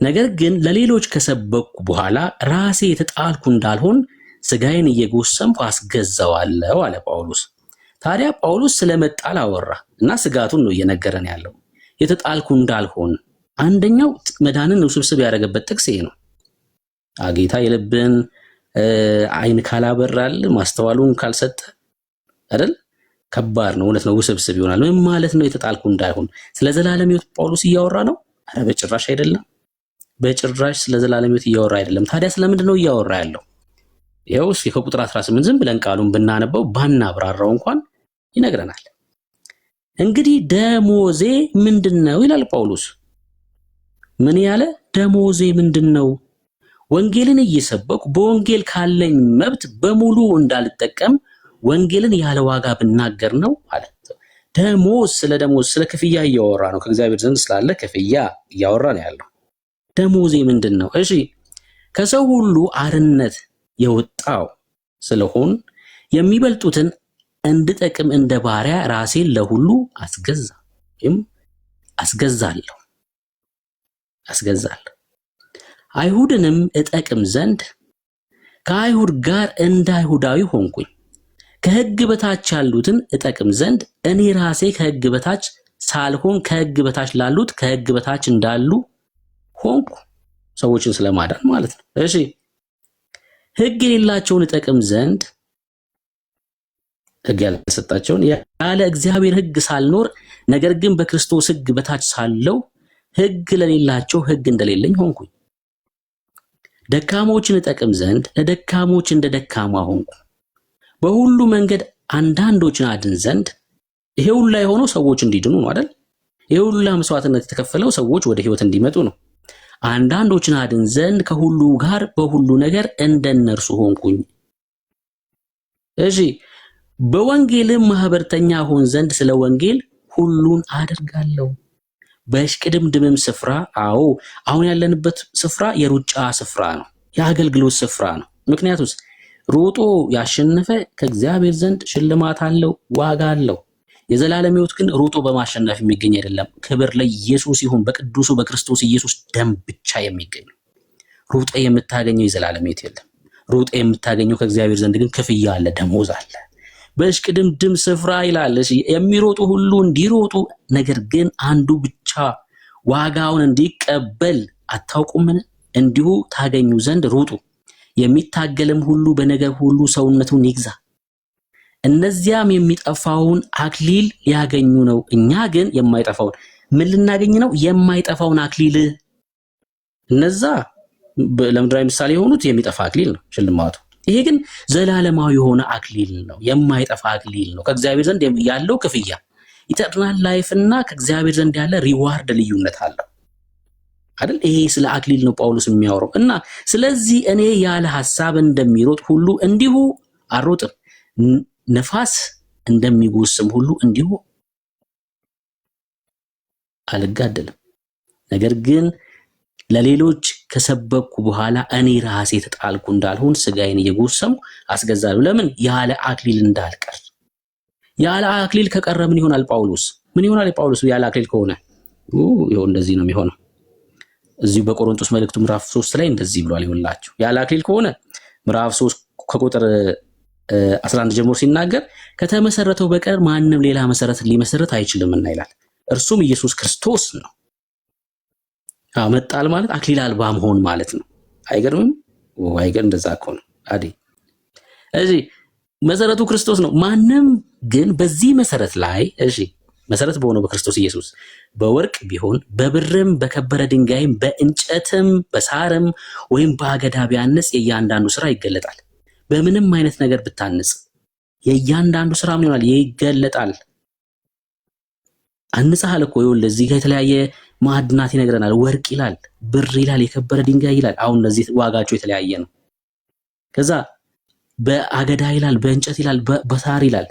ነገር ግን ለሌሎች ከሰበኩ በኋላ ራሴ የተጣልኩ እንዳልሆን ስጋዬን እየጎሰምኩ አስገዛዋለሁ አለ ጳውሎስ። ታዲያ ጳውሎስ ስለመጣል አወራ እና ስጋቱን ነው እየነገረን ያለው። የተጣልኩ እንዳልሆን አንደኛው መዳንን ውስብስብ ያደረገበት ጥቅስ ይሄ ነው። ጌታ የልብን አይን ካላበራል ማስተዋሉን ካልሰጠ አይደል? ከባድ ነው። እውነት ነው፣ ውስብስብ ይሆናል። ምን ማለት ነው የተጣልኩ እንዳይሆን? ስለ ዘላለም ሕይወት ጳውሎስ እያወራ ነው? አረ በጭራሽ አይደለም። በጭራሽ ስለ ዘላለም ሕይወት እያወራ አይደለም። ታዲያ ስለምንድን ነው እያወራ ያለው? ይኸው እስኪ ከቁጥር 18 ዝም ብለን ቃሉን ብናነበው ባናብራራው እንኳን ይነግረናል። እንግዲህ ደሞዜ ምንድነው ይላል ጳውሎስ። ምን ያለ ደሞዜ ምንድነው? ወንጌልን እየሰበኩ በወንጌል ካለኝ መብት በሙሉ እንዳልጠቀም ወንጌልን ያለ ዋጋ ብናገር ነው አለ። ደሞዝ ስለ ክፍያ እያወራ ነው። ከእግዚአብሔር ዘንድ ስላለ ክፍያ እያወራ ነው ያለው። ደሞዜ ምንድነው? እሺ ከሰው ሁሉ አርነት የወጣው ስለሆን የሚበልጡትን እንድጠቅም እንደ ባሪያ ራሴን ለሁሉ አስገዛለሁ። አይሁድንም እጠቅም ዘንድ ከአይሁድ ጋር እንደ አይሁዳዊ ሆንኩኝ። ከሕግ በታች ያሉትን እጠቅም ዘንድ እኔ ራሴ ከሕግ በታች ሳልሆን ከሕግ በታች ላሉት ከሕግ በታች እንዳሉ ሆንኩ። ሰዎችን ስለማዳን ማለት ነው። እሺ ሕግ የሌላቸውን እጠቅም ዘንድ ሕግ ያልተሰጣቸውን ያለ እግዚአብሔር ሕግ ሳልኖር ነገር ግን በክርስቶስ ሕግ በታች ሳለው ሕግ ለሌላቸው ሕግ እንደሌለኝ ሆንኩኝ። ደካሞችን እጠቅም ዘንድ ለደካሞች እንደ ደካማ ሆንኩ። በሁሉ መንገድ አንዳንዶችን አድን ዘንድ ይሄ ሁሉ የሆነው ሰዎች እንዲድኑ ነው አይደል? ይሄ ሁሉ መስዋዕትነት የተከፈለው ሰዎች ወደ ሕይወት እንዲመጡ ነው። አንዳንዶችን አድን ዘንድ ከሁሉ ጋር በሁሉ ነገር እንደነርሱ ሆንኩኝ። እሺ በወንጌልም ማህበርተኛ ሆን ዘንድ ስለ ወንጌል ሁሉን አደርጋለሁ። በእሽቅድምድምም ስፍራ፣ አዎ አሁን ያለንበት ስፍራ የሩጫ ስፍራ ነው፣ የአገልግሎት ስፍራ ነው። ምክንያቱም ሮጦ ያሸነፈ ከእግዚአብሔር ዘንድ ሽልማት አለው፣ ዋጋ አለው። የዘላለም ሕይወት ግን ሮጦ በማሸነፍ የሚገኝ አይደለም። ክብር ለኢየሱስ ይሁን። በቅዱሱ በክርስቶስ ኢየሱስ ደም ብቻ የሚገኝ ነው። ሮጦ የምታገኘው የዘላለም ሕይወት የለም። ሩጥ የምታገኘው ከእግዚአብሔር ዘንድ ግን ክፍያ አለ፣ ደሞዝ አለ። በእሽቅድምድም ስፍራ ይላል የሚሮጡ ሁሉ እንዲሮጡ፣ ነገር ግን አንዱ ብቻ ዋጋውን እንዲቀበል አታውቁምን? እንዲሁ ታገኙ ዘንድ ሩጡ። የሚታገልም ሁሉ በነገር ሁሉ ሰውነቱን ይግዛ። እነዚያም የሚጠፋውን አክሊል ሊያገኙ ነው፣ እኛ ግን የማይጠፋውን። ምን ልናገኝ ነው? የማይጠፋውን አክሊል። እነዛ ለምድራዊ ምሳሌ የሆኑት የሚጠፋ አክሊል ነው ሽልማቱ። ይሄ ግን ዘላለማዊ የሆነ አክሊል ነው፣ የማይጠፋ አክሊል ነው። ከእግዚአብሔር ዘንድ ያለው ክፍያ ኢተርናል ላይፍ እና ከእግዚአብሔር ዘንድ ያለ ሪዋርድ ልዩነት አለው አይደል? ይሄ ስለ አክሊል ነው ጳውሎስ የሚያወራው። እና ስለዚህ እኔ ያለ ሐሳብ እንደሚሮጥ ሁሉ እንዲሁ አልሮጥም፣ ነፋስ እንደሚጎስም ሁሉ እንዲሁ አልጋደልም። ነገር ግን ለሌሎች ከሰበኩ በኋላ እኔ ራሴ ተጣልኩ እንዳልሆን ስጋዬን እየጎሰምኩ አስገዛለሁ። ለምን? ያለ አክሊል እንዳልቀር። ያለ አክሊል ከቀረ ምን ይሆናል ጳውሎስ? ምን ይሆናል ጳውሎስ ያለ አክሊል ከሆነ? ይኸው እንደዚህ ነው የሚሆነው። እዚሁ በቆሮንቶስ መልእክቱ ምዕራፍ 3 ላይ እንደዚህ ብሏል። ይኸውላችሁ ያለ አክሊል ከሆነ ምዕራፍ 3 ከቁጥር 11 ጀምሮ ሲናገር ከተመሰረተው በቀር ማንም ሌላ መሰረት ሊመሰረት አይችልምና ይላል። እርሱም ኢየሱስ ክርስቶስ ነው። መጣል ማለት አክሊል አልባ መሆን ማለት ነው። አይገርምም? አይገርም? እንደዛ እኮ ነው አይደል? እዚህ መሰረቱ ክርስቶስ ነው። ማንም ግን በዚህ መሰረት ላይ መሰረት በሆነው በክርስቶስ ኢየሱስ በወርቅ ቢሆን በብርም በከበረ ድንጋይም በእንጨትም በሳርም ወይም በአገዳ ቢያንጽ የእያንዳንዱ ስራ ይገለጣል። በምንም አይነት ነገር ብታንጽ የእያንዳንዱ ስራ ምን ይሆናል? ይገለጣል። አንጻሃል እኮ ይኸውልህ እዚህ ጋር የተለያየ ማዕድናት ይነግረናል። ወርቅ ይላል፣ ብር ይላል፣ የከበረ ድንጋይ ይላል። አሁን እነዚህ ዋጋቸው የተለያየ ነው። ከዛ በአገዳ ይላል፣ በእንጨት ይላል፣ በሳር ይላል።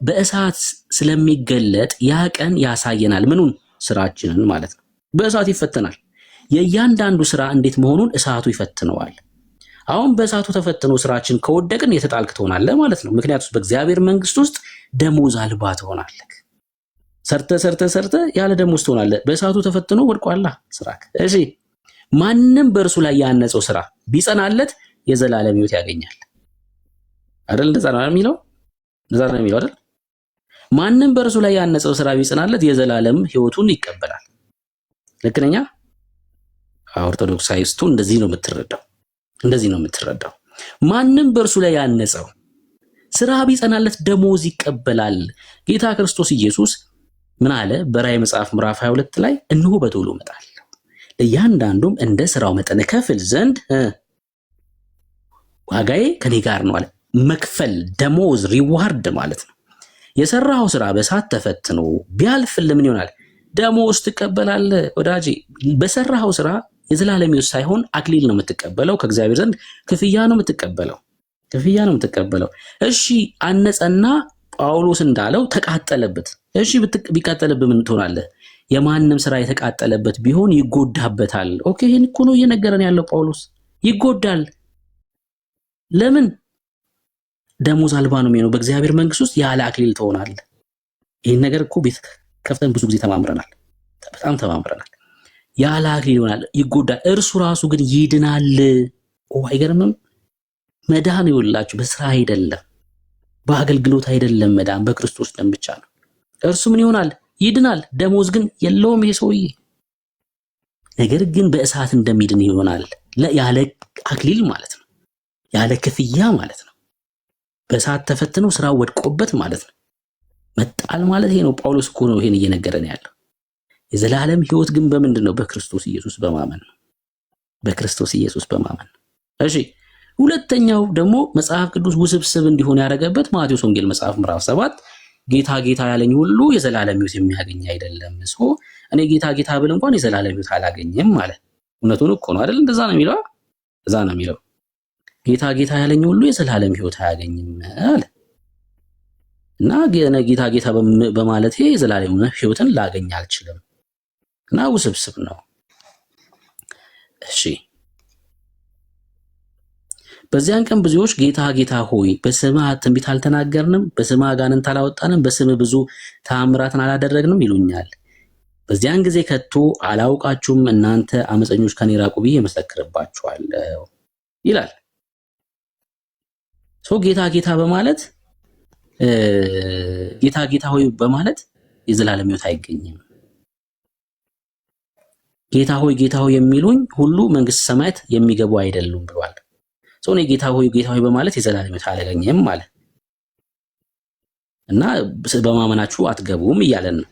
በእሳት ስለሚገለጥ ያ ቀን ያሳየናል። ምኑን? ስራችንን ማለት ነው። በእሳት ይፈተናል። የእያንዳንዱ ስራ እንዴት መሆኑን እሳቱ ይፈትነዋል። አሁን በእሳቱ ተፈትኖ ስራችን ከወደቅን የተጣልክ ትሆናለህ ማለት ነው። ምክንያቱም በእግዚአብሔር መንግስት ውስጥ ደሞዝ አልባ ትሆናለህ። ሰርተ ያለ ደሞዝ ትሆናለህ። በእሳቱ ተፈትኖ ወድቋላ ስራክ። ማንም በእርሱ ላይ ያነጸው ስራ ቢጸናለት የዘላለም ሕይወት ያገኛል አይደል? እንደዛ ነው የሚለው አይደል? ማንም በእርሱ ላይ ያነጸው ስራ ቢጸናለት የዘላለም ሕይወቱን ይቀበላል። ልክ ነኝ? ኦርቶዶክሳዊስቱ እንደዚህ ነው የምትረዳው። ማንም በእርሱ ላይ ያነጸው ስራ ቢጸናለት ደሞዝ ይቀበላል። ጌታ ክርስቶስ ኢየሱስ ምን አለ? በራእይ መጽሐፍ ምዕራፍ 22 ላይ እነሆ በቶሎ እመጣለሁ፣ ለእያንዳንዱም እንደ ስራው መጠን እከፍል ዘንድ ዋጋዬ ከኔ ጋር ነው አለ። መክፈል፣ ደሞዝ፣ ሪዋርድ ማለት ነው። የሰራው ስራ በእሳት ተፈትኖ ቢያልፍልህ ምን ይሆናል? ደሞዝ ትቀበላለህ ወዳጄ። በሰራው ስራ የዘላለም ሕይወት ሳይሆን አክሊል ነው የምትቀበለው ከእግዚአብሔር ዘንድ። ክፍያ ነው የምትቀበለው። እሺ አነጸና ጳውሎስ እንዳለው ተቃጠለበት። እሺ ቢቃጠልብህ ምን ትሆናለህ? የማንም ስራ የተቃጠለበት ቢሆን ይጎዳበታል። ኦኬ፣ ይሄን እኮ ነው እየነገረን ያለው ጳውሎስ። ይጎዳል። ለምን? ደሞዝ አልባ ነው የሚሆነው። በእግዚአብሔር መንግስት ውስጥ ያለ አክሊል ትሆናለህ። ይሄን ነገር እኮ ቤት ከፍተን ብዙ ጊዜ ተማምረናል፣ በጣም ተማምረናል። ያለ አክሊል ይሆናል፣ ይጎዳል። እርሱ ራሱ ግን ይድናል። አይገርምም? መዳን ይውላችሁ በስራ አይደለም፣ በአገልግሎት አይደለም። መዳን በክርስቶስ ደም ብቻ ነው። እርሱ ምን ይሆናል? ይድናል። ደሞዝ ግን የለውም ይሄ ሰውዬ። ነገር ግን በእሳት እንደሚድን ይሆናል። ያለ አክሊል ማለት ነው፣ ያለ ክፍያ ማለት ነው። በእሳት ተፈትኖ ስራ ወድቆበት ማለት ነው። መጣል ማለት ይሄ ነው። ጳውሎስ እኮ ነው ይሄን እየነገረን ያለው። የዘላለም ሕይወት ግን በምንድን ነው? በክርስቶስ ኢየሱስ በማመን ነው። በክርስቶስ ኢየሱስ በማመን ነው። እሺ፣ ሁለተኛው ደግሞ መጽሐፍ ቅዱስ ውስብስብ እንዲሆን ያደረገበት ማቴዎስ ወንጌል መጽሐፍ ምዕራፍ 7 ጌታ ጌታ ያለኝ ሁሉ የዘላለም ሕይወት የሚያገኝ አይደለም። እኔ ጌታ ጌታ ብል እንኳን የዘላለም ሕይወት አላገኝም ማለት እውነቱን እኮ ነው አይደል? እንደዛ ነው የሚለው። ጌታ ጌታ ያለኝ ሁሉ የዘላለም ሕይወት አያገኝም አለ እና ጌታ ጌታ በማለቴ የዘላለም ሕይወትን ላገኝ አልችልም እና ውስብስብ ነው። እሺ፣ በዚያን ቀን ብዙዎች ጌታ ጌታ ሆይ በስምህ ትንቢት አልተናገርንም? በስምህ አጋንንት አላወጣንም? በስምህ ብዙ ተአምራትን አላደረግንም? ይሉኛል። በዚያን ጊዜ ከቶ አላውቃችሁም እናንተ አመፀኞች ከኔ ራቁ ብዬ እመሰክርባችኋለሁ። ይላል። ጌታ ጌታ በማለት ጌታ ጌታ ሆይ በማለት የዘላለም ሕይወት አይገኝም። ጌታ ሆይ የሚሉኝ ሁሉ መንግስት ሰማያት የሚገቡ አይደሉም ብሏል። እኔ ጌታ ሆይ በማለት የዘላለም ሕይወት አላገኘም ማለት እና በማመናችሁ አትገቡም እያለን ነው።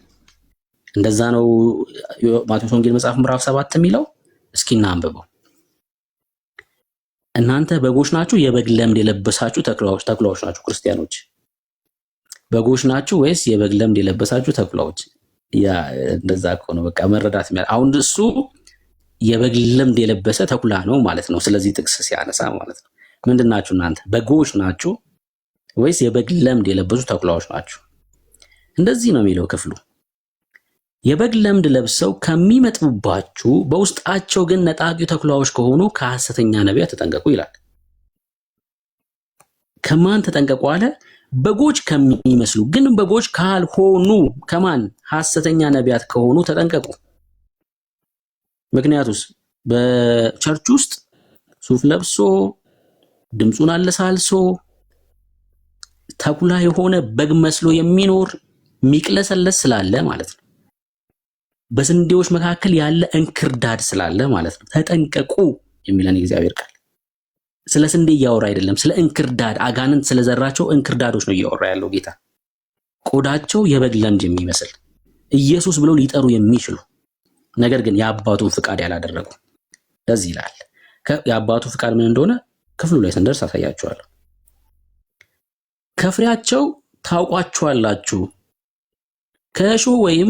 እንደዛ ነው ማቴዎስ ወንጌል መጽሐፍ ምዕራፍ 7 የሚለው። እስኪ እናንብበው። እናንተ በጎች ናችሁ፣ የበግ ለምድ የለበሳችሁ ተኩላዎች ናችሁ። ክርስቲያኖች በጎች ናችሁ ወይስ የበግ ለምድ የለበሳችሁ ተኩላዎች? ያ እንደዛ እኮ ነው። በቃ መረዳት አሁን እሱ የበግ ለምድ የለበሰ ተኩላ ነው ማለት ነው። ስለዚህ ጥቅስ ሲያነሳ ማለት ነው ምንድናችሁ እናንተ በጎች ናችሁ ወይስ የበግ ለምድ የለበሱ ተኩላዎች ናችሁ? እንደዚህ ነው የሚለው ክፍሉ። የበግ ለምድ ለብሰው ከሚመጡባችሁ በውስጣቸው ግን ነጣቂ ተኩላዎች ከሆኑ ከሐሰተኛ ነቢያት ተጠንቀቁ ይላል። ከማን ተጠንቀቁ አለ? በጎች ከሚመስሉ ግን በጎች ካልሆኑ ከማን? ሐሰተኛ ነቢያት ከሆኑ ተጠንቀቁ። ምክንያቱስ በቸርች ውስጥ ሱፍ ለብሶ ድምፁን አለሳልሶ ተኩላ የሆነ በግ መስሎ የሚኖር ሚቅለሰለስ ስላለ ማለት ነው። በስንዴዎች መካከል ያለ እንክርዳድ ስላለ ማለት ነው። ተጠንቀቁ የሚለን የእግዚአብሔር ቃል ስለ ስንዴ እያወራ አይደለም፣ ስለ እንክርዳድ አጋንንት ስለዘራቸው እንክርዳዶች ነው እያወራ ያለው ጌታ። ቆዳቸው የበግ ለምድ የሚመስል ኢየሱስ ብለው ሊጠሩ የሚችሉ ነገር ግን የአባቱን ፍቃድ ያላደረጉ። ለዚህ ይላል የአባቱ ፍቃድ ምን እንደሆነ ክፍሉ ላይ ስንደርስ አሳያችኋለሁ። ከፍሬያቸው ታውቋቸዋላችሁ። ከእሾህ ወይም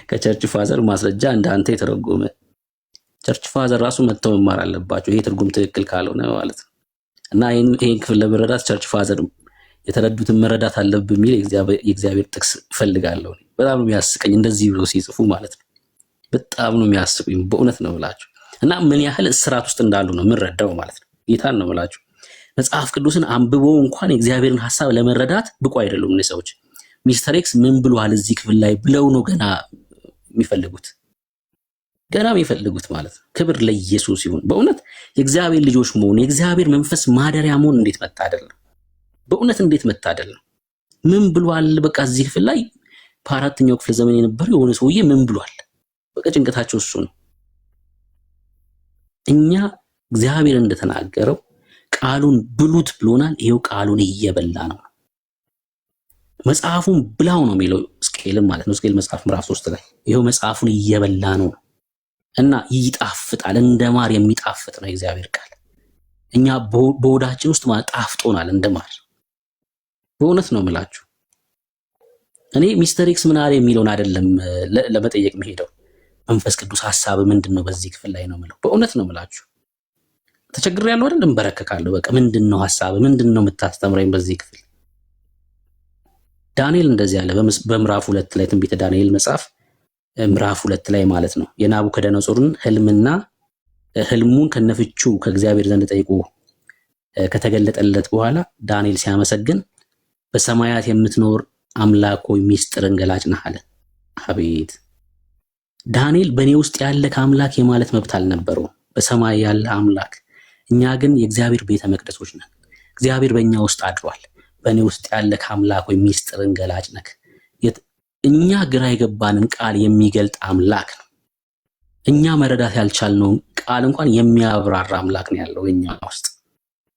ከቸርች ፋዘር ማስረጃ እንዳንተ የተረጎመ ቸርች ፋዘር ራሱ መጥተው መማር አለባቸው። ይሄ ትርጉም ትክክል ካልሆነ ማለት ነው። እና ይሄን ክፍል ለመረዳት ቸርች ፋዘር የተረዱትን መረዳት አለብን የሚል የእግዚአብሔር ጥቅስ ፈልጋለሁ። በጣም ነው የሚያስቀኝ እንደዚህ ብሎ ሲጽፉ ማለት ነው። በጣም ነው የሚያስቁኝ በእውነት ነው ብላችሁ እና ምን ያህል እስራት ውስጥ እንዳሉ ነው የምንረዳው ማለት ነው። ጌታን ነው ብላችሁ መጽሐፍ ቅዱስን አንብበው እንኳን የእግዚአብሔርን ሐሳብ ለመረዳት ብቁ አይደሉም እነዚህ ሰዎች። ሚስተር ኤክስ ምን ብሏል እዚህ ክፍል ላይ ብለው ነው ገና የሚፈልጉት ማለት ነው። ክብር ለኢየሱስ ይሁን። በእውነት የእግዚአብሔር ልጆች መሆን የእግዚአብሔር መንፈስ ማደሪያ መሆን እንዴት መታደል ነው! በእውነት እንዴት መታደል ነው! ምን ብሏል? በቃ እዚህ ክፍል ላይ በአራተኛው ክፍለ ዘመን የነበረው የሆነ ሰውዬ ምን ብሏል? በቃ ጭንቀታቸው እሱ ነው። እኛ እግዚአብሔር እንደተናገረው ቃሉን ብሉት ብሎናል። ይሄው ቃሉን እየበላ ነው። መጽሐፉን ብላው ነው የሚለው ሕዝቅኤልም ማለት ነው። ሕዝቅኤል መጽሐፍ ምዕራፍ 3 ላይ ይሄው መጽሐፉን እየበላ ነው እና ይጣፍጣል። እንደ ማር የሚጣፍጥ ነው የእግዚአብሔር ቃል። እኛ በሆዳችን ውስጥ ማለት ጣፍጦናል እንደ ማር። በእውነት ነው የምላችሁ። እኔ ሚስተር ኤክስ ምን አለ የሚለውን አይደለም ለመጠየቅ መሄደው። መንፈስ ቅዱስ ሐሳብ ምንድነው በዚህ ክፍል ላይ ነው የምለው። በእውነት ነው የምላችሁ። ተቸግሬያለሁ አይደል? እንበረከካለሁ። በቃ ምንድነው ሐሳብ? ምንድነው የምታስተምረኝ በዚህ ክፍል? ዳንኤል እንደዚህ ያለ በምዕራፍ 2 ላይ ትንቢተ ዳንኤል መጽሐፍ ምዕራፍ 2 ላይ ማለት ነው የናቡከደነጾርን ህልሙን ከነፍቹ ከእግዚአብሔር ዘንድ ጠይቆ ከተገለጠለት በኋላ ዳንኤል ሲያመሰግን በሰማያት የምትኖር አምላክ ሆይ ሚስጥርን ገላጭ ነህ አለ። አቤት! ዳንኤል በእኔ ውስጥ ያለ ከአምላክ የማለት መብት አልነበረው። በሰማይ ያለ አምላክ፣ እኛ ግን የእግዚአብሔር ቤተ መቅደሶች ነን። እግዚአብሔር በእኛ ውስጥ አድሯል። በእኔ ውስጥ ያለ ከአምላክ ወይ ሚስጥርን ገላጭ ነህ። እኛ ግራ የገባንን ቃል የሚገልጥ አምላክ ነው። እኛ መረዳት ያልቻልነውን ቃል እንኳን የሚያብራራ አምላክ ነው ያለው እኛ ውስጥ።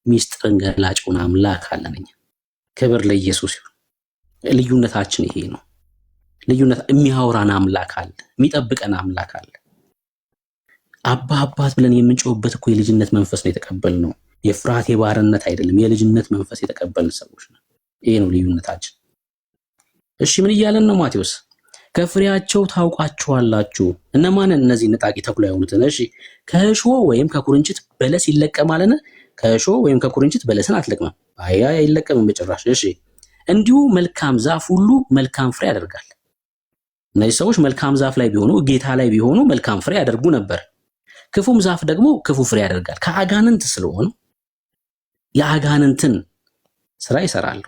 ሚስጥርን ገላጭውን አምላክ አለን እኛ። ክብር ለኢየሱስ ይሁን። ልዩነታችን ይሄ ነው። የሚያወራን አምላክ አለ፣ የሚጠብቀን አምላክ አለ። አባት ብለን የምንጮህበት እኮ የልጅነት መንፈስ ነው የተቀበልነው። የፍርሃት የባርነት አይደለም፣ የልጅነት መንፈስ የተቀበልን ሰዎች ነው። ይሄ ነው ልዩነታችን። እሺ ምን እያለን ነው ማቴዎስ? ከፍሬያቸው ታውቋቸዋላችሁ። እነማንን? እነዚህ ነጣቂ ተኩላ የሆኑትን። እሺ ከእሾህ ወይም ከኩርንችት በለስ ይለቀማልን? ከእሾህ ወይም ከኩርንችት በለስን አትለቅምም። አይለቀምም በጭራሽ። እሺ እንዲሁ መልካም ዛፍ ሁሉ መልካም ፍሬ ያደርጋል። እነዚህ ሰዎች መልካም ዛፍ ላይ ቢሆኑ ጌታ ላይ ቢሆኑ መልካም ፍሬ ያደርጉ ነበር። ክፉም ዛፍ ደግሞ ክፉ ፍሬ ያደርጋል። ከአጋንንት ስለሆኑ የአጋንንትን ስራ ይሰራሉ።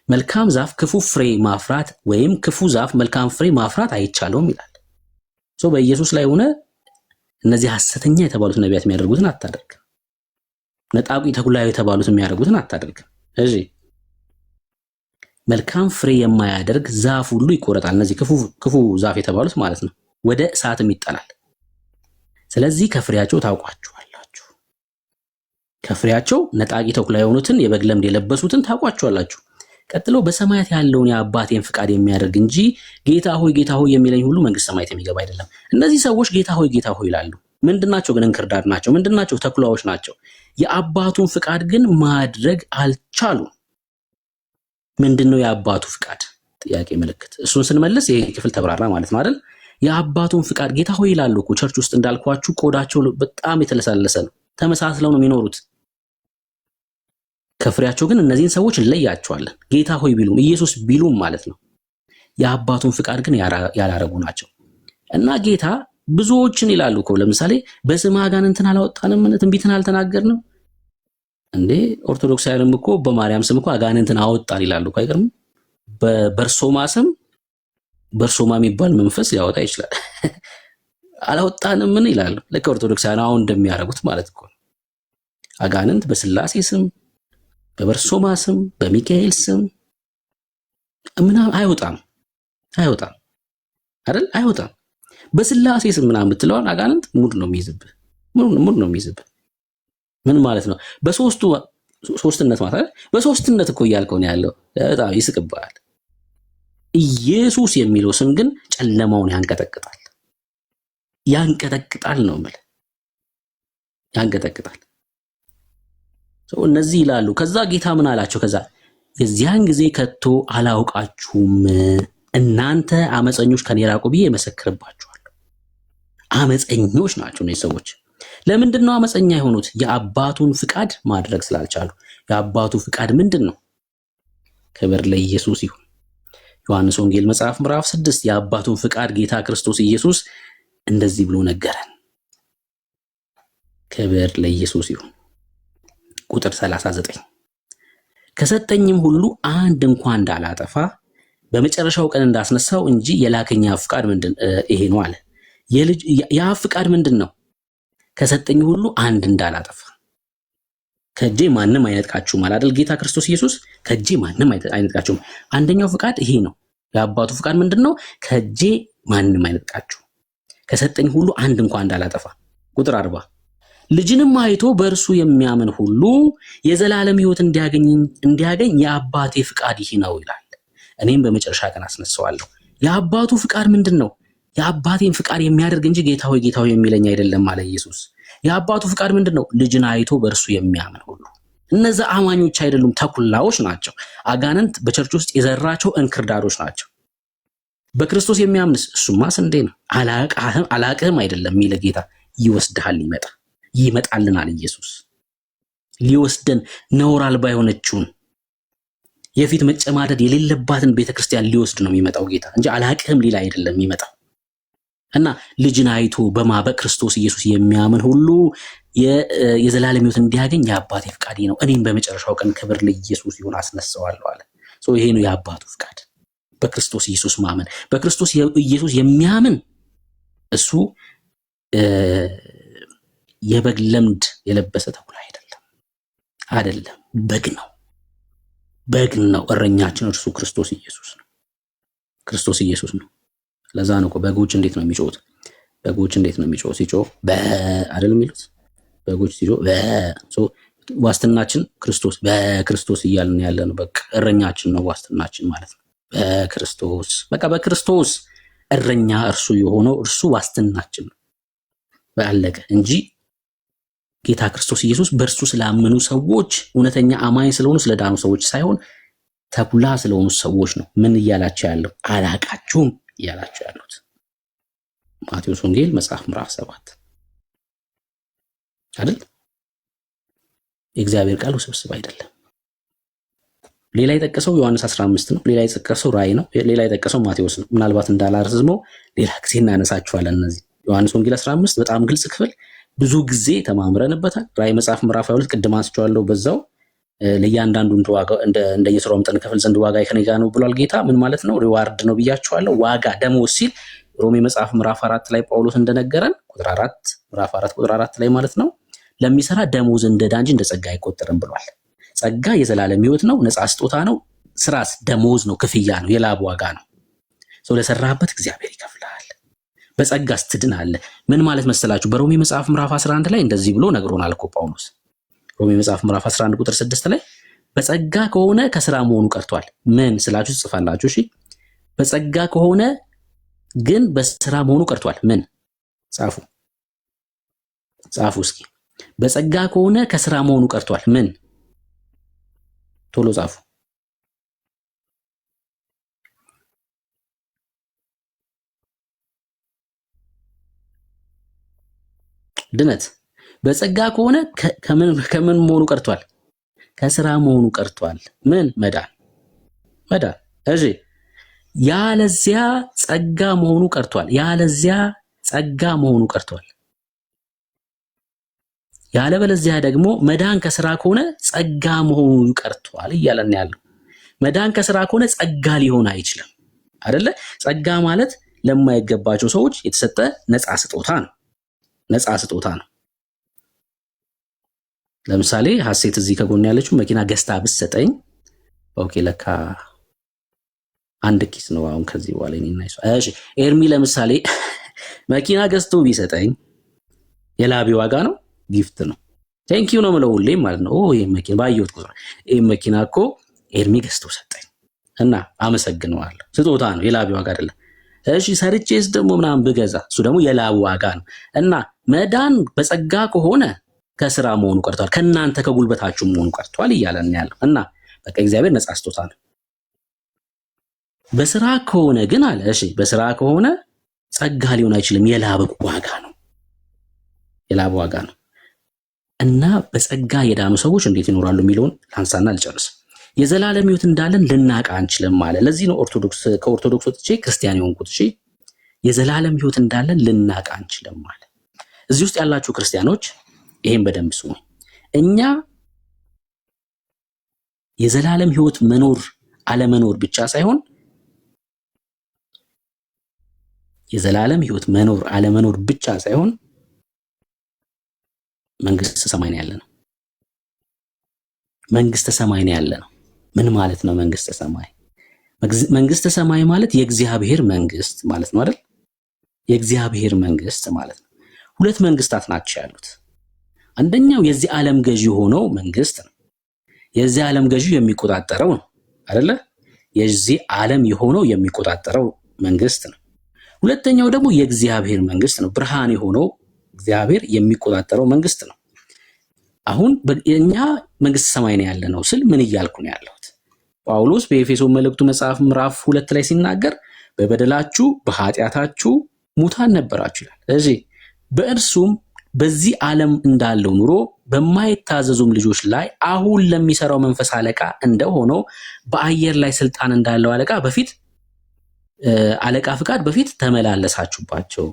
መልካም ዛፍ ክፉ ፍሬ ማፍራት ወይም ክፉ ዛፍ መልካም ፍሬ ማፍራት አይቻለውም ይላል። በኢየሱስ ላይ ሆነ እነዚህ ሐሰተኛ የተባሉት ነቢያት የሚያደርጉትን አታደርግ። ነጣቂ ተኩላ የተባሉት የሚያደርጉትን አታደርግ። እሺ መልካም ፍሬ የማያደርግ ዛፍ ሁሉ ይቆረጣል። እነዚህ ክፉ ዛፍ የተባሉት ማለት ነው፣ ወደ እሳትም ይጣላል። ስለዚህ ከፍሬያቸው ታውቋቸዋላችሁ። ከፍሬያቸው ነጣቂ ተኩላ የሆኑትን የበግ ለምድ የለበሱትን ታውቋቸዋላችሁ። ቀጥሎ በሰማያት ያለውን የአባቴን ፍቃድ የሚያደርግ እንጂ ጌታ ሆይ የሚለኝ ሁሉ መንግስት ሰማያት የሚገባ አይደለም። እነዚህ ሰዎች ጌታ ሆይ ይላሉ። ምንድናቸው ግን? እንክርዳድ ናቸው። ምንድናቸው? ተኩላዎች ናቸው። የአባቱን ፍቃድ ግን ማድረግ አልቻሉም። ምንድነው የአባቱ ፍቃድ? ጥያቄ ምልክት። እሱን ስንመልስ ይሄ ክፍል ተብራራ ማለት ነው አይደል? የአባቱን ፍቃድ ጌታ ሆይ ይላሉ እኮ ቸርች ውስጥ እንዳልኳችሁ ቆዳቸው በጣም የተለሳለሰ ነው። ተመሳስለው ነው የሚኖሩት። ከፍሬያቸው ግን እነዚህን ሰዎች እንለያቸዋለን። ጌታ ሆይ ቢሉም ኢየሱስ ቢሉም ማለት ነው። የአባቱን ፍቃድ ግን ያላረጉ ናቸው። እና ጌታ ብዙዎችን ይላሉ እኮ ለምሳሌ በስምህ አጋንንትን አላወጣንም፣ ትንቢትን አልተናገርንም። እንዴ ኦርቶዶክሳውያንም እኮ በማርያም ስም እኮ አጋንንትን አወጣን ይላሉ እኮ። አይገርም? በርሶማ ስም በርሶማ የሚባል መንፈስ ሊያወጣ ይችላል። አላወጣንም ምን ይላሉ? ልክ ኦርቶዶክሳውያን አሁን እንደሚያደርጉት ማለት እኮ። አጋንንት በስላሴ ስም፣ በበርሶማ ስም፣ በሚካኤል ስም ምናምን አይወጣም አይደል? አይወጣም። በስላሴ ስም ምናምን ብትለዋል አጋንንት ሙድ ነው የሚይዝብህ። ምን ማለት ነው? ሶስትነት ማለት አይደል? በሶስትነት እኮ እያልከው ነው ያለው። በጣም ይስቅብሃል። ኢየሱስ የሚለው ስም ግን ጨለማውን ያንቀጠቅጣል ነው የምልህ። ያንቀጠቅጣል። እነዚህ ይላሉ። ከዛ ጌታ ምን አላቸው? ከዛ የዚያን ጊዜ ከቶ አላውቃችሁም እናንተ አመፀኞች ከኔ ራቁ ብዬ እመሰክርባችኋለሁ። አመፀኞች ናቸው እነዚህ ሰዎች። ለምንድን ነው አመፀኛ የሆኑት? የአባቱን ፍቃድ ማድረግ ስላልቻሉ። የአባቱ ፍቃድ ምንድን ነው? ክብር ለኢየሱስ ይሁን። ዮሐንስ ወንጌል መጽሐፍ ምዕራፍ 6 የአባቱን ፍቃድ ጌታ ክርስቶስ ኢየሱስ እንደዚህ ብሎ ነገረን። ክብር ለኢየሱስ ይሁን። ቁጥር 39 ከሰጠኝም ሁሉ አንድ እንኳን እንዳላጠፋ በመጨረሻው ቀን እንዳስነሳው እንጂ የላከኝ ፍቃድ ምንድን ይሄ ነው አለ። ያ ፍቃድ ምንድን ነው? ከሰጠኝ ሁሉ አንድ እንዳላጠፋ ከእጄ ማንም አይነጥቃችሁም አለ አይደል ጌታ ክርስቶስ ኢየሱስ። ከእጄ ማንም አይነጥቃችሁም። አንደኛው ፍቃድ ይሄ ነው። የአባቱ ፍቃድ ምንድን ነው? ከእጄ ማንም አይነጥቃችሁ፣ ከሰጠኝ ሁሉ አንድ እንኳን እንዳላጠፋ። ቁጥር 40 ልጅንም አይቶ በእርሱ የሚያምን ሁሉ የዘላለም ሕይወት እንዲያገኝ የአባቴ ፍቃድ ይህ ነው ይላል፣ እኔም በመጨረሻ ቀን አስነሳዋለሁ። የአባቱ ፍቃድ ምንድን ነው? የአባቴን ፍቃድ የሚያደርግ እንጂ ጌታ ሆይ የሚለኝ አይደለም አለ ኢየሱስ። የአባቱ ፍቃድ ምንድን ነው? ልጅን አይቶ በእርሱ የሚያምን ሁሉ። እነዛ አማኞች አይደሉም፣ ተኩላዎች ናቸው። አጋንንት በቸርች ውስጥ የዘራቸው እንክርዳዶች ናቸው። በክርስቶስ የሚያምንስ እሱማ ስንዴ ነው። አላቅህም አይደለም የሚለ ጌታ ይወስድሃል፣ ይመጣልናል። ኢየሱስ ሊወስደን ነውር አልባ የሆነችውን የፊት መጨማደድ የሌለባትን ቤተክርስቲያን ሊወስድ ነው የሚመጣው ጌታ እንጂ አላቅህም ሊላ አይደለም የሚመጣው። እና ልጅን አይቶ በክርስቶስ ኢየሱስ የሚያምን ሁሉ የዘላለም ሕይወት እንዲያገኝ የአባቴ ፍቃድ ነው፣ እኔም በመጨረሻው ቀን ክብር ለኢየሱስ ይሁን አስነሳዋለሁ አለ። ይሄ ነው የአባቱ ፍቃድ፣ በክርስቶስ ኢየሱስ ማመን። በክርስቶስ ኢየሱስ የሚያምን እሱ የበግ ለምድ የለበሰ ተኩላ አይደለም፣ በግ ነው። እረኛችን እርሱ ክርስቶስ ኢየሱስ ነው። ለዛ ነው በጎች እንዴት ነው የሚጮሁት? ሲጮህ አይደል የሚሉት? በጎች ሲጮህ ዋስትናችን ክርስቶስ፣ በክርስቶስ እያልን ያለን በቃ እረኛችን ነው ዋስትናችን ማለት ነው። በክርስቶስ እረኛ እርሱ የሆነው እርሱ ዋስትናችን ነው። ባለቀ እንጂ ጌታ ክርስቶስ ኢየሱስ በእርሱ ስላመኑ ሰዎች፣ እውነተኛ አማኝ ስለሆኑ ስለዳኑ ሰዎች ሳይሆን ተኩላ ስለሆኑ ሰዎች ነው ምን እያላቸው ያለው? አላቃችሁም እያላቸው ያሉት። ማቴዎስ ወንጌል መጽሐፍ ምዕራፍ 7 አይደል? የእግዚአብሔር ቃል ውስብስብ አይደለም። ሌላ የጠቀሰው ዮሐንስ 15 ነው። ሌላ የጠቀሰው ራእይ ነው። ሌላ የጠቀሰው ማቴዎስ ነው። ምናልባት እንዳላርዝመው ሌላ ጊዜ እናነሳቸዋለን። እነዚህ ዮሐንስ ወንጌል 15 በጣም ግልጽ ክፍል፣ ብዙ ጊዜ ተማምረንበታል። ራእይ መጽሐፍ ምዕራፍ 22 ቅድም አንስቼዋለሁ። በዛው ለእያንዳንዱ እንደየሥራው መጠን ከፍል ዘንድ ዋጋ ከእኔ ጋር ነው ብሏል ጌታ። ምን ማለት ነው? ሪዋርድ ነው ብያቸዋለሁ። ዋጋ ደሞዝ ሲል ሮሜ መጽሐፍ ምዕራፍ 4 ላይ ጳውሎስ እንደነገረን ቁጥር 4 ምዕራፍ 4 ቁጥር 4 ላይ ማለት ነው ለሚሰራ ደሞዝ እንደ ዕዳ እንጂ እንደ ጸጋ አይቆጠርም ብሏል። ጸጋ የዘላለም ሕይወት ነው፣ ነፃ ስጦታ ነው። ስራስ ደሞዝ ነው፣ ክፍያ ነው፣ የላብ ዋጋ ነው። ሰው ለሰራበት እግዚአብሔር ይከፍላል። በጸጋስ ትድናለህ። ምን ማለት መሰላችሁ? በሮሜ መጽሐፍ ምዕራፍ 11 ላይ እንደዚህ ብሎ ነግሮናል እኮ ጳውሎስ። ሮሜ መጽሐፍ ምዕራፍ 11 ቁጥር 6 ላይ በጸጋ ከሆነ ከስራ መሆኑ ቀርቷል። ምን ስላችሁ ጽፋላችሁ? እሺ በጸጋ ከሆነ ግን በስራ መሆኑ ቀርቷል። ምን ጻፉ እስኪ። በጸጋ ከሆነ ከስራ መሆኑ ቀርቷል። ምን ቶሎ ጻፉ። ድነት በጸጋ ከሆነ ከምን መሆኑ ቀርቷል? ከስራ መሆኑ ቀርቷል። ምን መዳን። እሺ ያለዚያ ጸጋ መሆኑ ቀርቷል። ያለበለዚያ ደግሞ መዳን ከስራ ከሆነ ጸጋ መሆኑ ቀርቷል እያለን ያለው። መዳን ከስራ ከሆነ ጸጋ ሊሆን አይችልም አይደለ? ጸጋ ማለት ለማይገባቸው ሰዎች የተሰጠ ነፃ ስጦታ ነው። ለምሳሌ ሐሴት እዚህ ከጎን ያለችው መኪና ገዝታ ብትሰጠኝ፣ ኦኬ ለካ አንድ ኪስ ነው አሁን ከዚህ በኋላ እኔና እሱ። እሺ ኤርሚ ለምሳሌ መኪና ገዝቶ ቢሰጠኝ የላቢ ዋጋ ነው፣ ጊፍት ነው። ቴንክ ዩ ነው የምለው ሁሌም ማለት ነው። ይሄ መኪና ባየሁት ቁጥር ይሄ መኪና እኮ ኤርሚ ገዝቶ ሰጠኝ እና አመሰግነዋለሁ። ስጦታ ነው፣ የላቢ ዋጋ አይደለም። እሺ ሰርቼስ ደግሞ ምናምን ብገዛ እሱ ደግሞ የላቢ ዋጋ ነው። እና መዳን በጸጋ ከሆነ ከስራ መሆኑ ቀርቷል፣ ከናንተ ከጉልበታችሁ መሆኑ ቀርቷል እያለን ያለው። እና በቃ እግዚአብሔር ነፃ ስጦታ ነው። በስራ ከሆነ ግን አለ እሺ በስራ ከሆነ ጸጋ ሊሆን አይችልም፣ የላብ ዋጋ ነው። እና በጸጋ የዳኑ ሰዎች እንዴት ይኖራሉ የሚለውን ላንሳና ልጨርስ። የዘላለም ሕይወት እንዳለን ልናቃ አንችልም ማለት ለዚህ ነው ከኦርቶዶክስ ወጥቼ ክርስቲያን የሆንኩት። እሺ የዘላለም ሕይወት እንዳለን ልናቃ አንችልም ማለት። እዚህ ውስጥ ያላችሁ ክርስቲያኖች ይሄን በደንብ ስሙ። እኛ የዘላለም ሕይወት መኖር አለመኖር ብቻ ሳይሆን መንግስተ ሰማይ ነው ያለነው። ምን ማለት ነው መንግስተ ሰማይ? መንግስተ ሰማይ ማለት የእግዚአብሔር መንግስት ማለት ነው አይደል? የእግዚአብሔር መንግስት ማለት ነው። ሁለት መንግስታት ናቸው ያሉት። አንደኛው የዚህ ዓለም ገዢ ሆነው መንግስት ነው። የዚህ ዓለም ገዢ የሚቆጣጠረው ነው አይደለ? የዚህ ዓለም የሆነው የሚቆጣጠረው መንግስት ነው። ሁለተኛው ደግሞ የእግዚአብሔር መንግስት ነው። ብርሃን የሆነው እግዚአብሔር የሚቆጣጠረው መንግስት ነው። አሁን እኛ መንግስተ ሰማይ ነው ያለነው ስል ምን እያልኩ ነው ያለሁት? ጳውሎስ በኤፌሶን መልእክቱ መጽሐፍ ምዕራፍ 2 ላይ ሲናገር በበደላችሁ በኃጢአታችሁ ሙታን ነበራችሁ ይላል። ስለዚህ በእርሱም በዚህ ዓለም እንዳለው ኑሮ በማይታዘዙም ልጆች ላይ አሁን ለሚሰራው መንፈስ አለቃ እንደሆነው በአየር ላይ ስልጣን እንዳለው አለቃ ፍቃድ በፊት ተመላለሳችሁባቸው።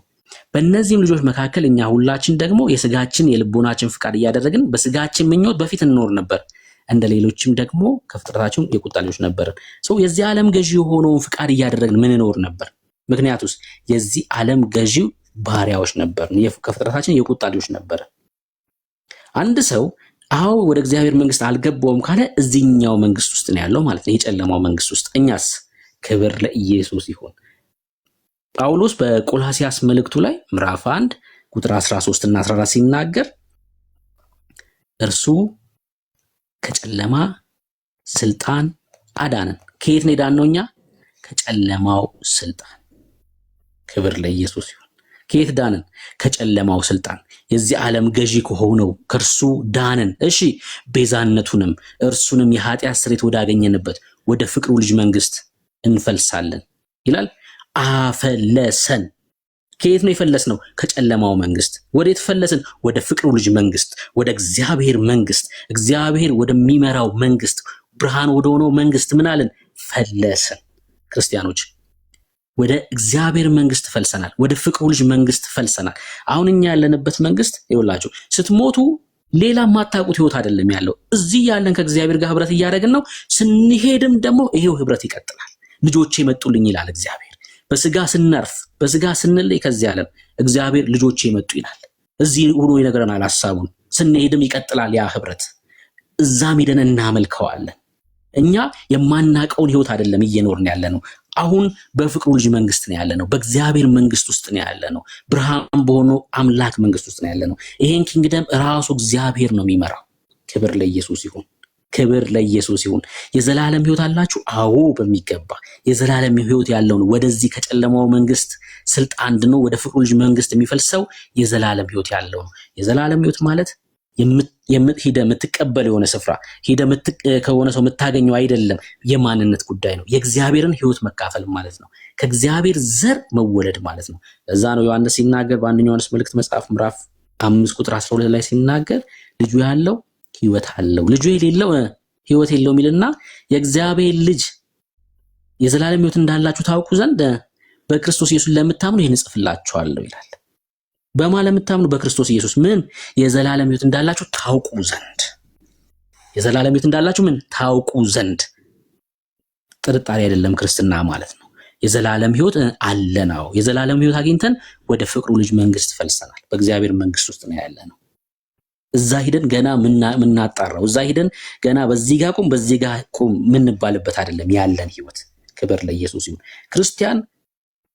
በእነዚህም ልጆች መካከል እኛ ሁላችን ደግሞ የስጋችን የልቦናችን ፍቃድ እያደረግን በስጋችን ምኞት በፊት እንኖር ነበር። እንደ ሌሎችም ደግሞ ከፍጥረታችን የቁጣ ልጆች ነበርን። የዚህ ዓለም ገዢ የሆነውን ፍቃድ እያደረግን ምን እንኖር ነበር? ምክንያቱስ የዚህ ዓለም ገዢ ባሪያዎች ነበር፣ ከፍጥረታችን የቁጣ ልጆች ነበር። አንድ ሰው አዎ ወደ እግዚአብሔር መንግስት አልገባውም ካለ እዚህኛው መንግስት ውስጥ ነው ያለው ማለት ነው፣ የጨለማው መንግስት ውስጥ። እኛስ ክብር ለኢየሱስ ይሁን። ጳውሎስ በቆላሲያስ መልእክቱ ላይ ምዕራፍ 1 ቁጥር 13 እና 14 ሲናገር እርሱ ከጨለማ ስልጣን አዳነን። ከየት ነው የዳነው? እኛ ከጨለማው ስልጣን። ክብር ለኢየሱስ ይሁን። ከየት ዳንን? ከጨለማው ስልጣን፣ የዚህ ዓለም ገዢ ከሆነው ከእርሱ ዳንን። እሺ ቤዛነቱንም እርሱንም የኃጢአት ስርየት ወዳገኘንበት ወደ ፍቅሩ ልጅ መንግስት እንፈልሳለን ይላል። አፈለሰን። ከየት ነው የፈለስነው? ከጨለማው መንግስት። ወዴት ፈለስን? ወደ ፍቅሩ ልጅ መንግስት፣ ወደ እግዚአብሔር መንግስት፣ እግዚአብሔር ወደሚመራው መንግስት፣ ብርሃን ወደሆነው መንግስት ምን አለን? ፈለስን። ክርስቲያኖች ወደ እግዚአብሔር መንግስት ፈልሰናል፣ ወደ ፍቅሩ ልጅ መንግስት ፈልሰናል። አሁን እኛ ያለንበት መንግስት ይኸውላችሁ ስትሞቱ ሌላ ማታውቁት ህይወት አይደለም ያለው። እዚህ ያለን ከእግዚአብሔር ጋር ህብረት እያደረግን ነው። ስንሄድም ደግሞ ይሄው ህብረት ይቀጥላል። ልጆቼ መጡልኝ ይላል እግዚአብሔር። በስጋ ስናርፍ በስጋ ስንለይ ከዚህ ዓለም እግዚአብሔር ልጆቼ መጡ ይላል። እዚህ ሆኖ ይነግረናል ሐሳቡን። ስንሄድም ይቀጥላል ያ ህብረት። እዛም ሄደን እናመልከዋለን። እኛ የማናቀውን ህይወት አይደለም እየኖርን ያለ ነው። አሁን በፍቅሩ ልጅ መንግስት ነው ያለ ነው። በእግዚአብሔር መንግስት ውስጥ ነው ያለ ነው። ብርሃን በሆነው አምላክ መንግስት ውስጥ ነው ያለ ነው። ይሄን ኪንግደም ራሱ እግዚአብሔር ነው የሚመራው። ክብር ለኢየሱስ ይሁን። ክብር ለኢየሱስ ይሁን። የዘላለም ህይወት አላችሁ? አዎ በሚገባ የዘላለም ህይወት ያለውን ወደዚህ ከጨለማው መንግስት ስልጣን ድኖ ወደ ፍቅሩ ልጅ መንግስት የሚፈልሰው የዘላለም ህይወት ያለው ነው። የዘላለም ህይወት ማለት ሄደ የምትቀበል የሆነ ስፍራ ሄደ ከሆነ ሰው የምታገኘው አይደለም። የማንነት ጉዳይ ነው። የእግዚአብሔርን ህይወት መካፈል ማለት ነው። ከእግዚአብሔር ዘር መወለድ ማለት ነው። ለዛ ነው ዮሐንስ ሲናገር በአንደኛው ዮሐንስ መልእክት መጽሐፍ ምዕራፍ 5 ቁጥር 12 ላይ ሲናገር ልጁ ያለው ህይወት አለው፣ ልጁ የሌለው ህይወት የለውም ይልና የእግዚአብሔር ልጅ የዘላለም ህይወት እንዳላችሁ ታውቁ ዘንድ በክርስቶስ ኢየሱስ ለምታምኑ ይህን እጽፍላችኋለሁ ይላል። በማን ለምታምኑ? በክርስቶስ ኢየሱስ ምን የዘላለም ህይወት እንዳላችሁ ታውቁ ዘንድ። የዘላለም ህይወት እንዳላችሁ ምን ታውቁ ዘንድ። ጥርጣሬ አይደለም ክርስትና ማለት ነው። የዘላለም ህይወት አለናው። የዘላለም ህይወት አግኝተን ወደ ፍቅሩ ልጅ መንግስት ፈልሰናል። በእግዚአብሔር መንግስት ውስጥ ነው ያለነው። እዛ ሄደን ገና ምናጣራው፣ እዛ ሄደን ገና በዚህ ጋር ቁም በዚህ ጋር ቁም ምንባልበት አይደለም ያለን ህይወት። ክብር ለኢየሱስ ይሁን። ክርስቲያን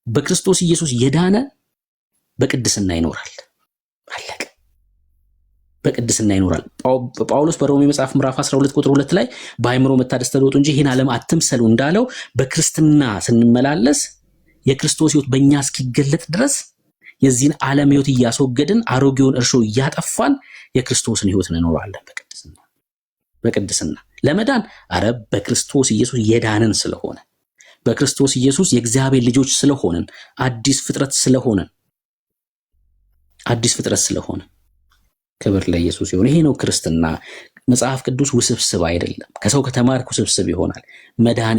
በክርስቶስ ኢየሱስ የዳነ በቅድስና ይኖራል። አለቀ። በቅድስና ይኖራል። ጳውሎስ በሮሜ መጽሐፍ ምዕራፍ 12 ቁጥር 2 ላይ በአእምሮ መታደስ ተለወጡ እንጂ ይህን ዓለም አትምሰሉ እንዳለው በክርስትና ስንመላለስ የክርስቶስ ህይወት በእኛ እስኪገለጥ ድረስ የዚህን ዓለም ህይወት እያስወገድን አሮጌውን እርሾ እያጠፋን የክርስቶስን ህይወት እንኖራለን። በቅድስና ለመዳን አረ በክርስቶስ ኢየሱስ የዳንን ስለሆነ በክርስቶስ ኢየሱስ የእግዚአብሔር ልጆች ስለሆንን አዲስ ፍጥረት ስለሆነ ክብር ለኢየሱስ ይሁን። ይሄ ነው ክርስትና። መጽሐፍ ቅዱስ ውስብስብ አይደለም። ከሰው ከተማርክ ውስብስብ ይሆናል። መዳን